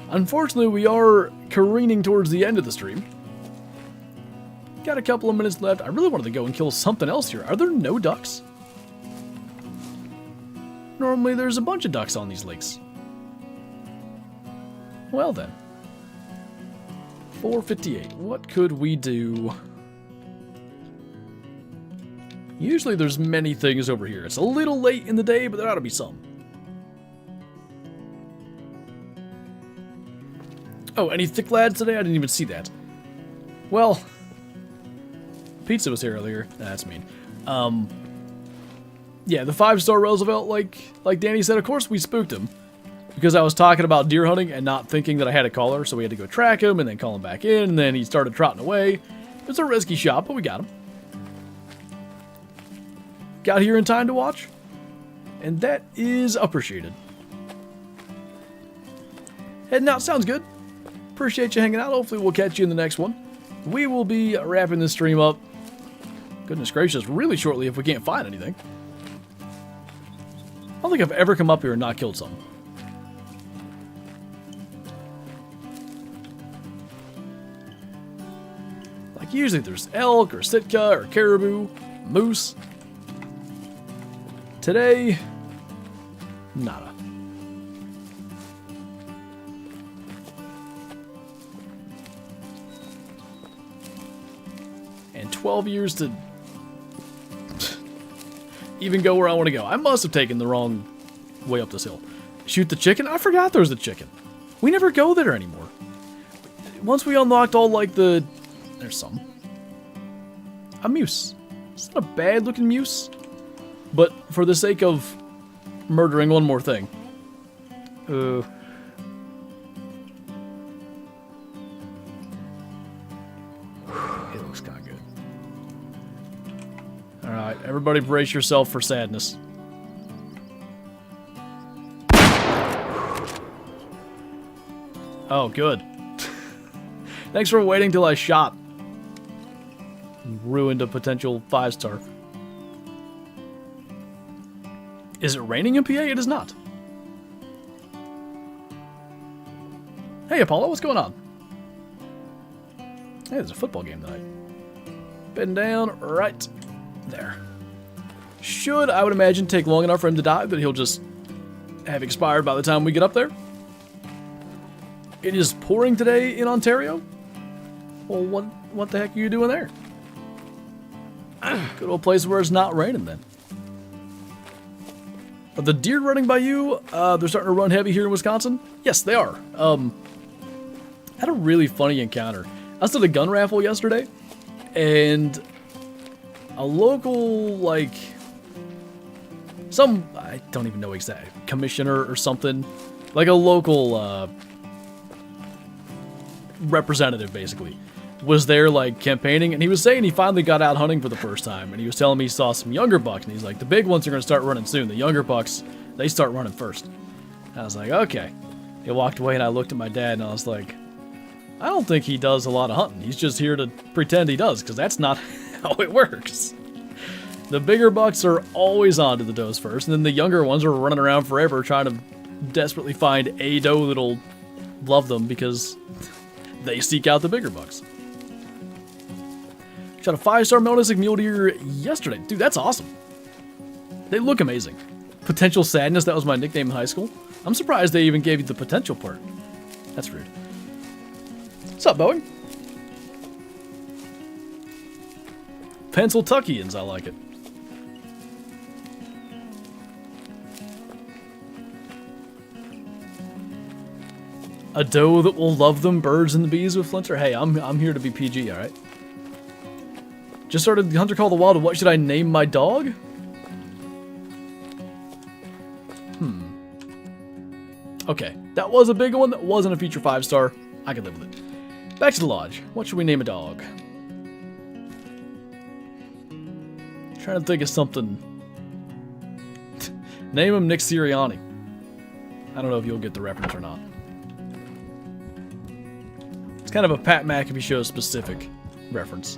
Unfortunately, we are careening towards the end of the stream. Got a couple of minutes left. I really wanted to go and kill something else here. Are there no ducks? Normally there's a bunch of ducks on these lakes. Well then. 4:58. What could we do? Usually there's many things over here. It's a little late in the day, but there ought to be some. Oh, any thick lads today? I didn't even see that. Well, pizza was here earlier. Nah, that's mean. Yeah, the 5-star Roosevelt, like Danny said, of course we spooked him. Because I was talking about deer hunting and not thinking that I had a caller, so we had to go track him and then call him back in, and then he started trotting away. It was a risky shot, but we got him. Got here in time to watch, and that is appreciated. Heading out sounds good. Appreciate you hanging out. Hopefully we'll catch you in the next one. We will be wrapping this stream up, goodness gracious, really shortly if we can't find anything. I don't think I've ever come up here and not killed something. Like usually there's elk or sitka or caribou, moose. Today, nada. 12 years to even go where I want to go. I must have taken the wrong way up this hill. Shoot the chicken? I forgot there was the chicken. We never go there anymore. Once we unlocked all, like, the... There's some. A moose. It's not a bad-looking moose. But for the sake of murdering one more thing. It looks kind of good. Alright, everybody brace yourself for sadness. Oh, good. Thanks for waiting till I shot. Ruined a potential 5-star. Is it raining in PA? It is not. Hey, Apollo, what's going on? Hey, there's a football game tonight. Bend down right there. Should, I would imagine, take long enough for him to die that he'll just have expired by the time we get up there. It is pouring today in Ontario. Well, what the heck are you doing there? Good old place where it's not raining then. Are the deer running by you? They're starting to run heavy here in Wisconsin? Yes, they are. Had a really funny encounter. I was at a gun raffle yesterday, and a local, like, I don't even know exactly, commissioner or something, like a local representative, basically, was there, like, campaigning, and he was saying he finally got out hunting for the first time, and he was telling me he saw some younger bucks, and he's like, the big ones are going to start running soon. The younger bucks, they start running first. And I was like, okay. He walked away, and I looked at my dad, and I was like, I don't think he does a lot of hunting. He's just here to pretend he does, because that's not how it works. The bigger bucks are always on to the does first, and then the younger ones are running around forever trying to desperately find a doe that'll love them because they seek out the bigger bucks. Shot a 5-star Melnick mule deer yesterday. Dude, that's awesome. They look amazing. Potential sadness, that was my nickname in high school. I'm surprised they even gave you the potential part. That's rude. What's up, Boeing? Pennsyltuckians, I like it. A doe that will love them birds and the bees with Flinter. Hey, I'm here to be PG, alright? Just started Hunter Call the Wild. What should I name my dog? Okay, that was a big one. That wasn't a feature 5-star. I can live with it. Back to the lodge. What should we name a dog? Trying to think of something. Name him Nick Sirianni. I don't know if you'll get the reference or not. It's kind of a Pat McAfee Show specific reference.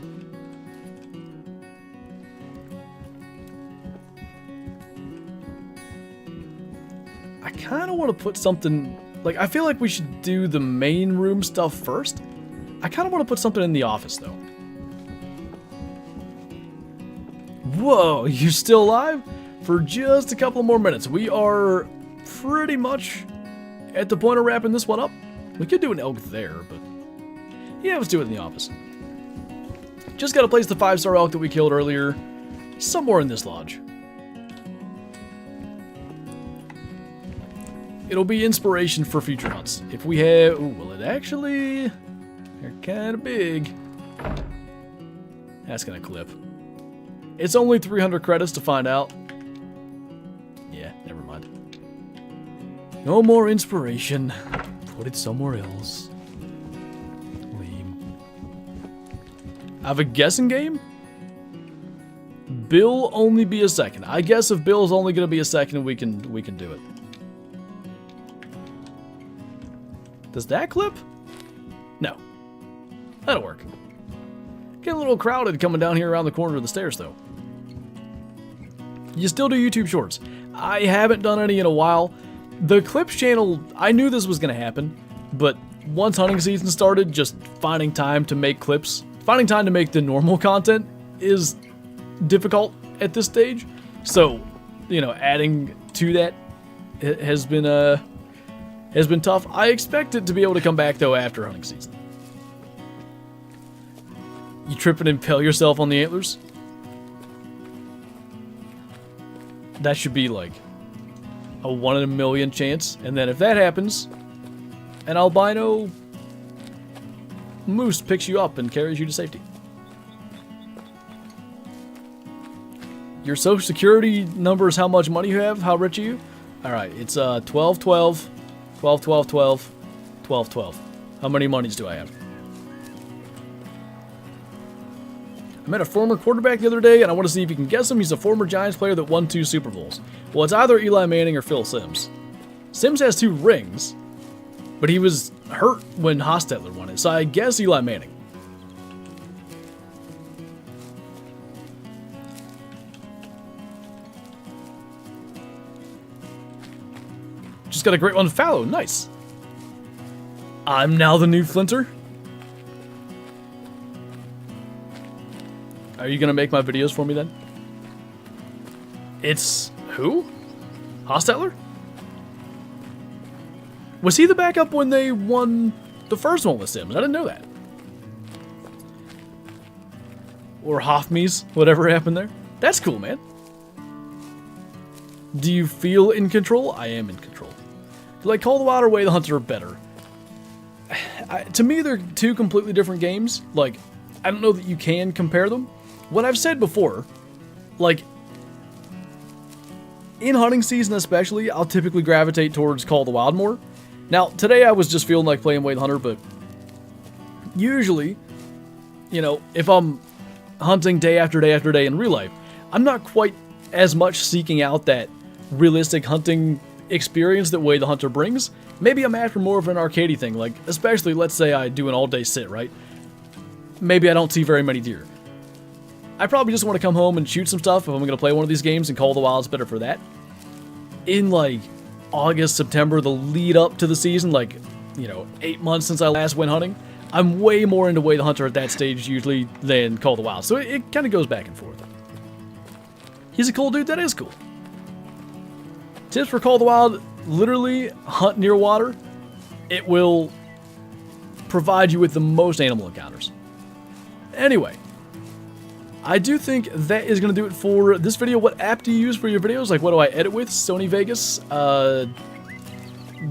I kind of want to put something, like, I feel like we should do the main room stuff first. I kind of want to put something in the office, though. Whoa, you still alive? For just a couple more minutes. We are pretty much at the point of wrapping this one up. We could do an elk there, but yeah, let's do it in the office. Just got to place the 5-star elk that we killed earlier somewhere in this lodge. It'll be inspiration for future hunts. If we have... Ooh, well, it actually... They're kind of big. That's going to clip. It's only 300 credits to find out. Yeah, never mind. No more inspiration. Put it somewhere else. Lame. I have a guessing game? Bill only be a second. I guess if Bill's only going to be a second, we can do it. Does that clip? No. That'll work. Getting a little crowded coming down here around the corner of the stairs, though. You still do YouTube Shorts. I haven't done any in a while. The Clips channel, I knew this was going to happen, but once hunting season started, just finding time to make clips, finding time to make the normal content is difficult at this stage. So, you know, adding to that has been tough. I expect it to be able to come back, though, after hunting season. You trip and impale yourself on the antlers? That should be like a 1 in a million chance. And then if that happens, an albino moose picks you up and carries you to safety. Your social security number is how much money you have? How rich are you? Alright, it's 12, 12, 12, 12, 12, 12, 12. How many monies do I have? I met a former quarterback the other day, and I want to see if you can guess him. He's a former Giants player that won 2 Super Bowls. Well, it's either Eli Manning or Phil Simms. Simms has 2 rings, but he was hurt when Hostetler won it, so I guess Eli Manning. Just got a great one to follow. Nice. I'm now the new Flinter. Are you gonna make my videos for me then? It's who? Hostetler? Was he the backup when they won the first one with Simms? I didn't know that. Or Hoffmies, whatever happened there. That's cool, man. Do you feel in control? I am in control. Do I call the Wild or Way the Hunter better? To me, they're 2 completely different games. Like, I don't know that you can compare them. What I've said before, like, in hunting season especially, I'll typically gravitate towards Call of the Wild more. Now, today I was just feeling like playing Way the Hunter, but usually, you know, if I'm hunting day after day after day in real life, I'm not quite as much seeking out that realistic hunting experience that Way the Hunter brings. Maybe I'm after more of an arcadey thing, like, especially, let's say I do an all-day sit, right? Maybe I don't see very many deer. I probably just want to come home and shoot some stuff if I'm going to play one of these games, and Call of the Wild's better for that. In, like, August, September, the lead up to the season, like, you know, 8 months since I last went hunting, I'm way more into Way the Hunter at that stage usually than Call of the Wild. So it kind of goes back and forth. He's a cool dude. That is cool. Tips for Call of the Wild: literally hunt near water. It will provide you with the most animal encounters. Anyway, I do think that is going to do it for this video. What app do you use for your videos? Like, what do I edit with? Sony Vegas.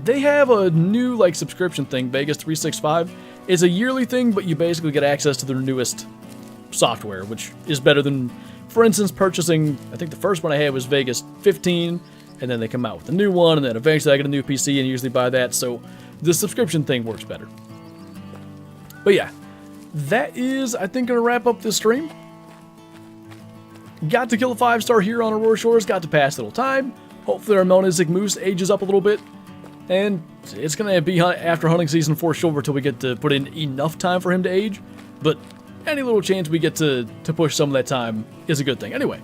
They have a new, like, subscription thing, Vegas 365. It's a yearly thing, but you basically get access to their newest software, which is better than, for instance, purchasing, I think the first one I had was Vegas 15, and then they come out with a new one, and then eventually I get a new PC and usually buy that, so the subscription thing works better. But yeah, that is, I think, going to wrap up this stream. Got to kill a 5-star here on Aurora Shores, got to pass a little time. Hopefully our Melanistic Moose ages up a little bit. And it's going to be after hunting season for sure until we get to put in enough time for him to age. But any little chance we get to push some of that time is a good thing. Anyway,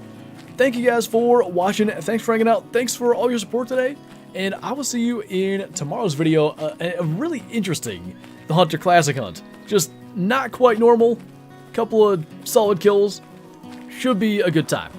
thank you guys for watching. Thanks for hanging out. Thanks for all your support today. And I will see you in tomorrow's video. A really interesting The Hunter Classic hunt. Just not quite normal. Couple of solid kills. Should be a good time.